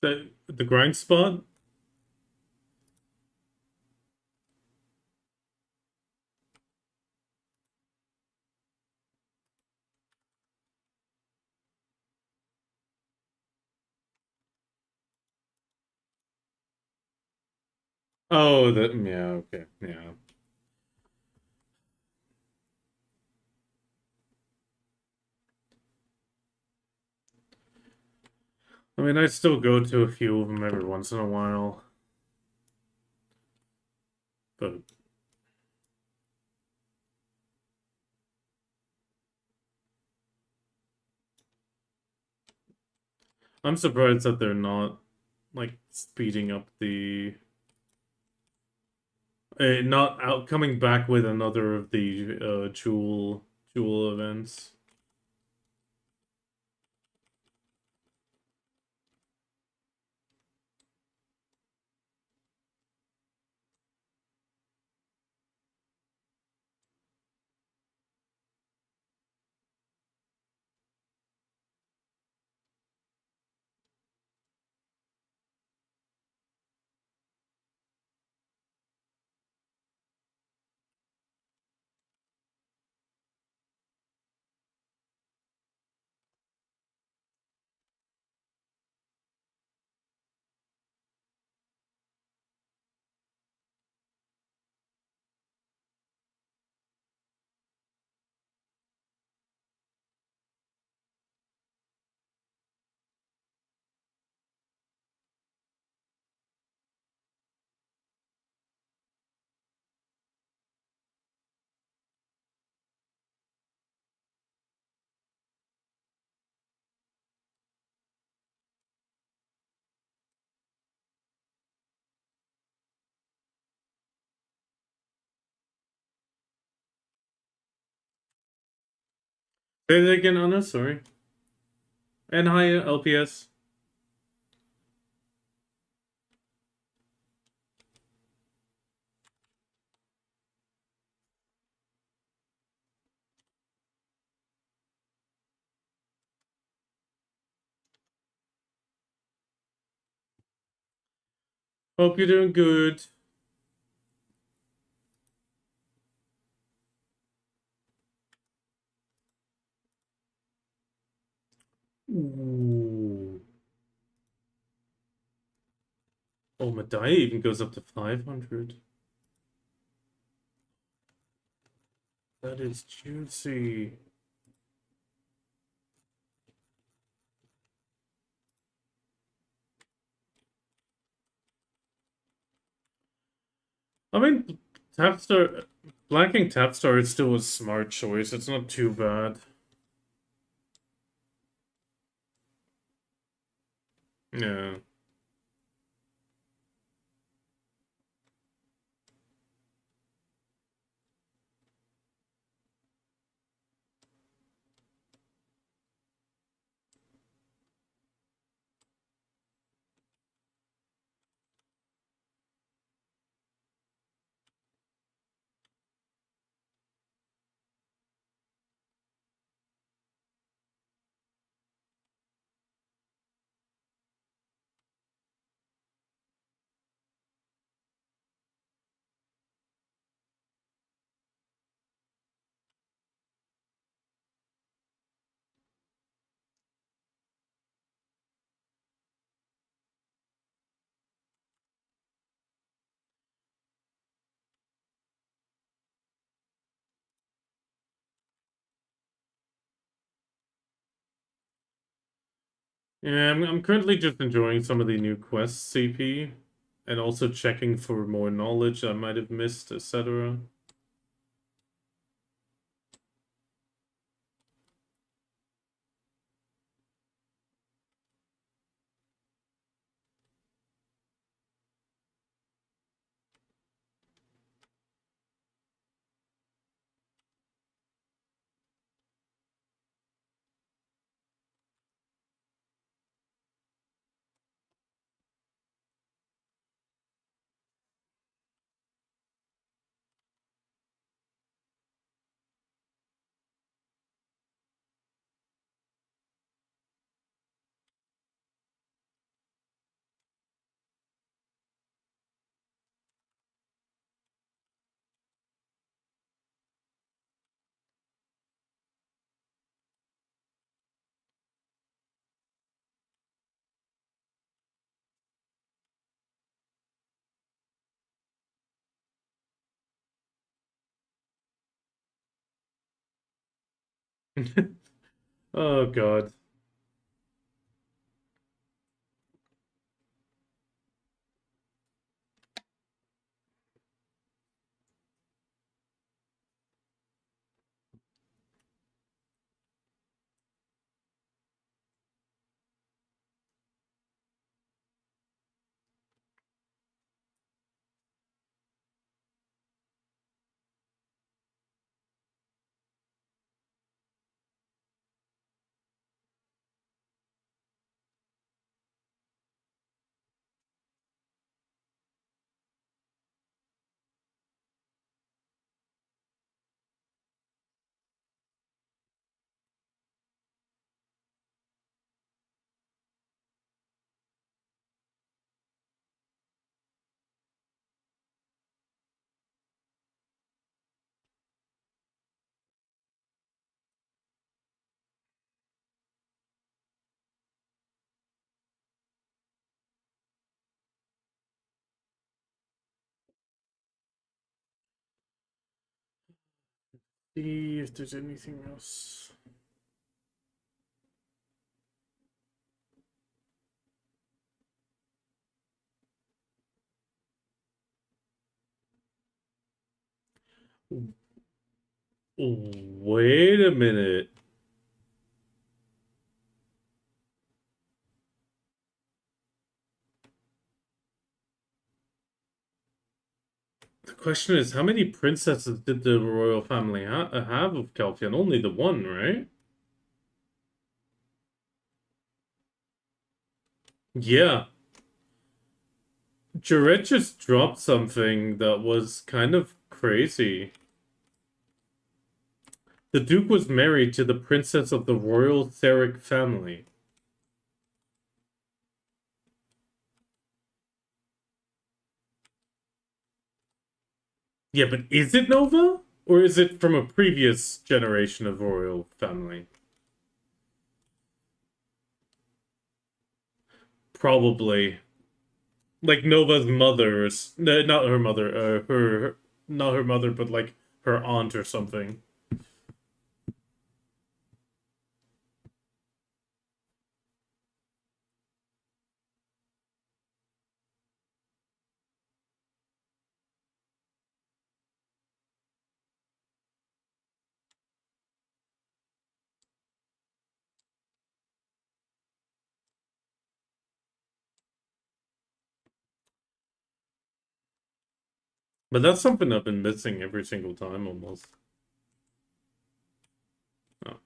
The grind spot? Oh, yeah, okay, yeah. I mean, I still go to a few of them every once in a while, but I'm surprised that they're not like speeding up the not out coming back with another of the jewel events. Say that again, Anna. Sorry. And hi, LPS. Hope you're doing good. Oh, Medaya even goes up to 500. That is juicy. I mean, Tapstar, blanking Tapstar is still a smart choice. It's not too bad. Yeah. Yeah, I'm currently just enjoying some of the new quests, CP, and also checking for more knowledge I might have missed, etc. Oh god. See if there's anything else. Wait a minute. The question is, how many princesses did the royal family have of Calcian? Only the one, right? Yeah. Jared just dropped something that was kind of crazy. The Duke was married to the princess of the royal Theric family. Yeah, but is it Nova? Or is it from a previous generation of royal family? Probably. like Nova's mother, not her mother, not her mother, but like her aunt or something. But that's something I've been missing every single time almost. Oh,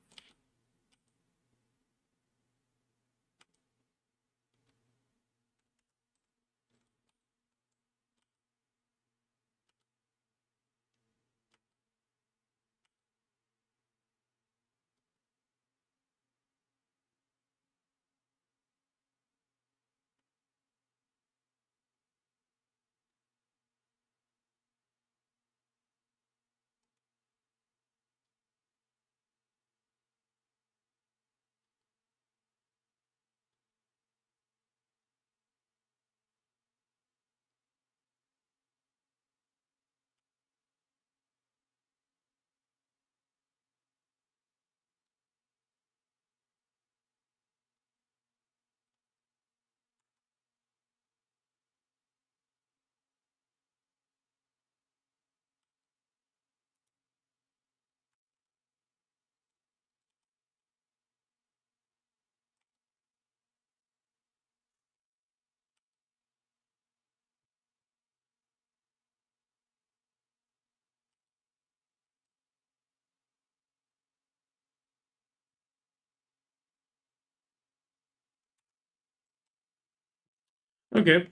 okay.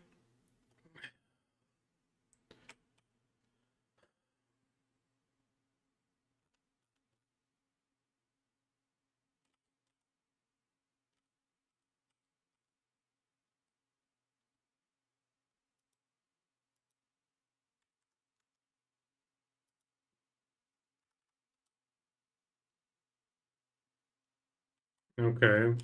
Okay.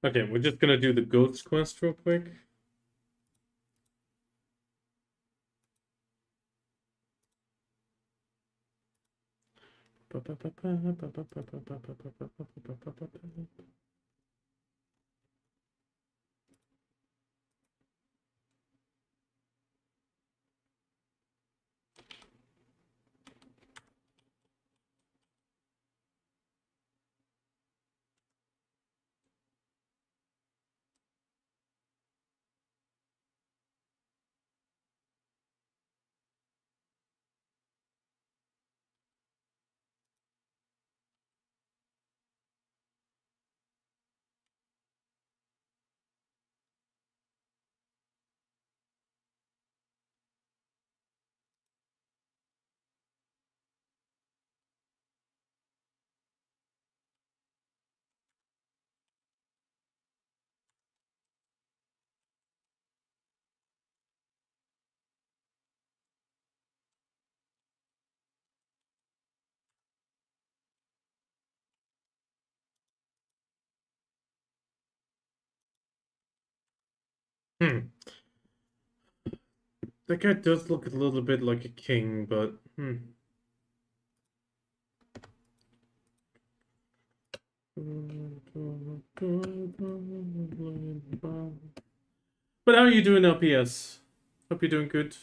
Okay, we're just gonna do the ghost quest real quick. Hmm. That guy does look a little bit like a king, but But how are you doing, LPS? Hope you're doing good.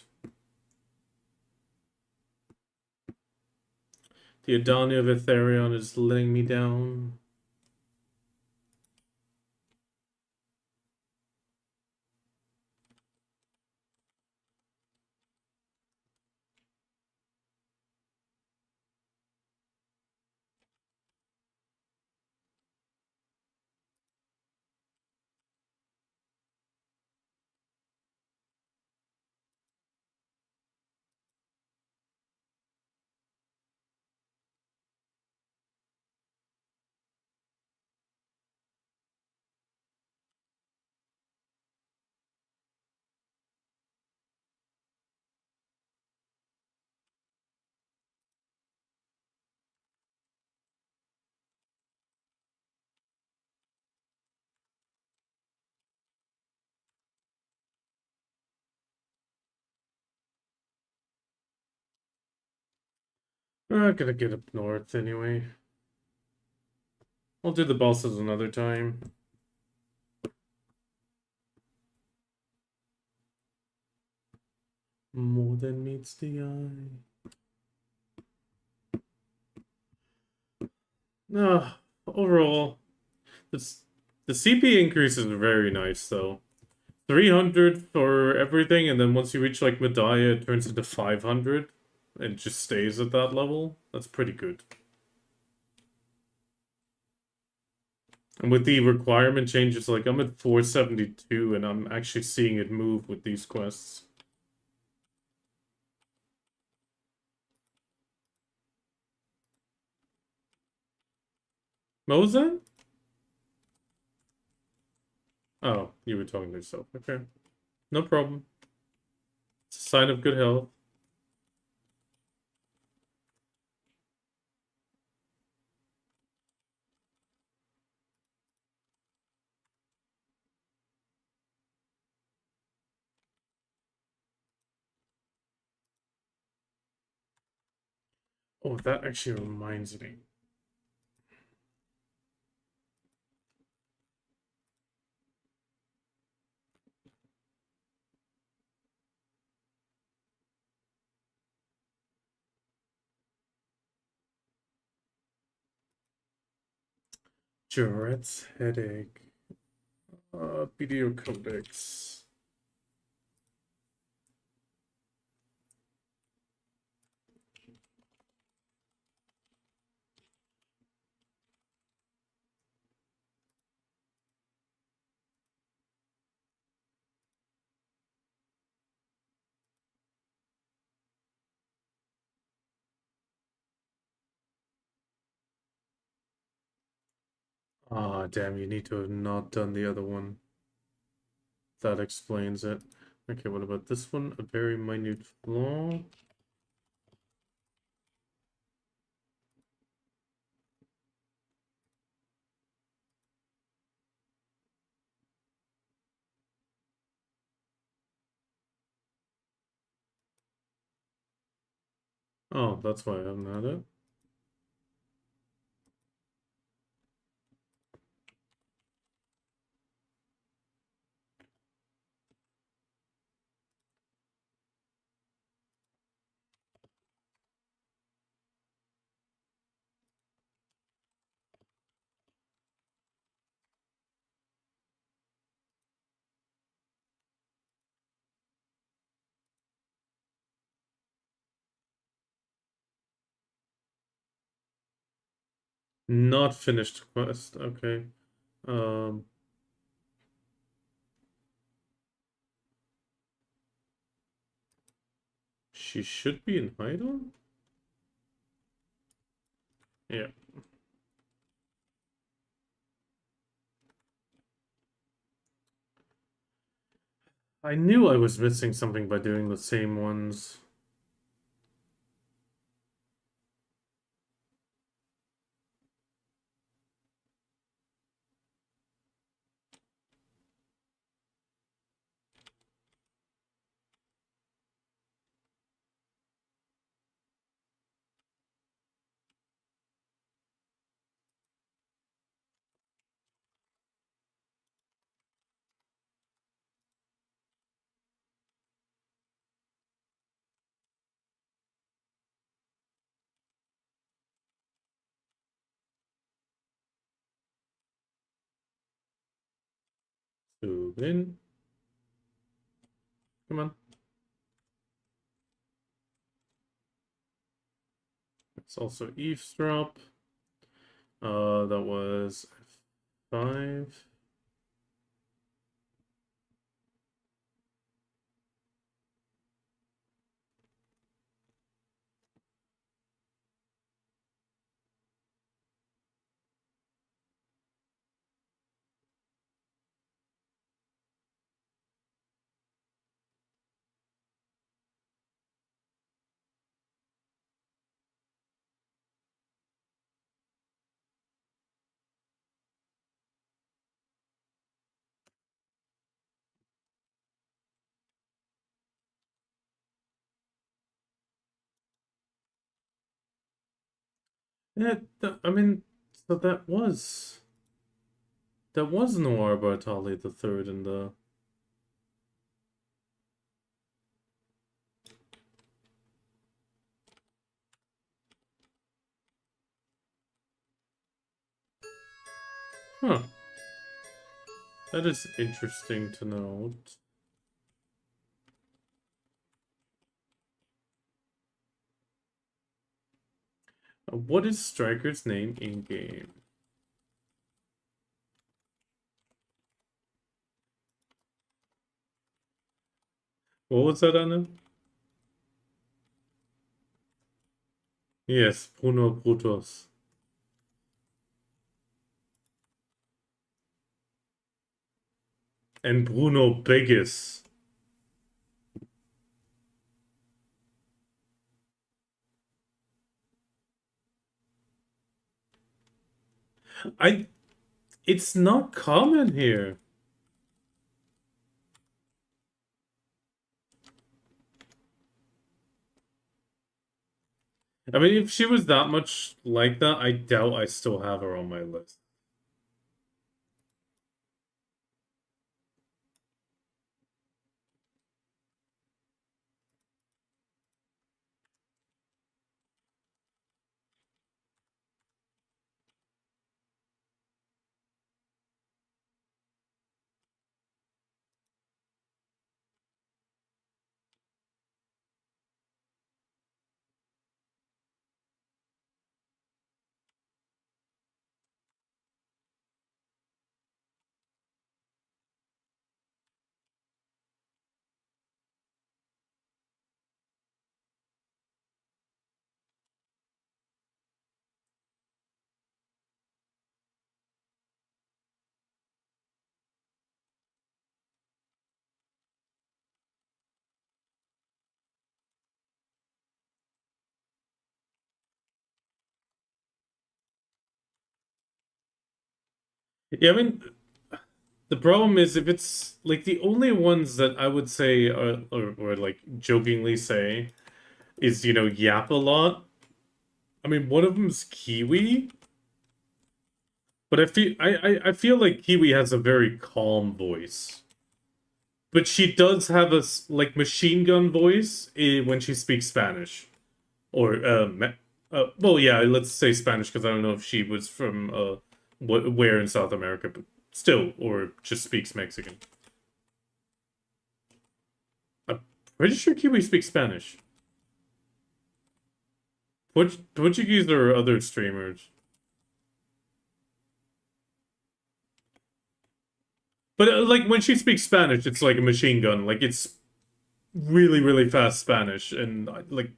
The Adania of Etherion is letting me down. I'm gonna get up north anyway. I'll do the bosses another time. More than meets the eye. Overall, the CP increase is very nice though. 300 for everything, and then once you reach like Medaya, it turns into 500 and just stays at that level. That's pretty good. And with the requirement changes, like I'm at 472 and I'm actually seeing it move with these quests. What was that? Oh, you were talking to yourself. Okay. No problem. It's a sign of good health. Oh, that actually reminds me. Juret's headache. BDO Codex. Ah, damn, you need to have not done the other one. That explains it. Okay, what about this one? A very minute flaw. Oh, that's why I haven't had it. Not finished quest. Okay. Um, she should be in Haidon? Yeah. I knew I was missing something by doing the same ones. Tubin. Come on. It's also eavesdrop. That was 5. Yeah, I mean, so that was Noir Bartali the third in the. Huh. That is interesting to note. What is Striker's name in game? What was that, Anna? Yes, Bruno Brutus. And Bruno Biggis. It's not common here. I mean, if she was that much like that, I doubt I still have her on my list. Yeah, I mean, the problem is if it's like the only ones that I would say or like jokingly say is, yap a lot. I mean, one of them's Kiwi, but I feel like Kiwi has a very calm voice. But she does have a like machine gun voice when she speaks Spanish. Or well, yeah, let's say Spanish because I don't know if she was from where in South America, but still, or just speaks Mexican. I'm pretty sure Kiwi speaks Spanish. Portuguese or other streamers. But like when she speaks Spanish, it's like a machine gun. Like it's really, really fast Spanish, and like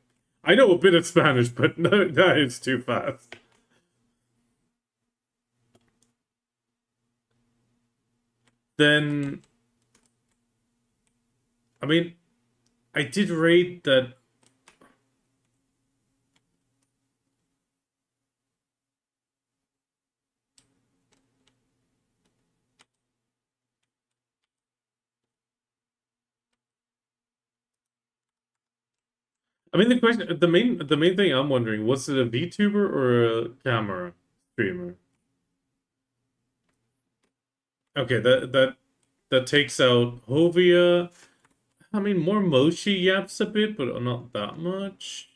I know a bit of Spanish, but no, that is too fast. Then, I mean, I did rate that. I mean, the main thing I'm wondering, was it a VTuber or a camera streamer? Okay, that takes out Hovia. I mean, more Moshi yaps a bit, but not that much.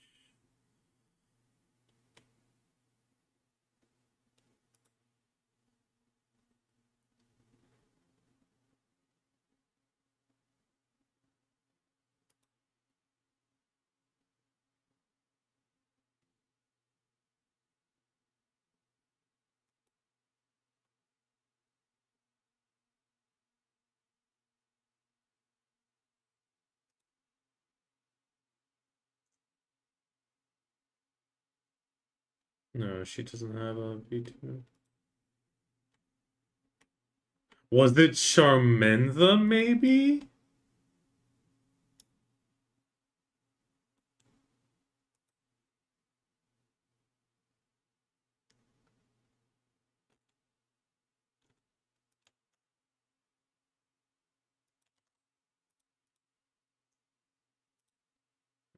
No, she doesn't have a V2. Was it Charmenza, maybe?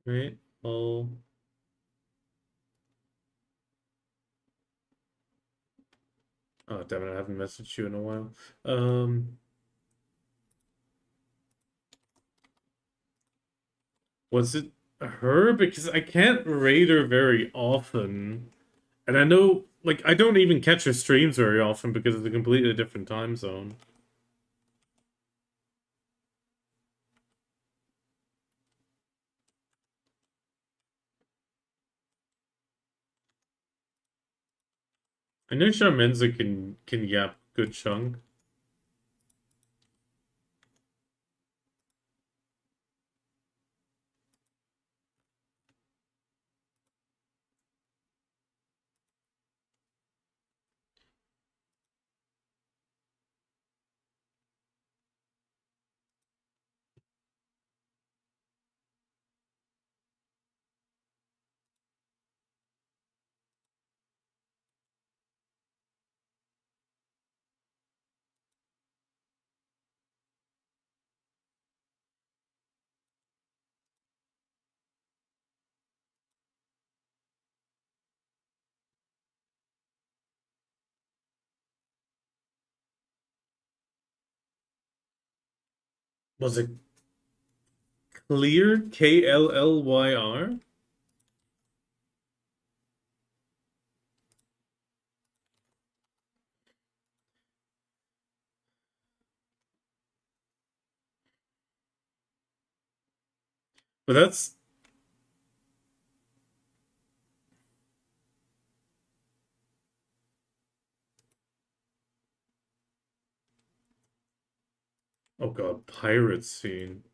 Right? Oh. Oh, damn it, I haven't messaged you in a while. Was it her? Because I can't raid her very often. And I know, like, I don't even catch her streams very often because it's a completely different time zone. I know Charmenza can yap good chunk. Was it Clear? Klyr? But that's... Oh god, pirate scene.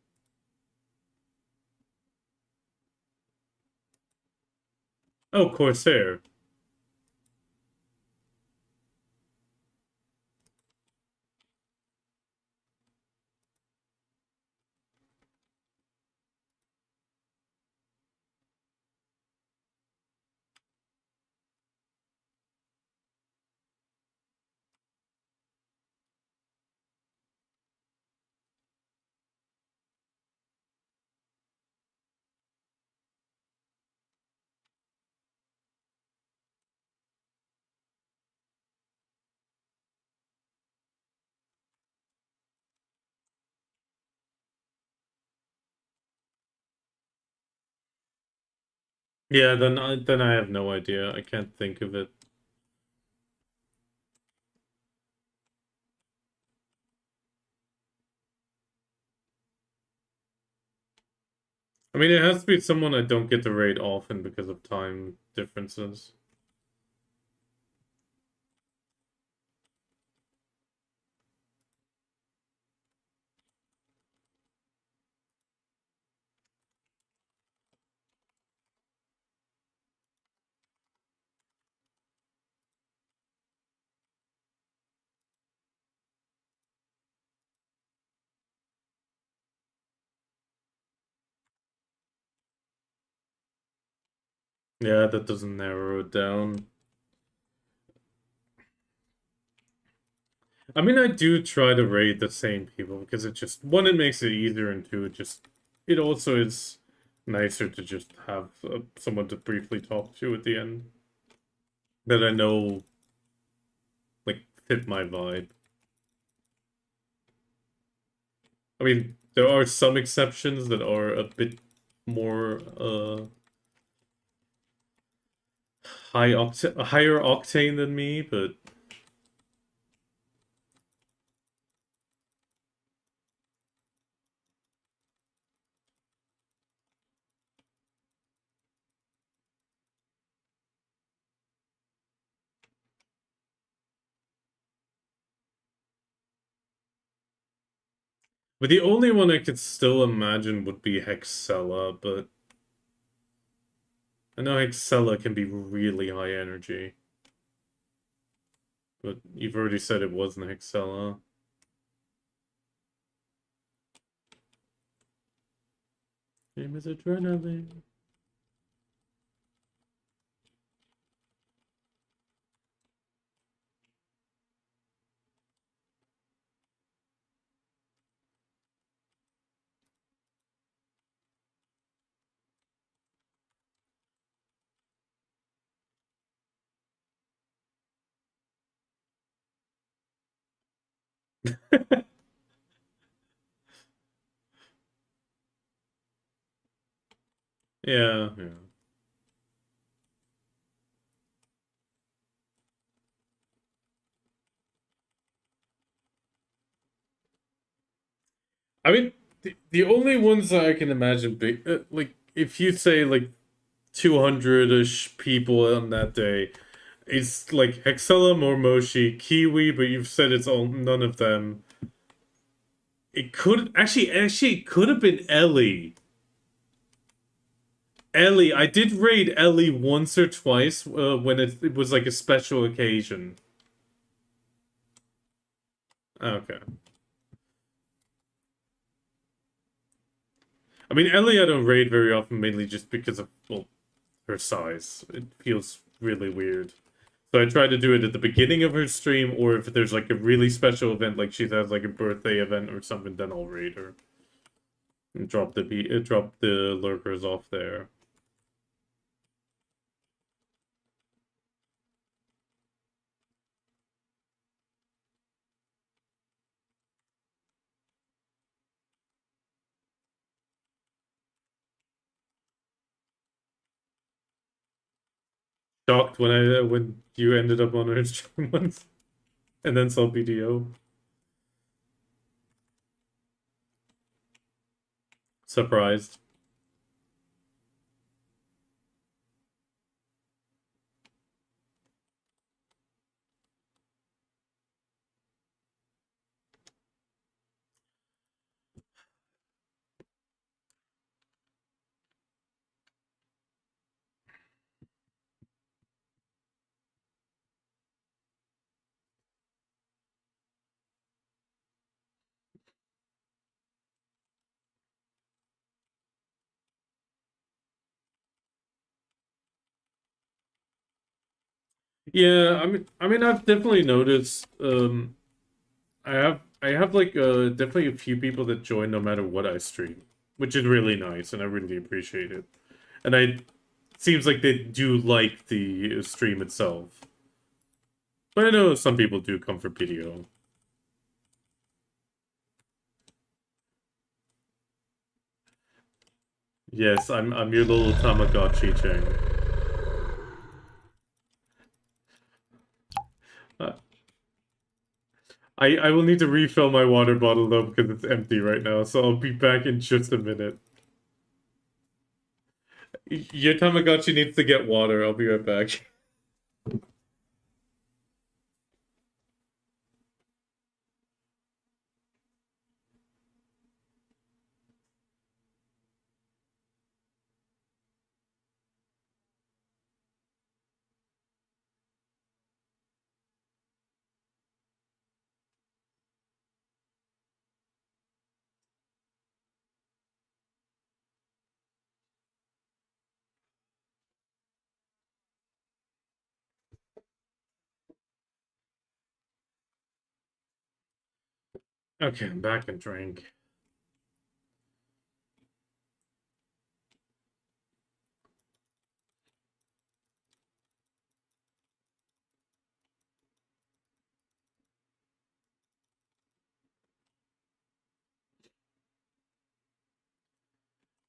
Oh, Corsair. Yeah, then I have no idea. I can't think of it. I mean, it has to be someone I don't get to raid often because of time differences. Yeah, that doesn't narrow it down. I mean, I do try to raid the same people because it just, one, it makes it easier, and two, it also is nicer to just have someone to briefly talk to at the end that I know, like, fit my vibe. I mean, there are some exceptions that are a bit more, higher octane than me, but the only one I could still imagine would be Hexella, but I know Excella can be really high energy, but you've already said it wasn't Excella. Name is Adrenaline. Yeah, yeah. I mean, the only ones that I can imagine big, like, if you say, like, 200-ish people on that day, it's like Hexella, Mormoshi, Kiwi, but you've said it's all none of them. It could actually it could have been Ellie. Ellie, I did raid Ellie once or twice when it was like a special occasion. Okay. I mean, Ellie I don't raid very often, mainly just because of, well, her size. It feels really weird. So I try to do it at the beginning of her stream, or if there's like a really special event, like she has like a birthday event or something, then I'll raid her and drop the lurkers off there. Shocked when you ended up on her stream once and then saw BDO. Surprised. Yeah, I mean, I've definitely noticed. I have like definitely a few people that join no matter what I stream, which is really nice, and I really appreciate it. And I seems like they do like the stream itself, but I know some people do come for video. Yes, I'm your little Tamagotchi Chang. Uh, I will need to refill my water bottle though because it's empty right now, so I'll be back in just a minute. Your Tamagotchi needs to get water. I'll be right back. Okay, I'm back and drink.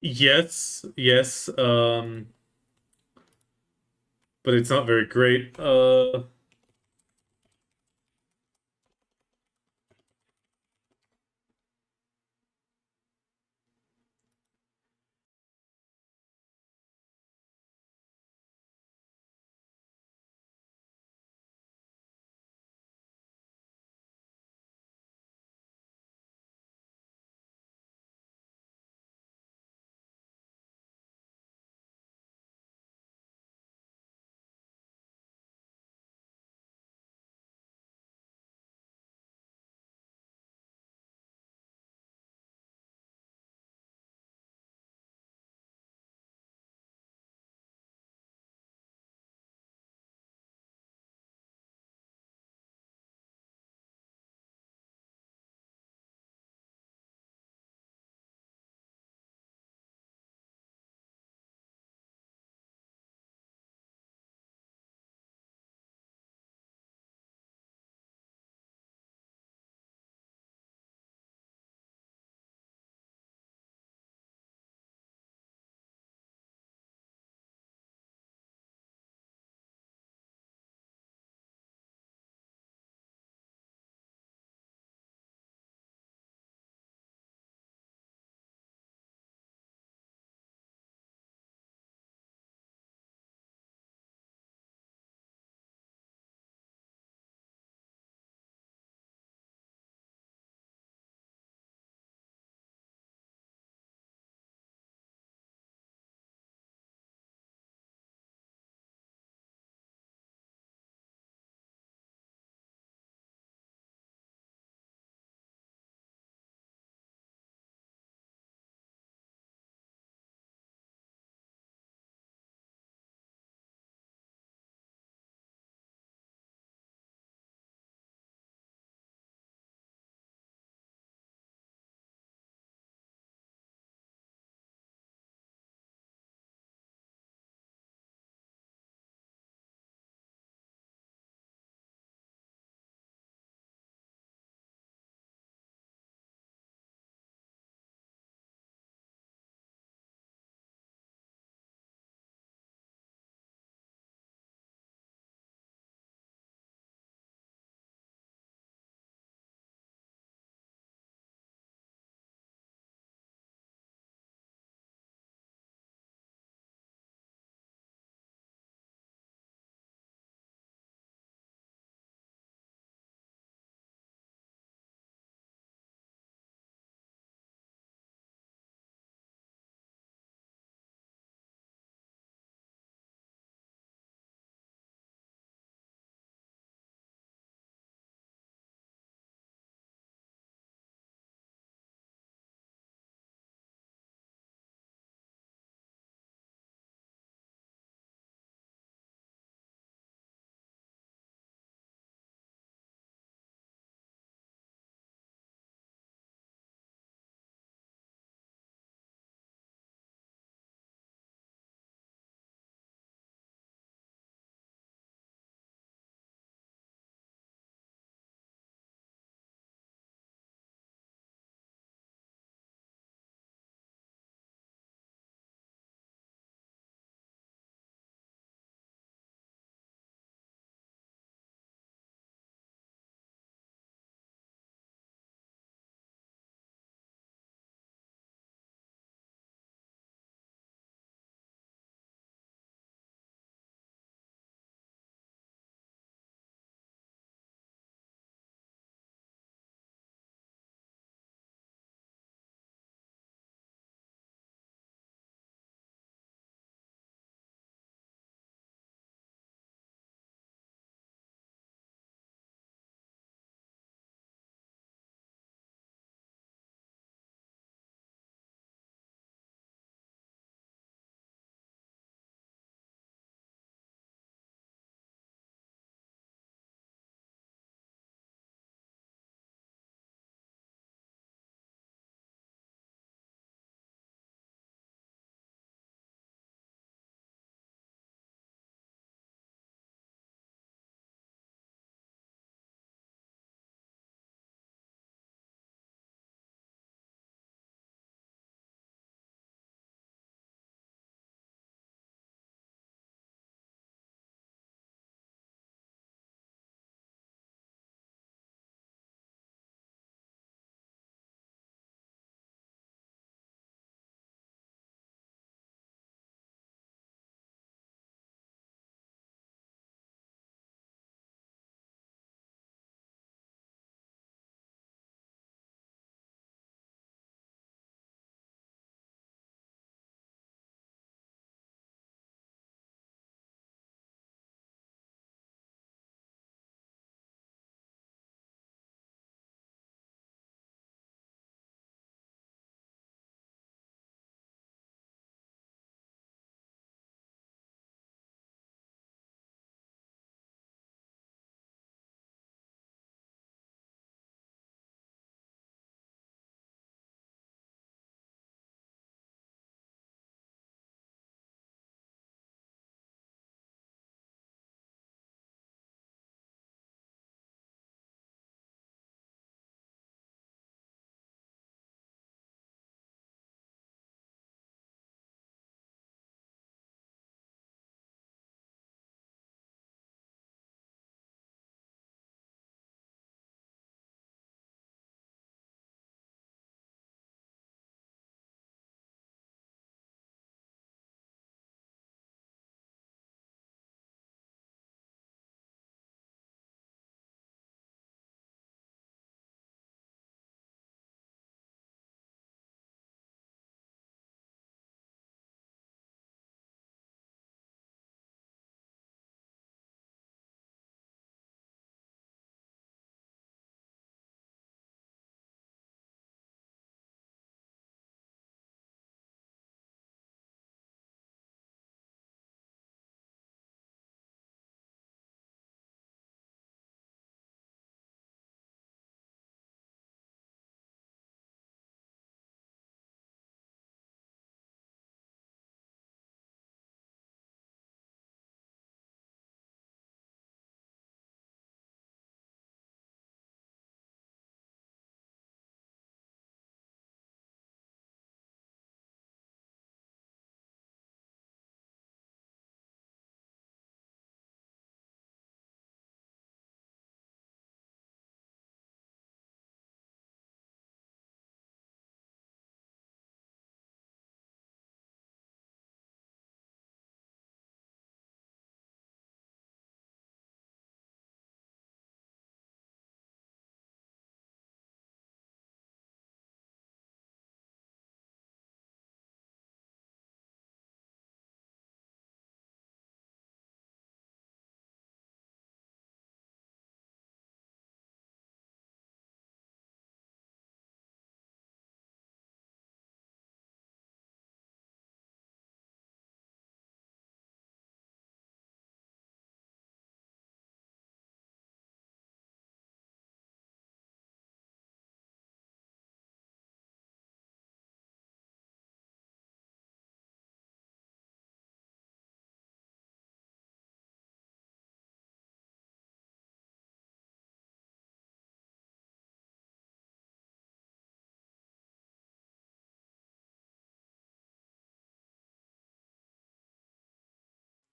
Yes, yes, but it's not very great.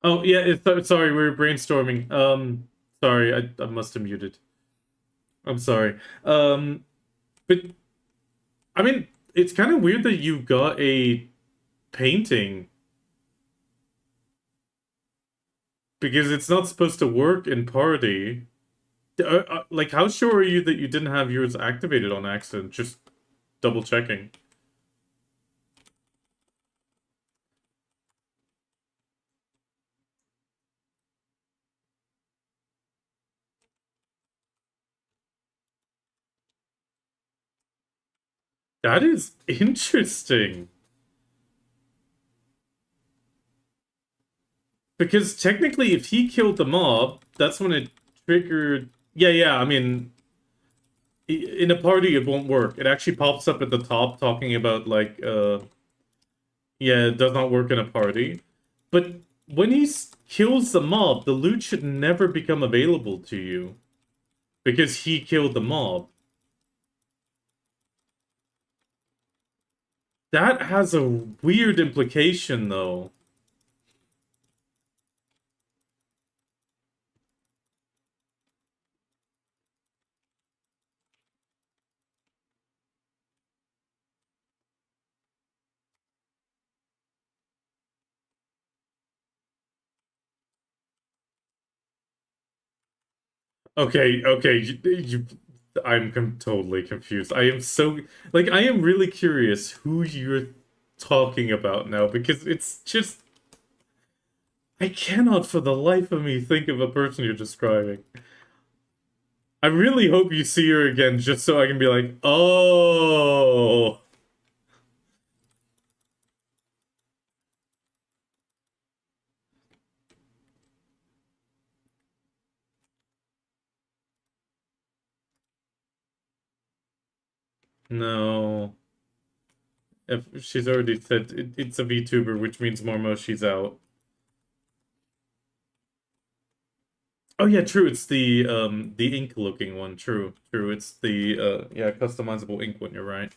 Oh yeah, sorry, we were brainstorming. Sorry, I must have muted. I'm sorry. But I mean, it's kind of weird that you got a painting because it's not supposed to work in party. Like, how sure are you that you didn't have yours activated on accident? Just double checking. That is interesting. Because technically, if he killed the mob, that's when it triggered. Yeah, yeah. I mean, in a party, it won't work. It actually pops up at the top talking about like, yeah, it does not work in a party. But when he kills the mob, the loot should never become available to you because he killed the mob. That has a weird implication, though. Okay, okay, I'm totally confused. I am so like I am really curious who you're talking about now because it's just I cannot for the life of me think of a person you're describing. I really hope you see her again just so I can be like, oh no. If she's already said it's a VTuber, which means Mormo, she's out. Oh yeah, true. It's the ink looking one. True, true. It's the yeah, customizable ink one. You're right.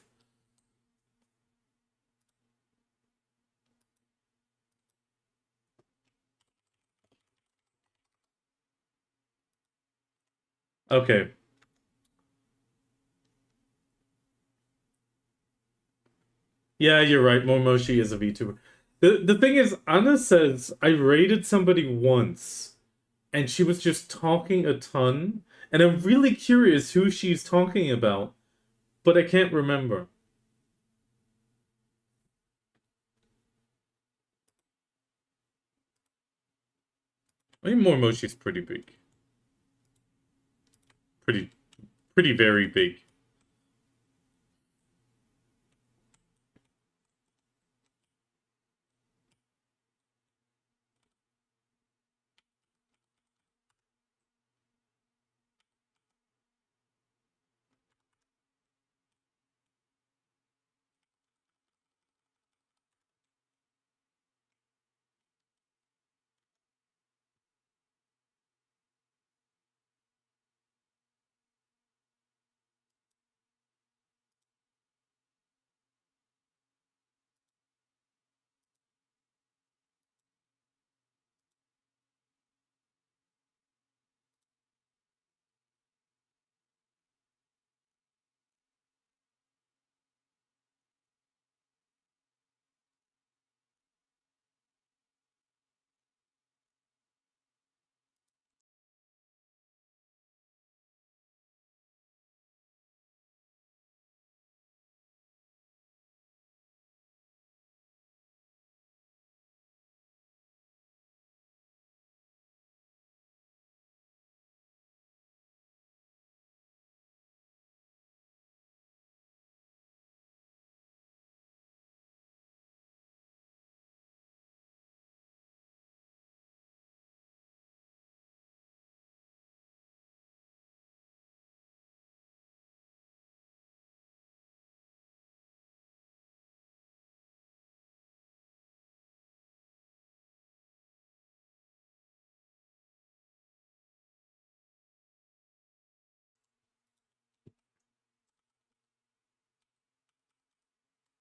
Okay. Yeah, you're right. Momoshi is a VTuber. The thing is, Anna says I raided somebody once and she was just talking a ton, and I'm really curious who she's talking about, but I can't remember. I mean, Mormoshi's pretty big. Pretty pretty very big.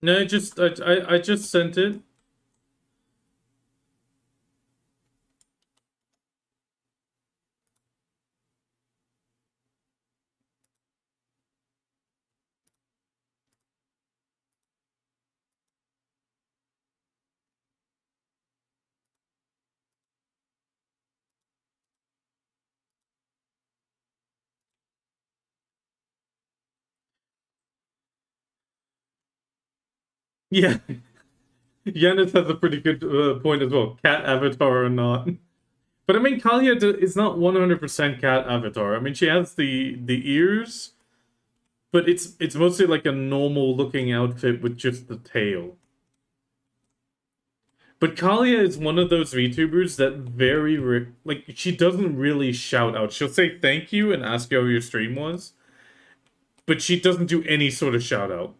No, I just sent it. Yeah, Yanis has a pretty good point as well. Cat avatar or not. But I mean, Kalia is not 100% cat avatar. I mean, she has the ears, but it's mostly like a normal looking outfit with just the tail. But Kalia is one of those VTubers that like she doesn't really shout out. She'll say thank you and ask you how your stream was, but she doesn't do any sort of shout out.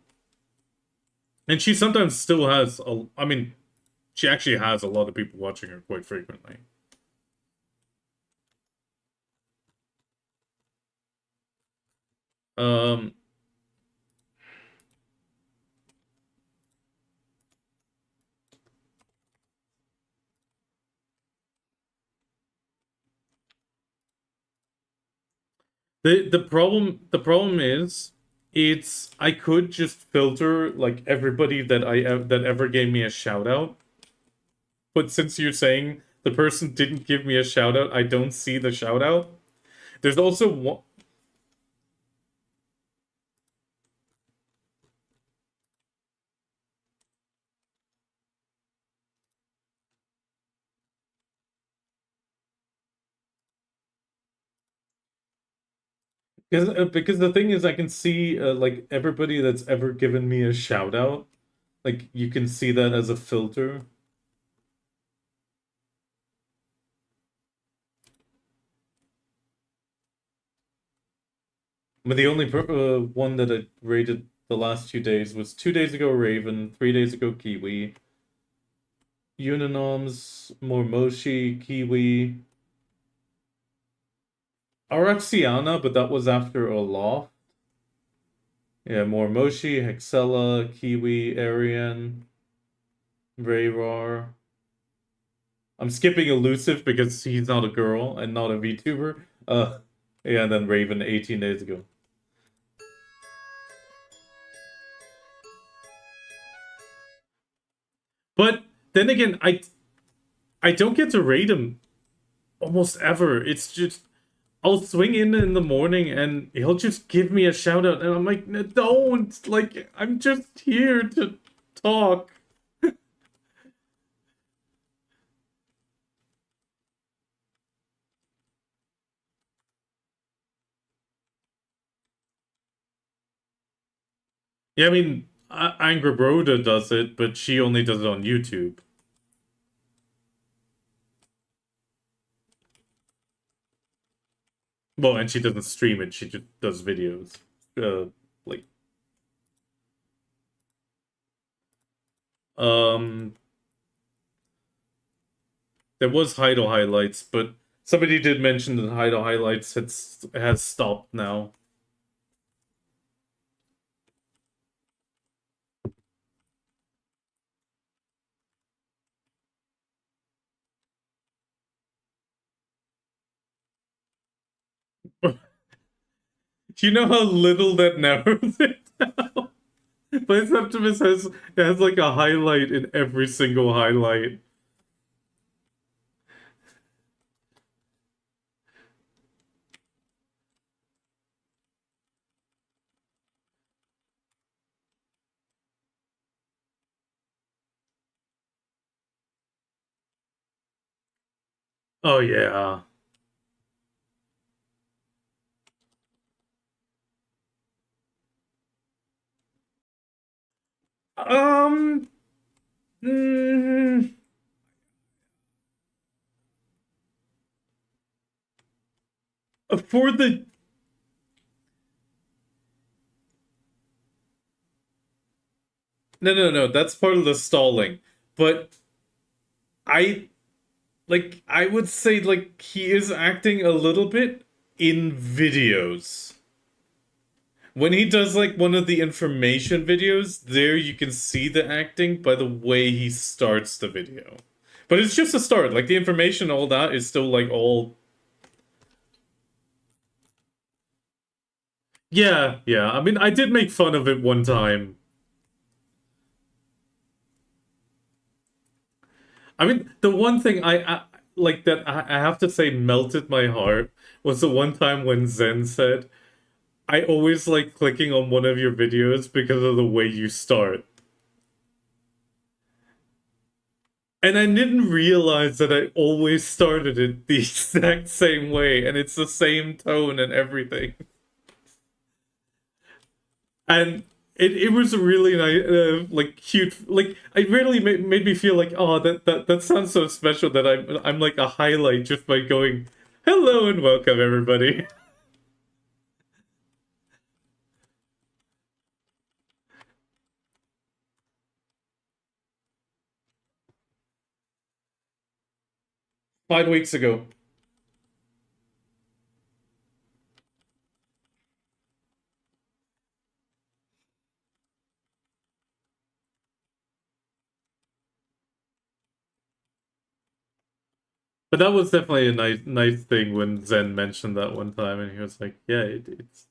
And she sometimes still has I mean, she actually has a lot of people watching her quite frequently. Um the problem is it's I could just filter like everybody that ever gave me a shout out. But since you're saying the person didn't give me a shout out, I don't see the shout out. There's also one because the thing is I can see like everybody that's ever given me a shout out. Like you can see that as a filter. But the only one that I rated the last 2 days was 2 days ago Raven, 3 days ago Kiwi, Uninoms, Mormoshi, Kiwi, Araxiana, but that was after a law. Yeah, Mormoshi, Hexella, Kiwi, Arian, Rayrar. I'm skipping Elusive because he's not a girl and not a VTuber. Yeah, and then Raven 18 days ago. But then again, I don't get to rate him almost ever. It's just I'll swing in the morning and he'll just give me a shout out and I'm like, "No, don't, like I'm just here to talk." Yeah, I mean, Angra Broda does it, but she only does it on YouTube. Well, and she doesn't stream it; she just does videos. Like, um, there was Heido highlights, but somebody did mention that Heido highlights has stopped now. Do you know how little that narrows it down? Biceptimus has like a highlight in every single highlight. Oh yeah. Um. mm, for the no, that's part of the stalling. But I I would say like he is acting a little bit in videos. When he does like one of the information videos, there you can see the acting by the way he starts the video. But it's just a start. Like the information, all that is still like all. Yeah, yeah. I mean, I did make fun of it one time. I mean, the one thing I like that I have to say melted my heart was the one time when Zen said, "I always like clicking on one of your videos because of the way you start." And I didn't realize that I always started it the exact same way, and it's the same tone and everything. And it was a really nice, like cute, like it really made me feel like, oh, that sounds so special that I'm like a highlight just by going, hello and welcome everybody. 5 weeks ago. But that was definitely a nice thing when Zen mentioned that one time, and he was like, "Yeah, it's."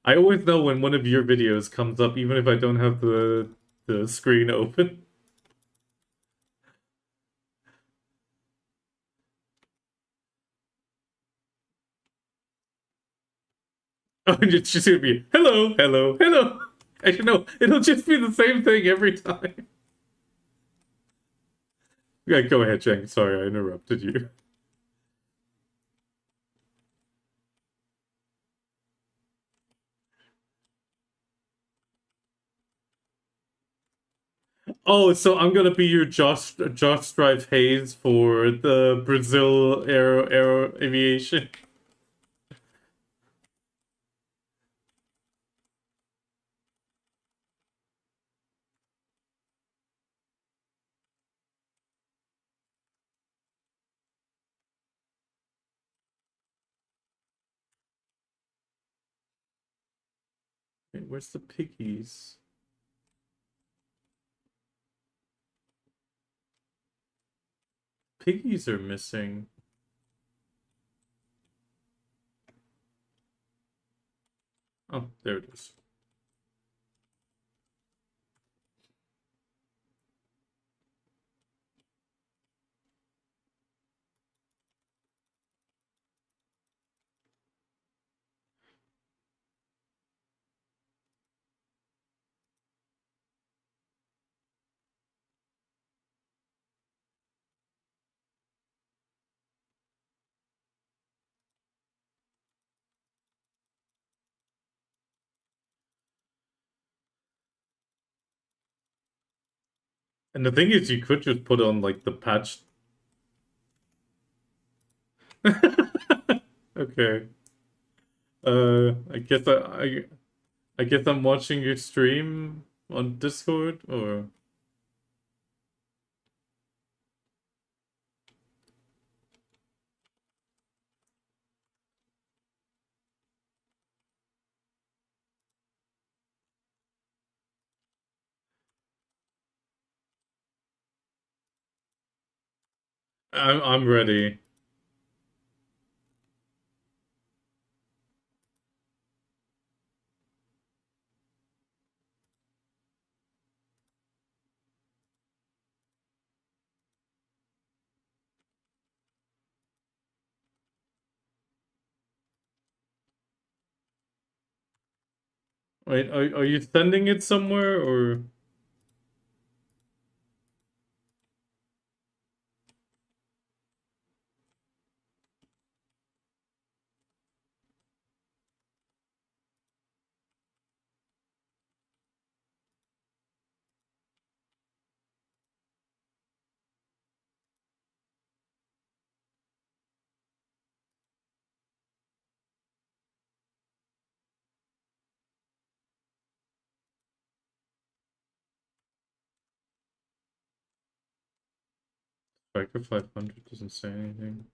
I always know when one of your videos comes up, even if I don't have the screen open. Oh, and it's just gonna be hello, hello, hello. Actually, no, it'll just be the same thing every time. Yeah, go ahead, Cheng. Sorry, I interrupted you. Oh, so I'm gonna be your Josh Strife Hayes for the Brazil Aero Aviation. Wait, where's the piggies? Piggies are missing. Oh, there it is. And the thing is, you could just put on like the patch. Okay. I guess I'm watching your stream on Discord, or I'm ready. Wait, are you sending it somewhere, or Striker 500 doesn't say anything?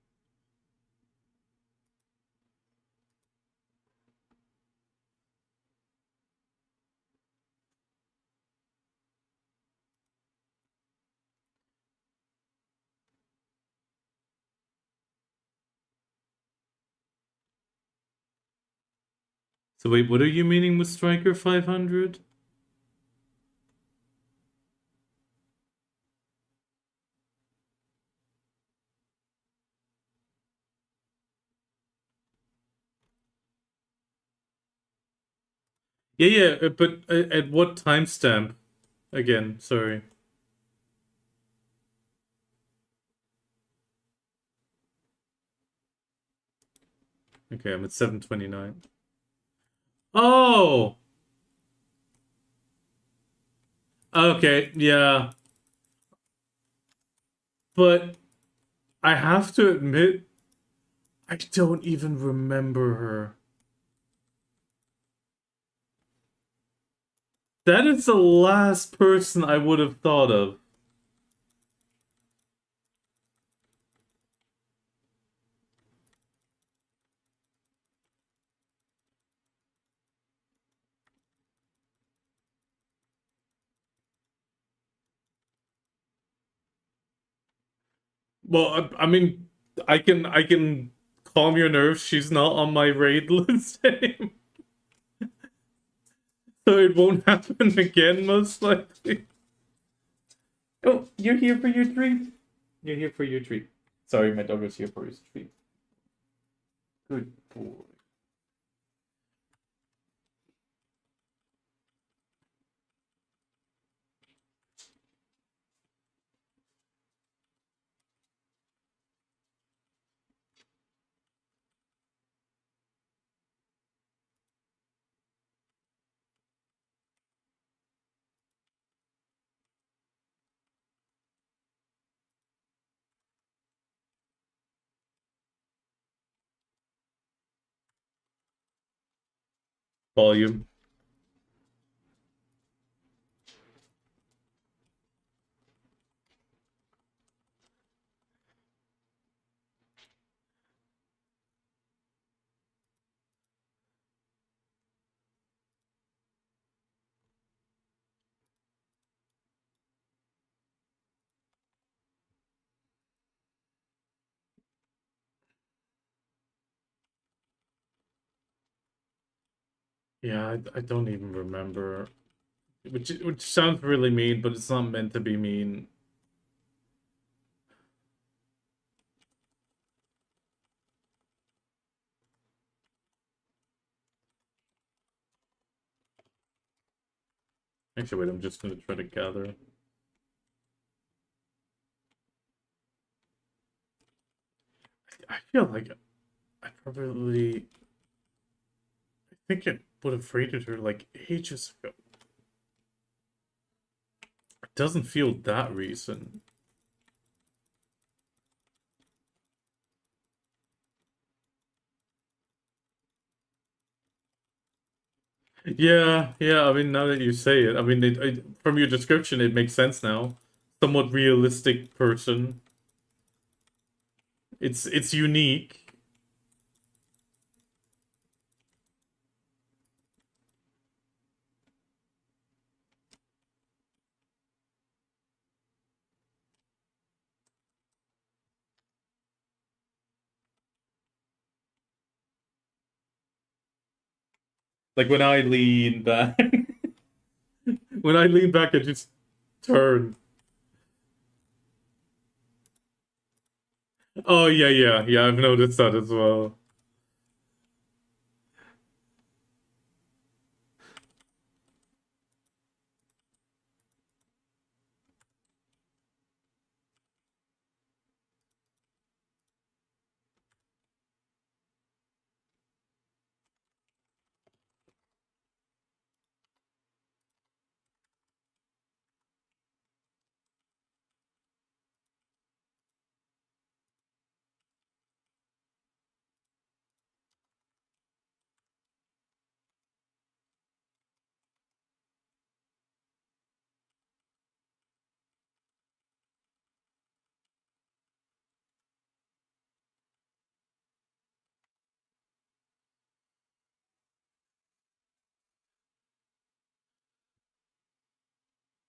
So wait, what are you meaning with Striker 500? Yeah, yeah, but at what timestamp? Again, sorry. Okay, I'm at 729. Oh! Okay, yeah. But I have to admit, I don't even remember her. That is the last person I would have thought of. Well, I mean, I can calm your nerves. She's not on my raid list anymore, so it won't happen again, most likely. Oh, you're here for your treat. You're here for your treat. Sorry, my dog was here for his treat. Good boy. Volume. Yeah, I don't even remember. Which sounds really mean, but it's not meant to be mean. Actually, wait, I'm just gonna try to gather. I feel like I probably I think I would have rated her like ages ago. It doesn't feel that recent. Yeah, yeah. I mean, now that you say it, I mean, from your description, it makes sense now. Somewhat realistic person. It's unique. Like when I lean back, when I lean back, I just turn. Oh yeah, yeah, yeah. I've noticed that as well.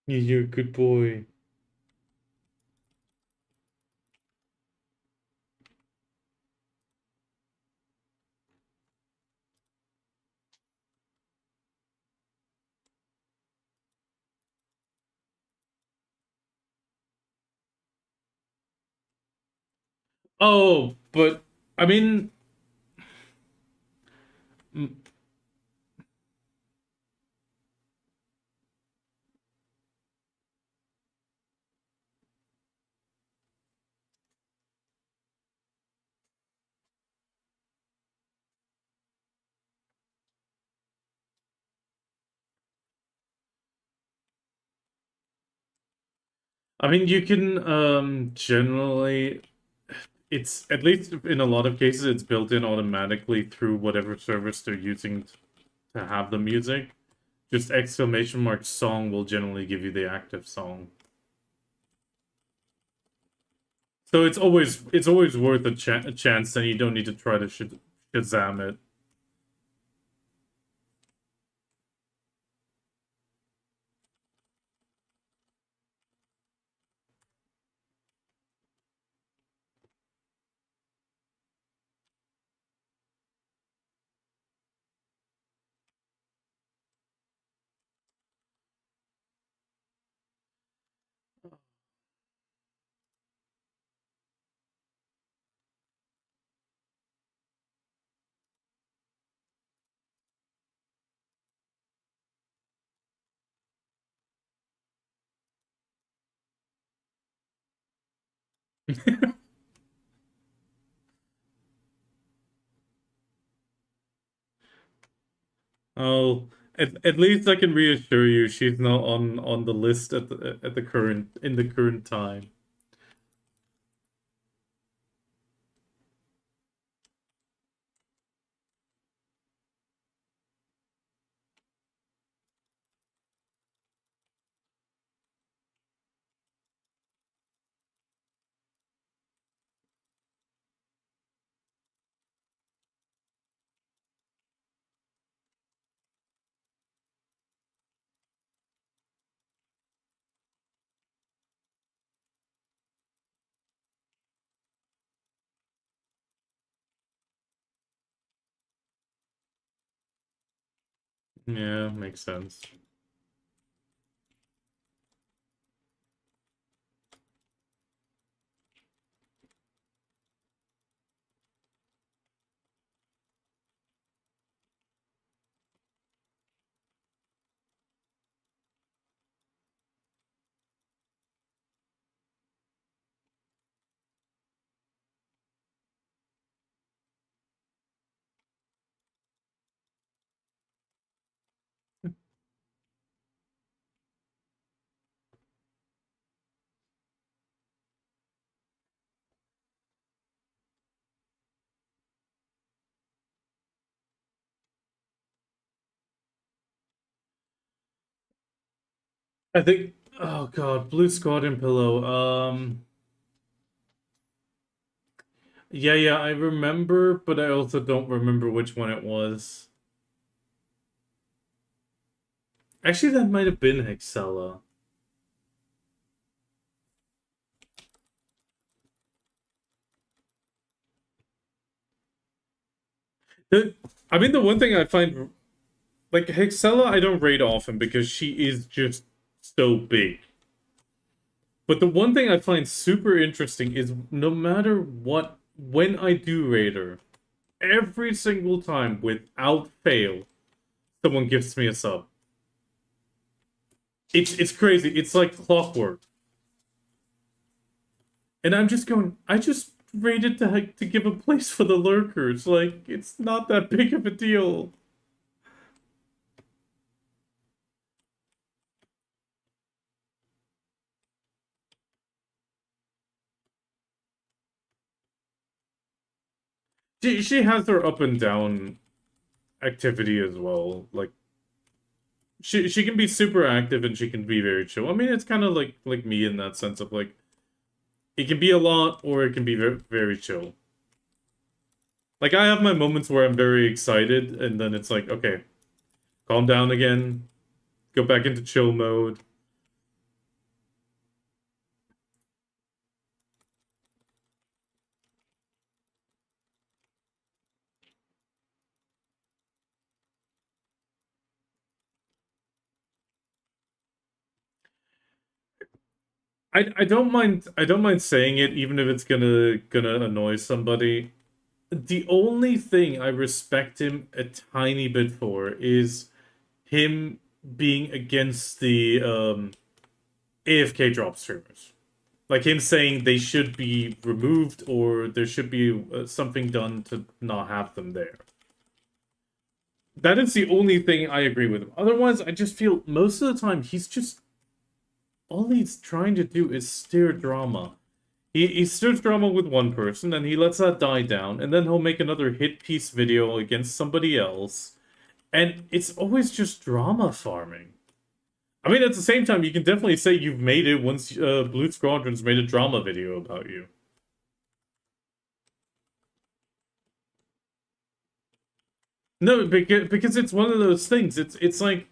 You're a good boy. Oh, but I mean, mm, I mean, you can generally, it's at least in a lot of cases, it's built in automatically through whatever service they're using to have the music. Just exclamation mark song will generally give you the active song. So it's always worth a chance, and you don't need to try to Shazam it. Oh, at least I can reassure you, she's not on the list at the current in the current time. Yeah, makes sense. I think, oh God, Blue Squadron Pillow. Yeah, yeah, I remember, but I also don't remember which one it was. Actually, that might have been Hexella. The, I mean, the one thing I find, like, Hexella, I don't rate often because she is just so big. But the one thing I find super interesting is no matter what, when I do rate her, every single time, without fail, someone gives me a sub. It's crazy. It's like clockwork. And I'm just going, I just rated to give a place for the lurkers. Like, it's not that big of a deal. She has her up and down activity as well. Like, she can be super active and she can be very chill. I mean, it's kind of like me in that sense of like, it can be a lot or it can be very, very chill. Like, I have my moments where I'm very excited, and then it's like, okay, calm down again, go back into chill mode. I don't mind saying it, even if it's gonna annoy somebody. The only thing I respect him a tiny bit for is him being against the AFK drop streamers. Like him saying they should be removed or there should be something done to not have them there. That is the only thing I agree with him. Otherwise, I just feel most of the time he's just all he's trying to do is stir drama. He stirs drama with one person, and he lets that die down, and then he'll make another hit piece video against somebody else, and it's always just drama farming. I mean, at the same time, you can definitely say you've made it once Blue Squadron's made a drama video about you. No, because it's one of those things. It's like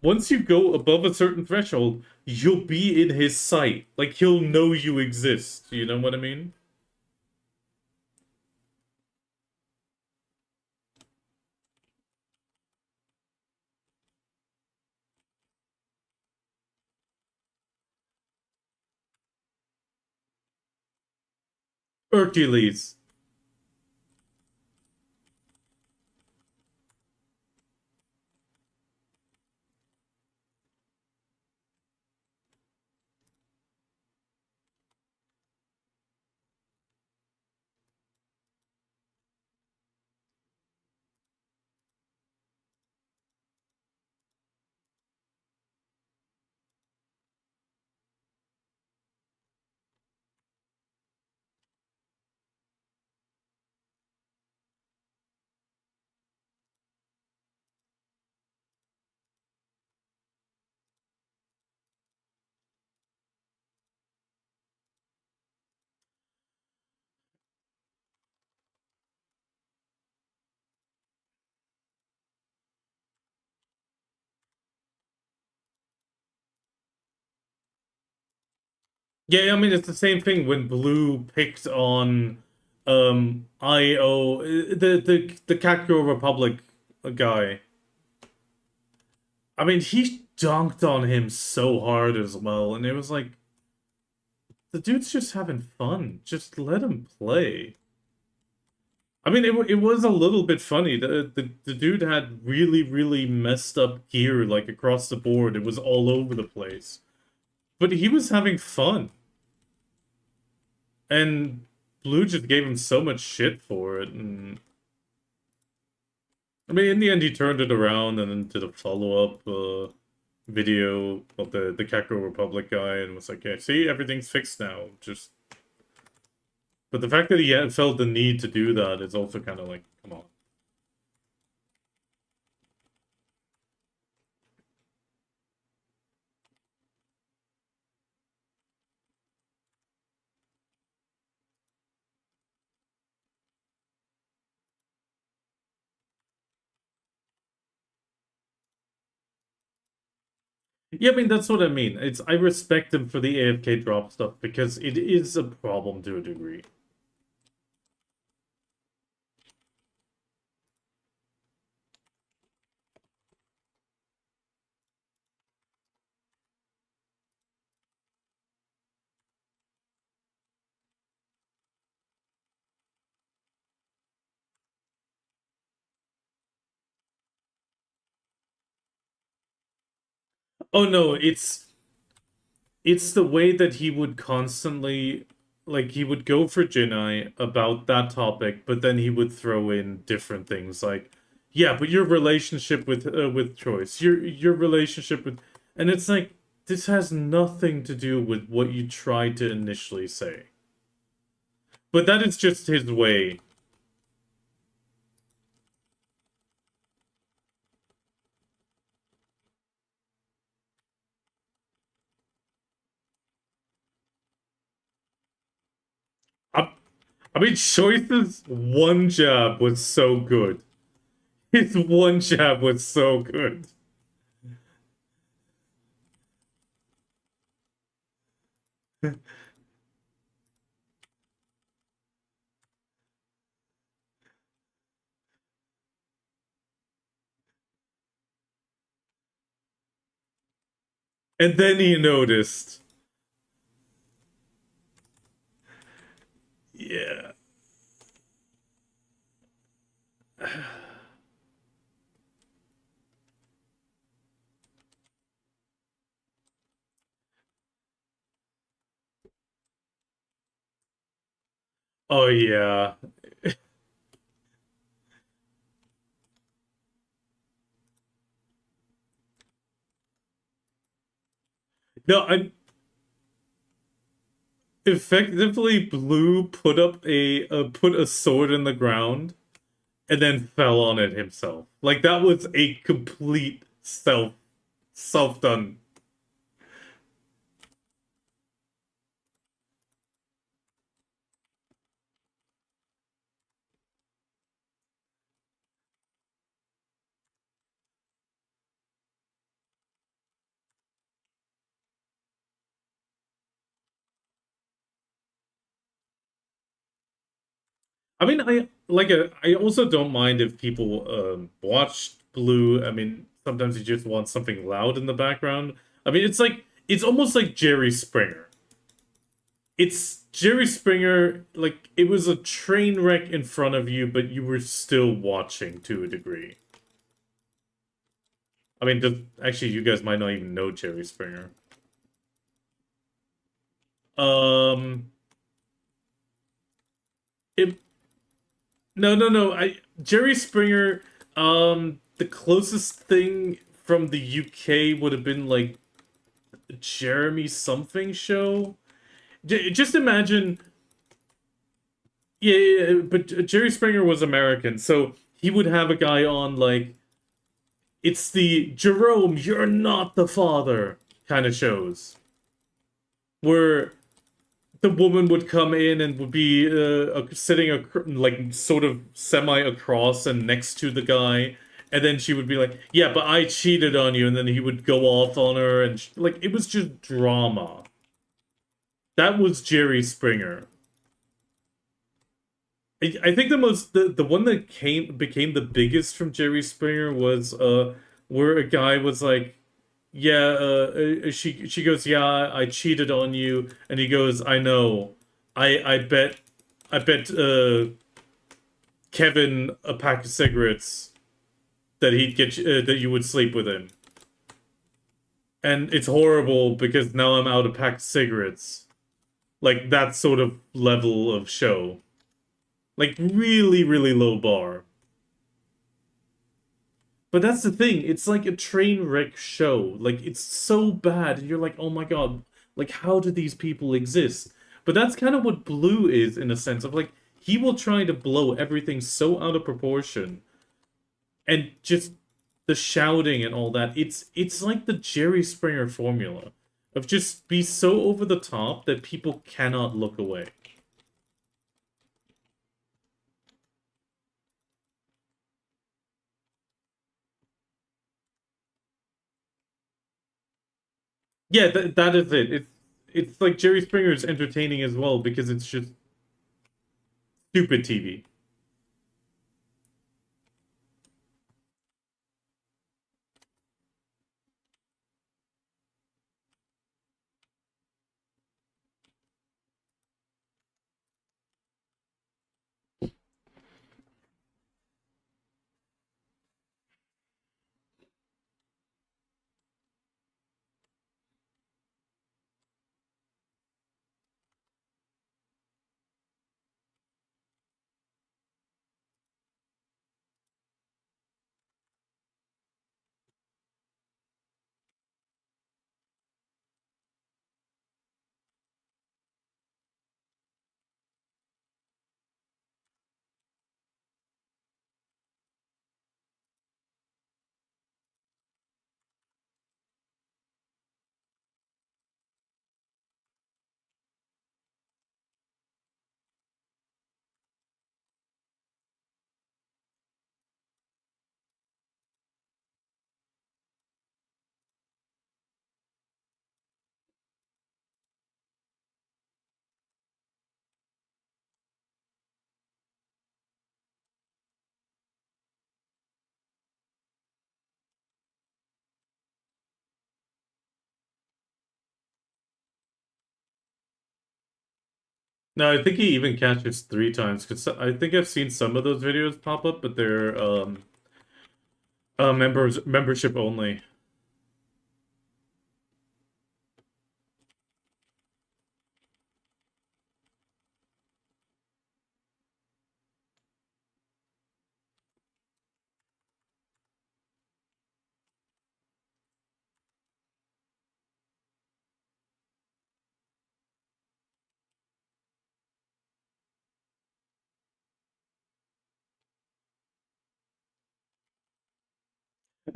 once you go above a certain threshold, you'll be in his sight. Like he'll know you exist. You know what I mean? Hercules. Yeah, I mean it's the same thing when Blue picked on IO the Kakyo Republic guy. I mean he dunked on him so hard as well, and it was like the dude's just having fun. Just let him play. I mean, it was a little bit funny. The dude had really messed up gear like across the board. It was all over the place, but he was having fun, and Blue just gave him so much shit for it. And I mean, in the end, he turned it around and then did a follow up video of the Kakko Republic guy, and was like, "Yeah, see, everything's fixed now." Just, but the fact that he had felt the need to do that is also kind of like, come on. Yeah, I mean that's what I mean. It's I respect him for the AFK drop stuff because it is a problem to a degree. Oh no, it's the way that he would constantly like he would go for Jinai about that topic, but then he would throw in different things like, yeah, but your relationship with Choice, your relationship with, and it's like this has nothing to do with what you tried to initially say. But that is just his way. I, I mean, Choice's one jab was so good. His one jab was so good. And then he noticed. Yeah. Oh yeah. No, I effectively Blue put up put a sword in the ground and then fell on it himself. Like that was a complete self done. I mean, I also don't mind if people watch Blue. I mean, sometimes you just want something loud in the background. I mean, it's almost like Jerry Springer. It's Jerry Springer, like it was a train wreck in front of you, but you were still watching to a degree. I mean, actually, you guys might not even know Jerry Springer. Um, it, no, no, no. Jerry Springer. The closest thing from the UK would have been like Jeremy something show. Just imagine. Yeah, yeah, yeah, but Jerry Springer was American, so he would have a guy on like it's the Jerome, you're not the father kind of shows where the woman would come in and would be sitting like sort of semi across and next to the guy, and then she would be like, "Yeah, but I cheated on you," and then he would go off on her, and like it was just drama. That was Jerry Springer. I think the one that came became the biggest from Jerry Springer was where a guy was like, yeah, she goes, yeah, I cheated on you, and he goes, I know, I bet Kevin a pack of cigarettes that he'd get that you would sleep with him, and it's horrible because now I'm out of pack of cigarettes, like that sort of level of show, like really really low bar. But that's the thing, it's like a train wreck show. Like it's so bad, and you're like, oh my god, like how do these people exist? But that's kind of what Blue is in a sense of like he will try to blow everything so out of proportion and just the shouting and all that. It's like the Jerry Springer formula of just be so over the top that people cannot look away. Yeah, that is it. It's like Jerry Springer is entertaining as well because it's just stupid TV. No, I think he even catches 3 times because I think I've seen some of those videos pop up, but they're membership only.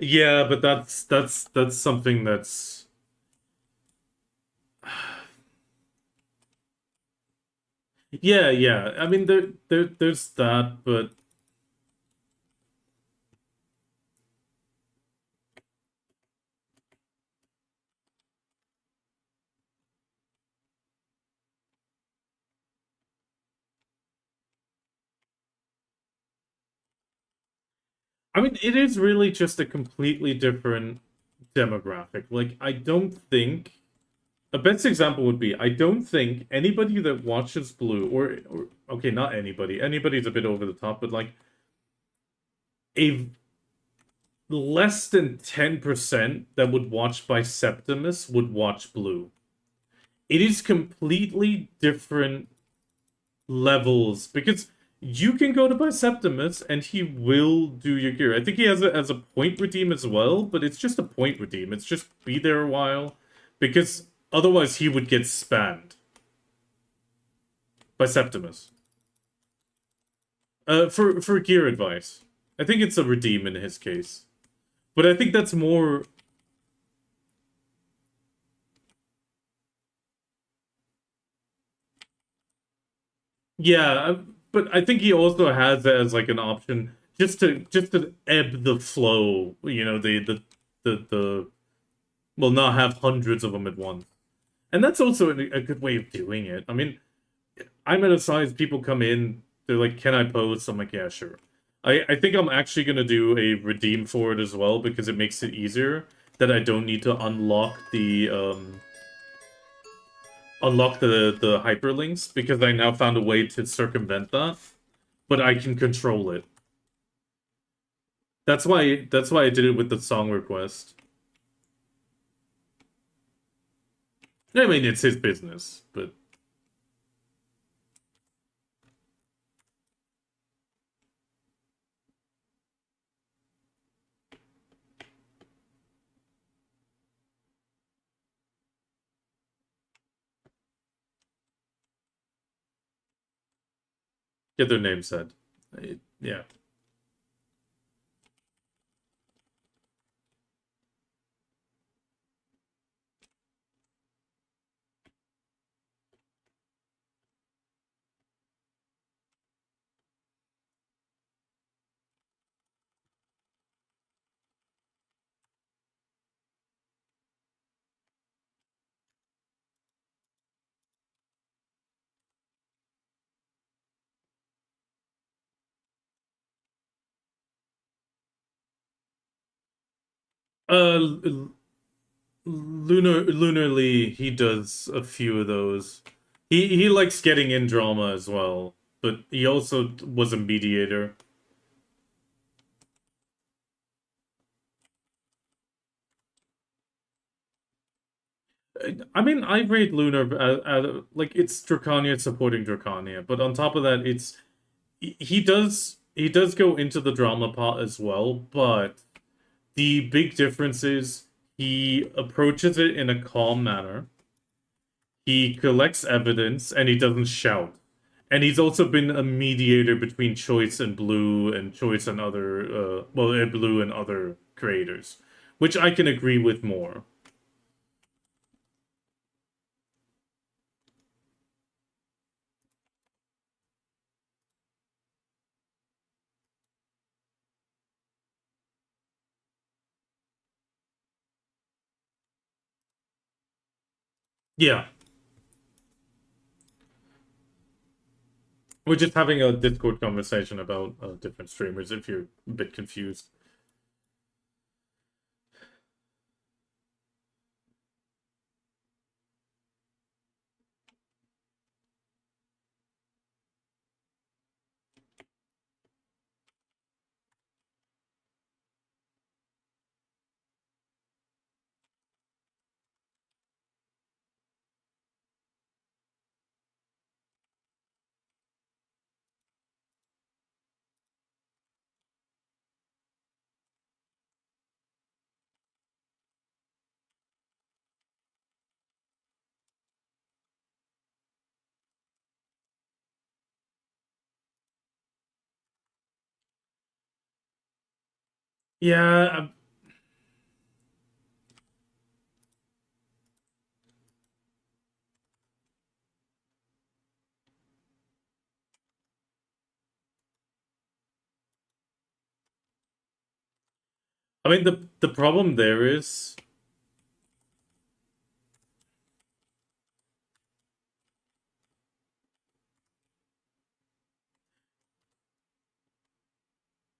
Yeah, but that's something that's yeah, yeah. I mean there's that, but I mean it is really just a completely different demographic. Like I don't think a best example would be I don't think anybody that watches Blue or okay, not anybody. Anybody's a bit over the top, but like a less than 10% that would watch by Septimus would watch Blue. It is completely different levels because you can go to Biseptimus and he will do your gear. I think he has it as a point redeem as well, but it's just a point redeem. It's just be there a while because otherwise he would get spammed by Septimus. For gear advice. I think it's a redeem in his case. But I think that's more yeah, but I think he also has that as like an option just to ebb the flow, you know, the well not have hundreds of them at once. And that's also a good way of doing it. I mean, I'm at a size people come in, they're like, "Can I post?" I'm like, "Yeah, sure." I think I'm actually gonna do a redeem for it as well because it makes it easier that I don't need to unlock the hyperlinks because I now found a way to circumvent that, but I can control it. That's why I did it with the song request. I mean, it's his business, but get their name said. Yeah. Uh, Lunarly, he does a few of those. He likes getting in drama as well, but he also was a mediator. I mean, I rate Lunar like it's Drakania supporting Drakania, but on top of that, it's he does go into the drama part as well, but the big difference is he approaches it in a calm manner. He collects evidence and he doesn't shout. And he's also been a mediator between Choice and Blue and Choice and other, well, and Blue and other creators, which I can agree with more. Yeah, we're just having a Discord conversation about different streamers if you're a bit confused. Yeah, I mean, the problem there is,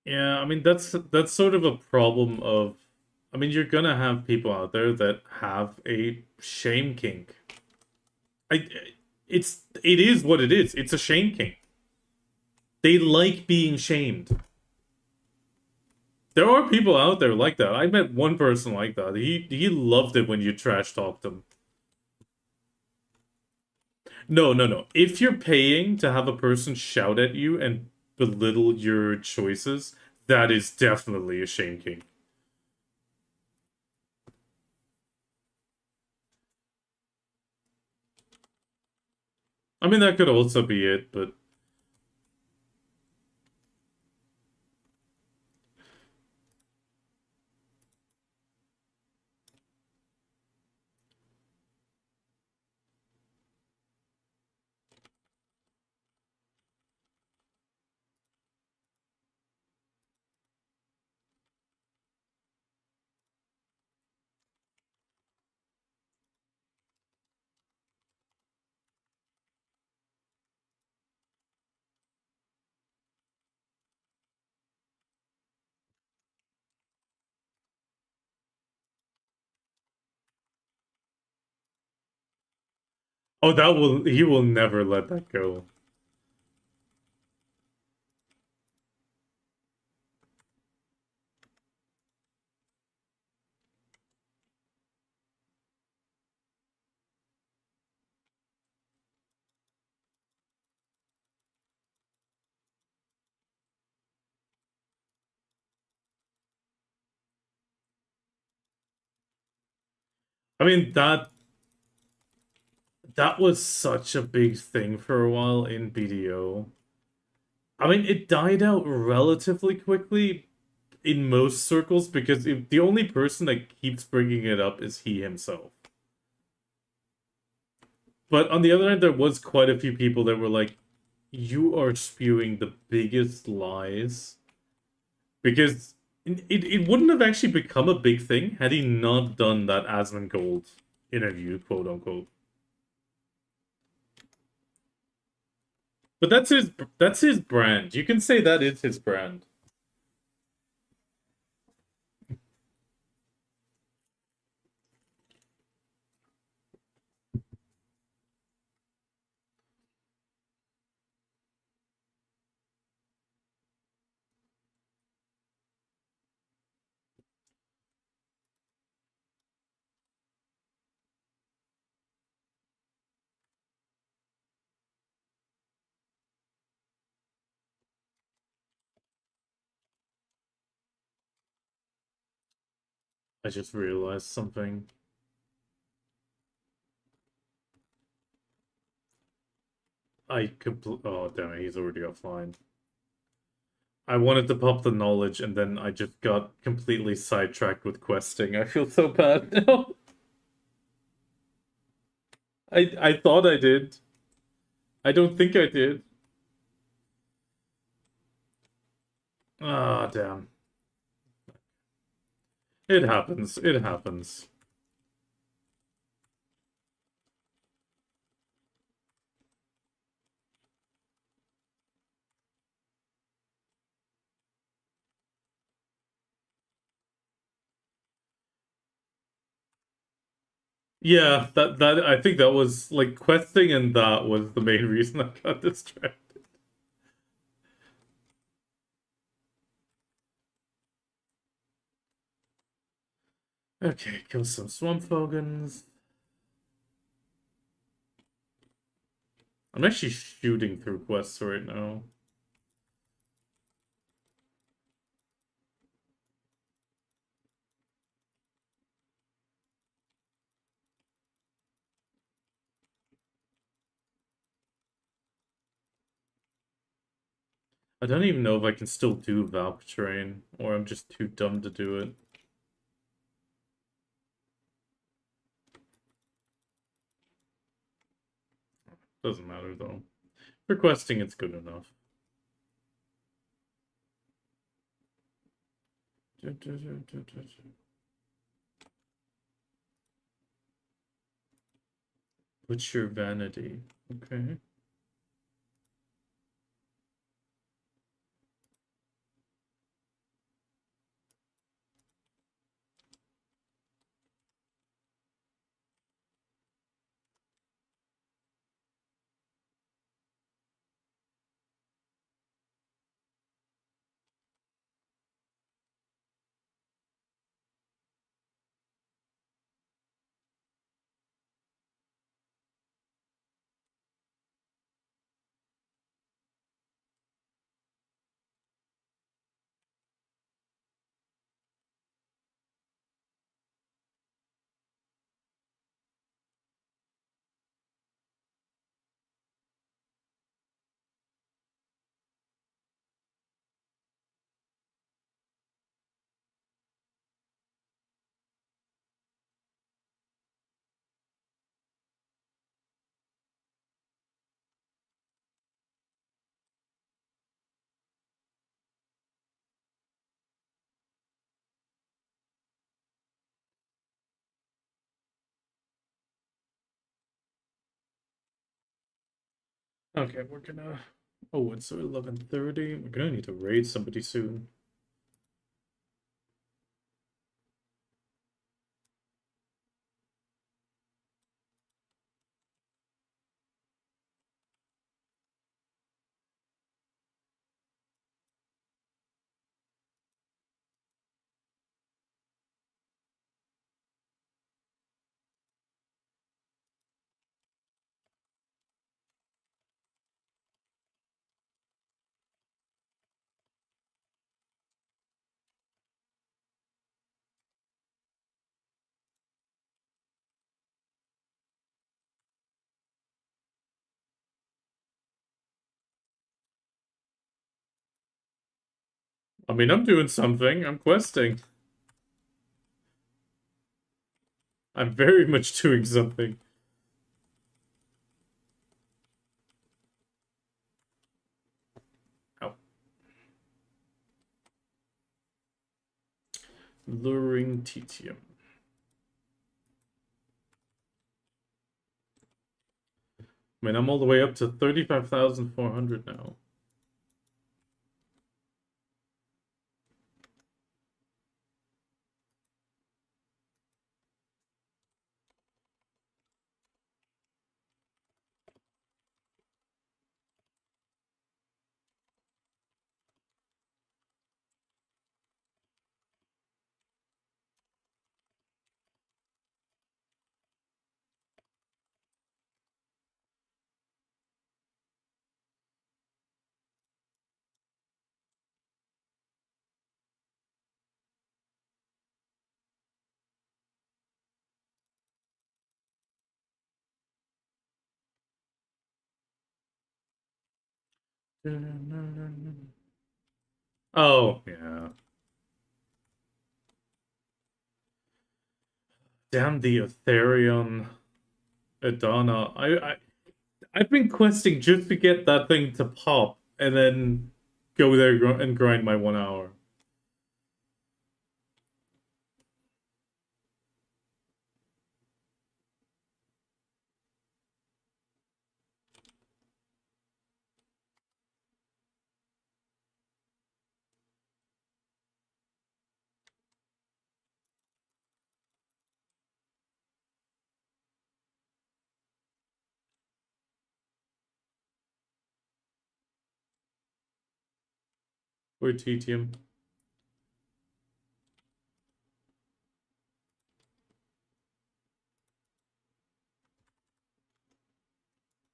yeah, I mean that's sort of a problem of, I mean, you're gonna have people out there that have a shame kink. I, it is what it is. It's a shame kink. They like being shamed. There are people out there like that. I met one person like that. He loved it when you trash talked him. No, no, no. If you're paying to have a person shout at you and belittle your choices, that is definitely a shame kink. I mean, that could also be it, but oh, that will he will never let that go. I mean, that was such a big thing for a while in BDO. I mean, it died out relatively quickly in most circles because the only person that keeps bringing it up is he himself. But on the other hand, there was quite a few people that were like, "You are spewing the biggest lies," because it wouldn't have actually become a big thing had he not done that Asmongold interview, quote unquote. But that's his brand. You can say that is his brand. I just realized something. Oh damn it, he's already offline. I wanted to pop the knowledge and then I just got completely sidetracked with questing. I feel so bad now. I thought I did. I don't think I did. Ah, damn. It happens. It happens. Yeah, that I think that was like questing and that was the main reason I got distracted. Okay, kill some swamp fogans. I'm actually shooting through quests right now. I don't even know if I can still do Valk Train, or I'm just too dumb to do it. Doesn't matter though. For questing, it's good enough. Butcher vanity. Okay. Okay, we're gonna. Oh, it's 11:30. We're gonna need to raid somebody soon. I mean, I'm doing something. I'm questing. I'm very much doing something. Ow. Luring titium. I mean, I'm all the way up to 35,400 now. Oh, yeah. Damn the Ethereum Adana. I've been questing just to get that thing to pop and then go there and grind my 1 hour. Or TTM.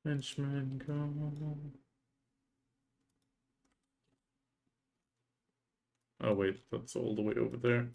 Henchman, go. Oh, wait, that's all the way over there.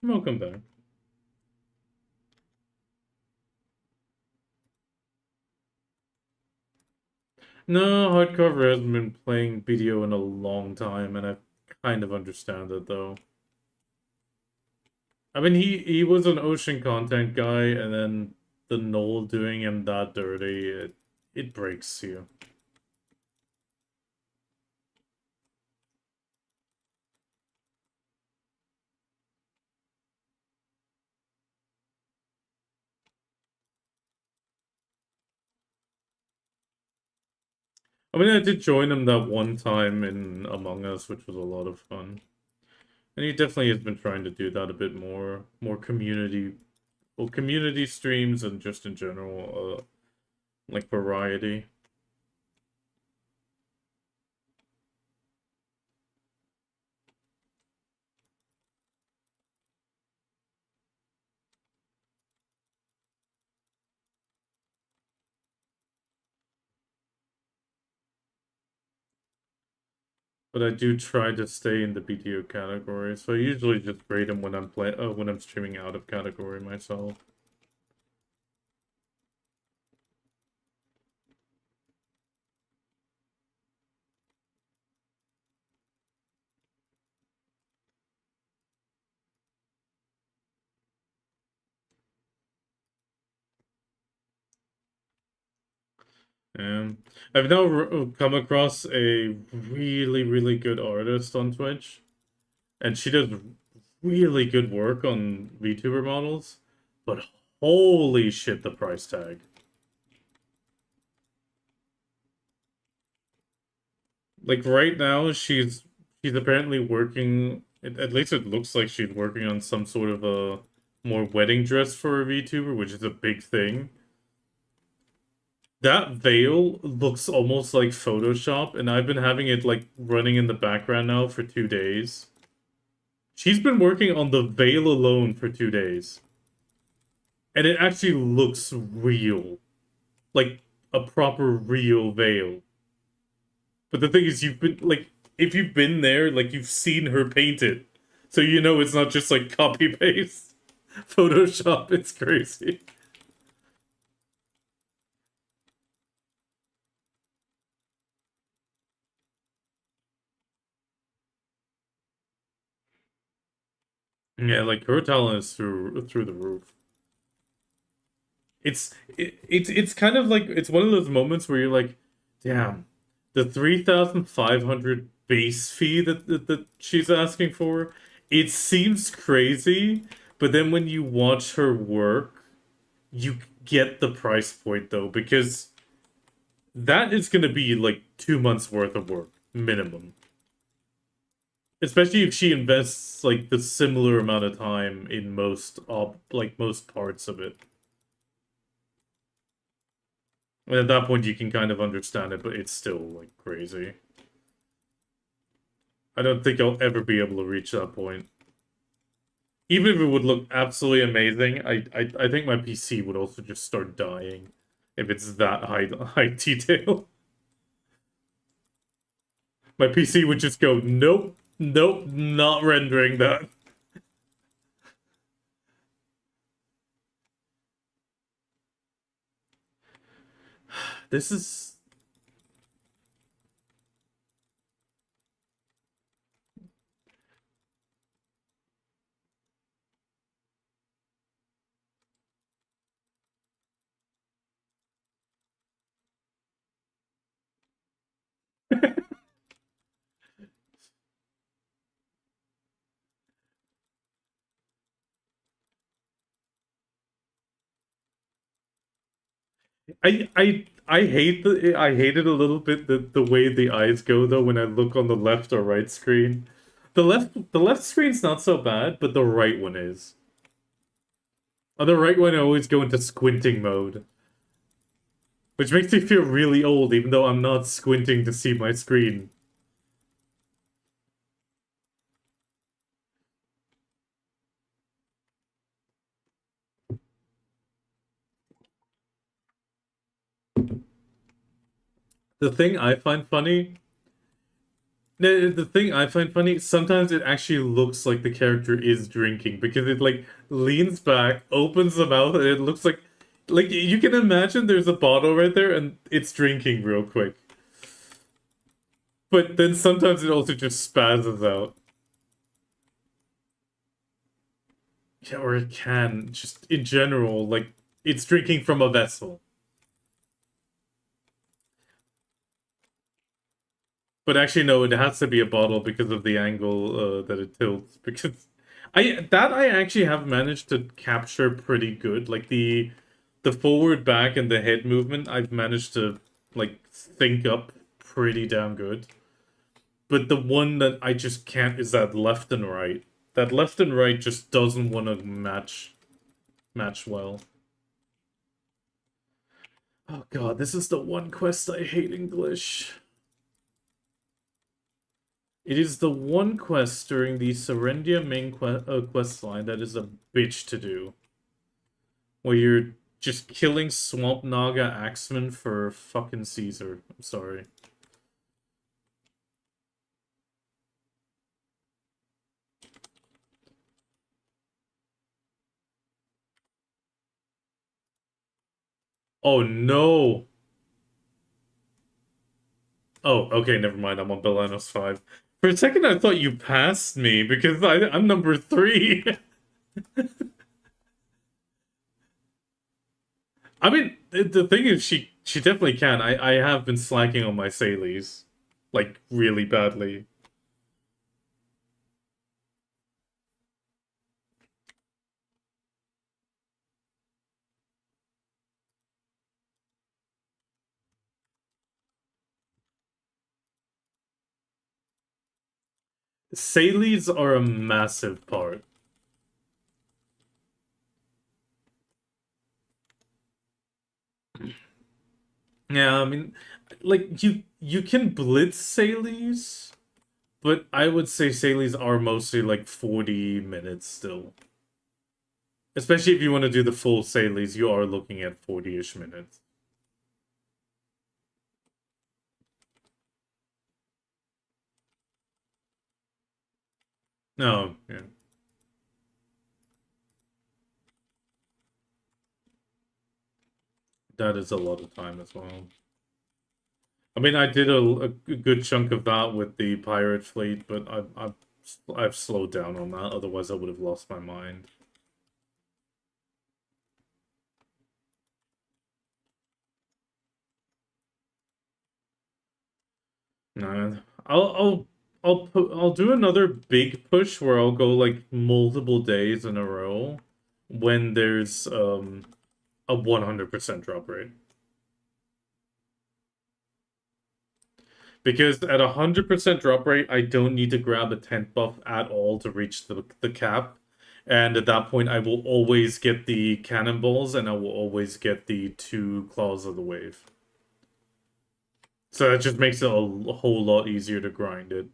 Welcome back. No, Hardcover hasn't been playing BDO in a long time, and I kind of understand it though. I mean, he was an ocean content guy, and then the Knoll doing him that dirty, it breaks you. I mean, I did join him that one time in Among Us, which was a lot of fun. And he definitely has been trying to do that a bit more community, well, community streams and just in general, like variety. But I do try to stay in the BTO category, so I usually just rate him when when I'm streaming out of category myself. I've now come across a really good artist on Twitch, and she does really good work on VTuber models, but holy shit, the price tag. Like right now, she's apparently working. At least it looks like she's working on some sort of a more wedding dress for a VTuber, which is a big thing. That veil looks almost like Photoshop, and I've been having it like running in the background now for 2 days. She's been working on the veil alone for 2 days. And it actually looks real. Like a proper real veil. But the thing is, you've been, like, if you've been there, like, you've seen her paint it. So you know it's not just, like, copy-paste. Photoshop, it's crazy. Yeah, like, her talent is through the roof. It's kind of like, it's one of those moments where you're like, damn, the 3,500 base fee that she's asking for, it seems crazy, but then when you watch her work, you get the price point though, because that is going to be like 2 months worth of work minimum, especially if she invests like the similar amount of time in most parts of it. And at that point, you can kind of understand it, but it's still like crazy. I don't think I'll ever be able to reach that point. Even if it would look absolutely amazing, I think my PC would also just start dying if it's that high detail. My PC would just go, nope, nope, not rendering that. This is... I I hate it a little bit the way the eyes go though when I look on the left or right screen. The left screen's not so bad, but the right one is. On the right one I always go into squinting mode. Which makes me feel really old, even though I'm not squinting to see my screen. The thing I find funny No, the thing I find funny, sometimes it actually looks like the character is drinking because it like leans back, opens the mouth, and it looks like you can imagine there's a bottle right there and it's drinking real quick. But then sometimes it also just spazzes out. Yeah, or it can, just in general, like it's drinking from a vessel. But actually, no, it has to be a bottle because of the angle that it tilts. Because I actually have managed to capture pretty good. Like the forward, back, and the head movement, I've managed to like sync up pretty damn good. But the one that I just can't is that left and right. That left and right just doesn't want to match well. Oh god, this is the one quest I hate English. It is the one quest during the Serendia main quest line that is a bitch to do. Where you're just killing Swamp Naga Axeman for fucking Caesar. I'm sorry. Oh no! Oh, okay, never mind. I'm on Belanos 5. For a second I thought you passed me because I'm number 3. I mean, the thing is, she definitely can. I have been slacking on my Salies. Like, really badly. Salies are a massive part. Yeah, I mean, like, you can blitz Salies, but I would say Salies are mostly like 40 minutes still. Especially if you want to do the full Salies, you are looking at 40-ish minutes. No, yeah. That is a lot of time as well. I mean, I did a good chunk of that with the pirate fleet, but I've slowed down on that. Otherwise, I would have lost my mind. No, I'll do another big push where I'll go like multiple days in a row when there's a 100% drop rate. Because at 100% drop rate, I don't need to grab a tent buff at all to reach the cap. And at that point, I will always get the cannonballs and I will always get the 2 claws of the wave. So that just makes it a whole lot easier to grind it.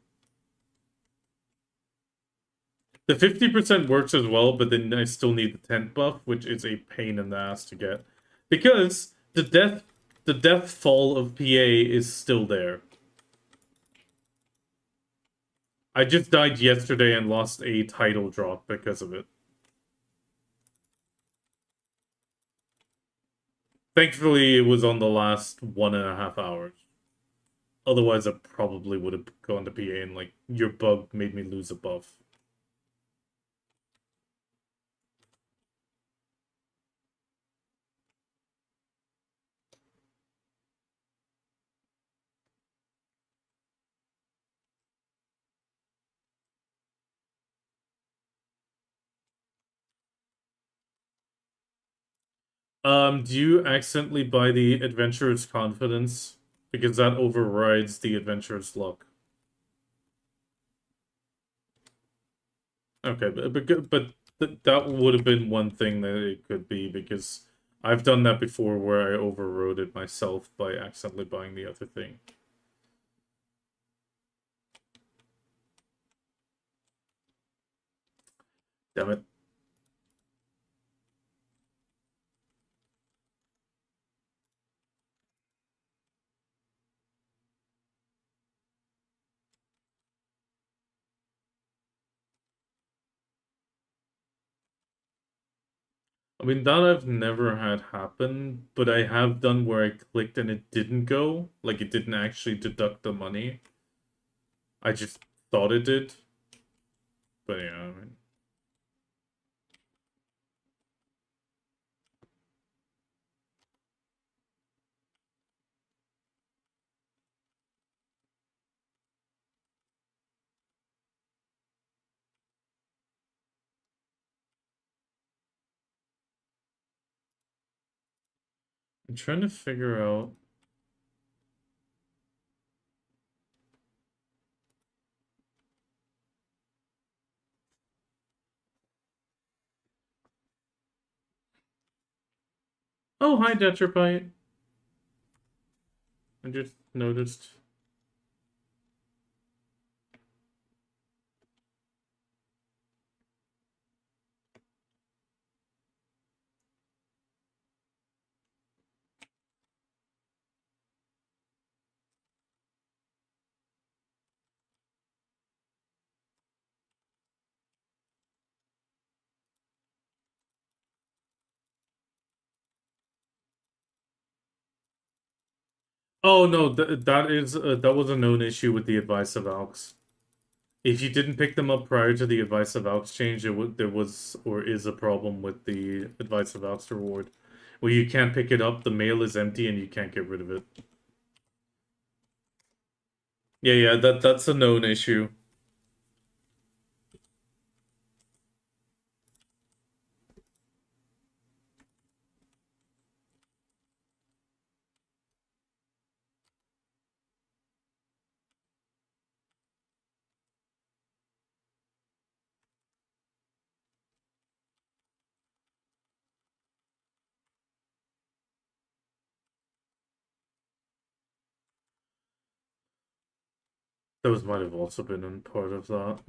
The 50% works as well, but then I still need the tent buff, which is a pain in the ass to get. Because the death fall of PA is still there. I just died yesterday and lost a title drop because of it. Thankfully, it was on the last 1.5 hours. Otherwise, I probably would have gone to PA and, like, your bug made me lose a buff. Do you accidentally buy the Adventurer's Confidence? Because that overrides the Adventurer's Luck. Okay, but that would have been one thing that it could be, because I've done that before where I overrode it myself by accidentally buying the other thing. Damn it. I mean, that I've never had happen, but I have done where I clicked and it didn't go. Like, it didn't actually deduct the money. I just thought it did. But yeah, I mean... I'm trying to figure out... Oh, hi, Detropite. I just noticed. Oh no, that was a known issue with the advice of Alks. If you didn't pick them up prior to the advice of Alks change, there was or is a problem with the advice of Alks reward, where you can't pick it up, the mail is empty, and you can't get rid of it. Yeah, that's a known issue. Those might have also been in part of that.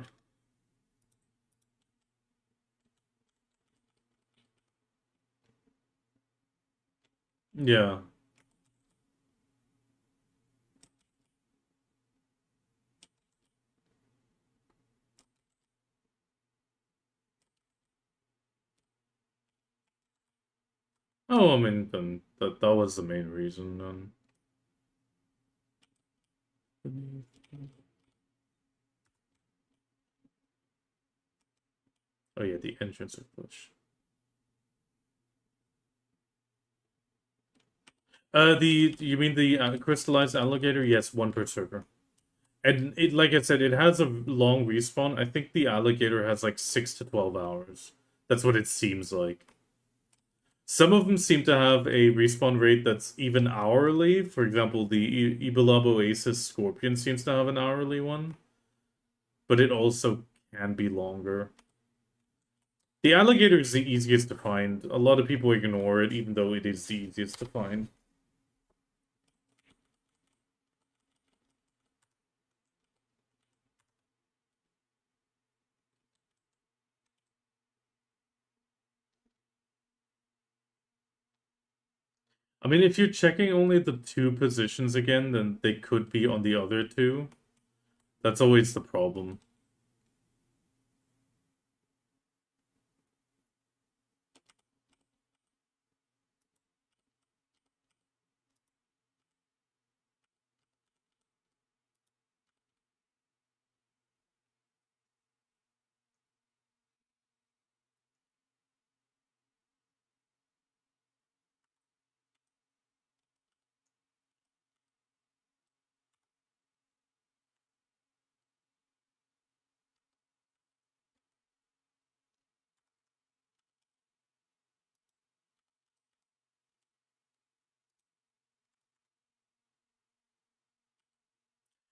Yeah. Oh, I mean, then that was the main reason, then. Oh yeah, the entrance of Bush. You mean the crystallized alligator? Yes, one per server. And it, like I said, it has a long respawn. I think the alligator has like 6 to 12 hours. That's what it seems like. Some of them seem to have a respawn rate that's even hourly. For example, the Ibelab Oasis Scorpion seems to have an hourly one. But it also can be longer. The alligator is the easiest to find. A lot of people ignore it, even though it is the easiest to find. I mean, if you're checking only the 2 positions again, then they could be on the other 2. That's always the problem.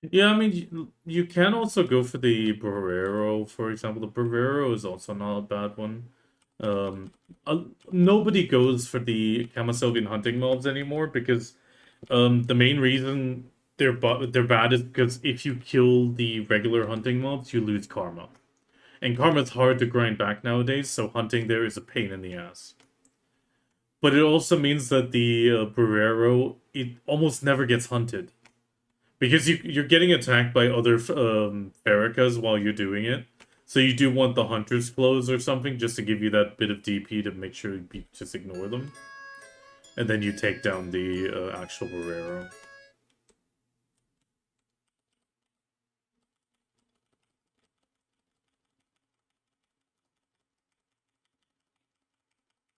Yeah, I mean, you can also go for the Barrero, for example. The Barrero is also not a bad one. Um, Nobody goes for the Camasovian hunting mobs anymore because the main reason they're bad is because if you kill the regular hunting mobs, you lose karma. And karma's hard to grind back nowadays, so hunting there is a pain in the ass. But it also means that the Barrero, it almost never gets hunted. Because you're getting attacked by other Farrakahs while you're doing it. So you do want the Hunter's Clothes or something just to give you that bit of DP to make sure you just ignore them. And then you take down the actual Barrero.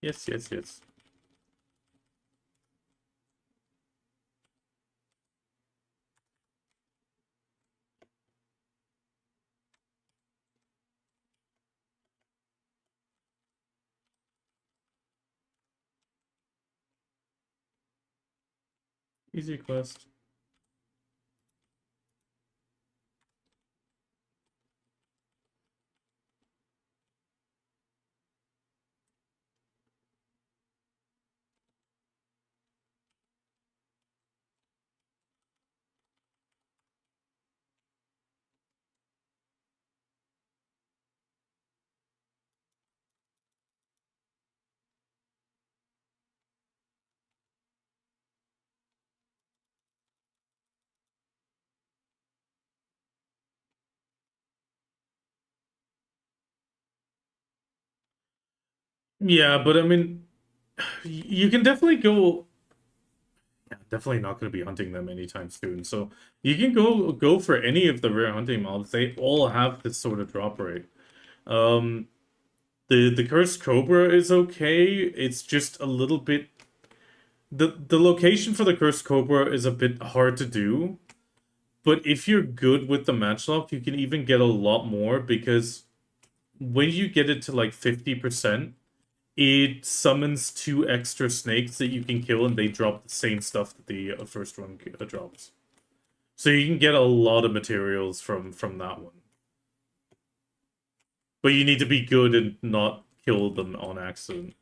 Yes, yes, yes. Easy quest. Yeah, but I mean, you can definitely go. Yeah, definitely not going to be hunting them anytime soon. So you can go for any of the rare hunting mobs. They all have this sort of drop rate. Um, the Cursed Cobra is okay. It's just a little bit the location for the Cursed Cobra is a bit hard to do. But if you're good with the matchlock, you can even get a lot more because when you get it to like 50%, it summons two extra snakes that you can kill and they drop the same stuff that the first one drops. So you can get a lot of materials from that one. But you need to be good and not kill them on accident.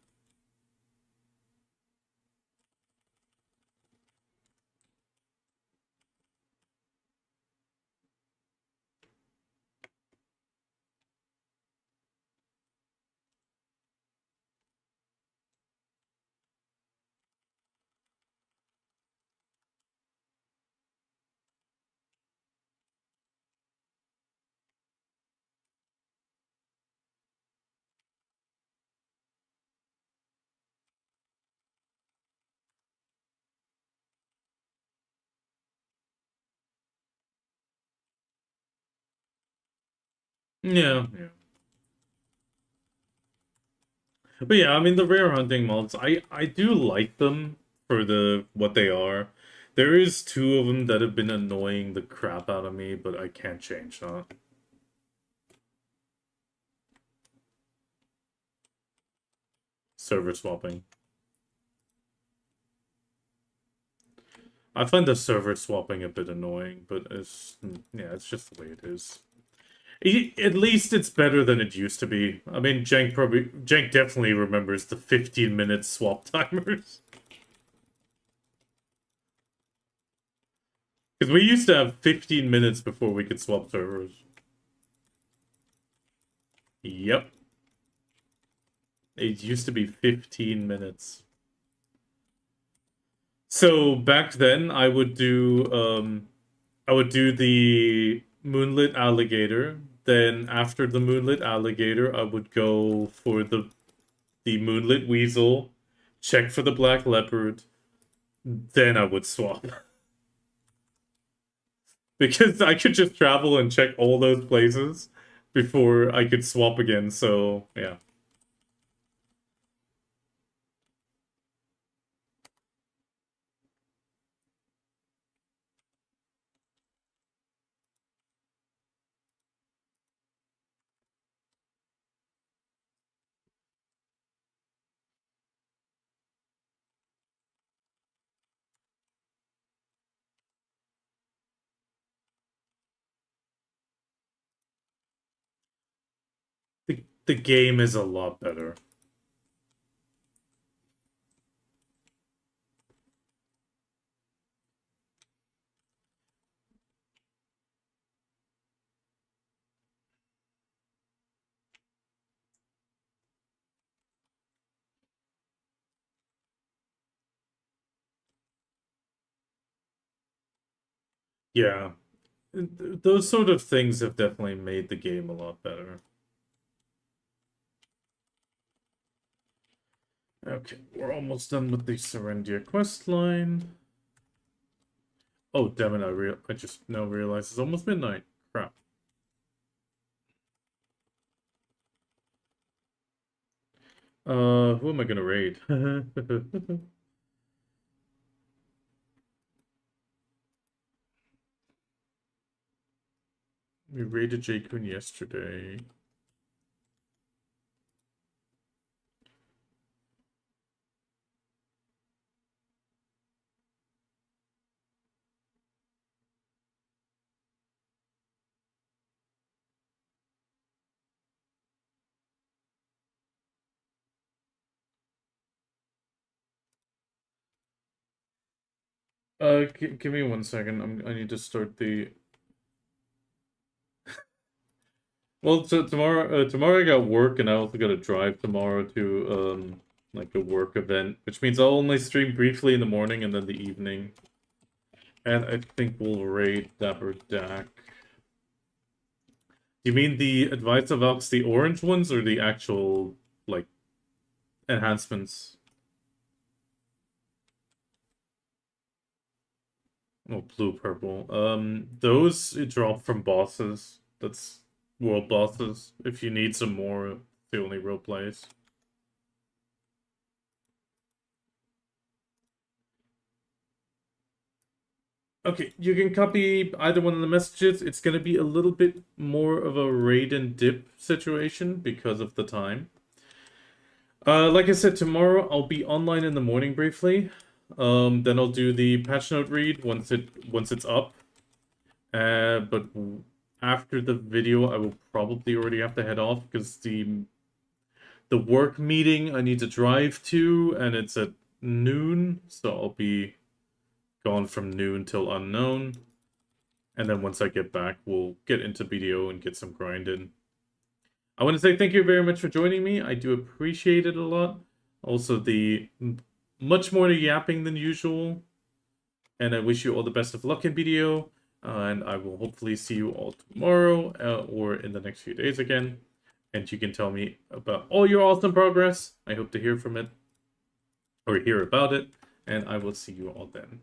Yeah, yeah. But yeah, I mean the rare hunting mods, I do like them for the what they are. There is two of them that have been annoying the crap out of me, but I can't change that. Server swapping. I find the server swapping a bit annoying, but it's yeah, it's just the way it is. At least it's better than it used to be. I mean, Jank definitely remembers the 15-minute swap timers. Because we used to have 15 minutes before we could swap servers. Yep. It used to be 15 minutes. So back then I would do the moonlit alligator. Then after the moonlit alligator, I would go for the moonlit weasel, check for the black leopard, then I would swap. Because I could just travel and check all those places before I could swap again, so yeah. The game is a lot better. Yeah. Those sort of things have definitely made the game a lot better. Okay, we're almost done with the Serendia quest line. Oh, damn it, I just now realized it's almost midnight. Crap. Who am I gonna raid? We raided J-Kun yesterday. Give me 1 second. I need to start the. Well, so tomorrow I got work, and I also got to drive tomorrow to like a work event, which means I'll only stream briefly in the morning and then the evening. And I think we'll raid Dapper Dak. You mean the Advice of Elks, the orange ones, or the actual like enhancements? Oh, blue, purple. Those drop from bosses. That's world bosses. If you need some more, it's the only real place. Okay, you can copy either one of the messages. It's gonna be a little bit more of a raid and dip situation because of the time. Like I said, tomorrow I'll be online in the morning briefly. Then I'll do the patch note read once it's up. But after the video, I will probably already have to head off because the work meeting I need to drive to, and it's at noon, so I'll be gone from noon till unknown. And then once I get back, we'll get into BDO and get some grind in. I want to say thank you very much for joining me. I do appreciate it a lot. Also, the much more yapping than usual. And I wish you all the best of luck in BDO. And I will hopefully see you all tomorrow or in the next few days again. And you can tell me about all your awesome progress. I hope to hear from it or hear about it. And I will see you all then.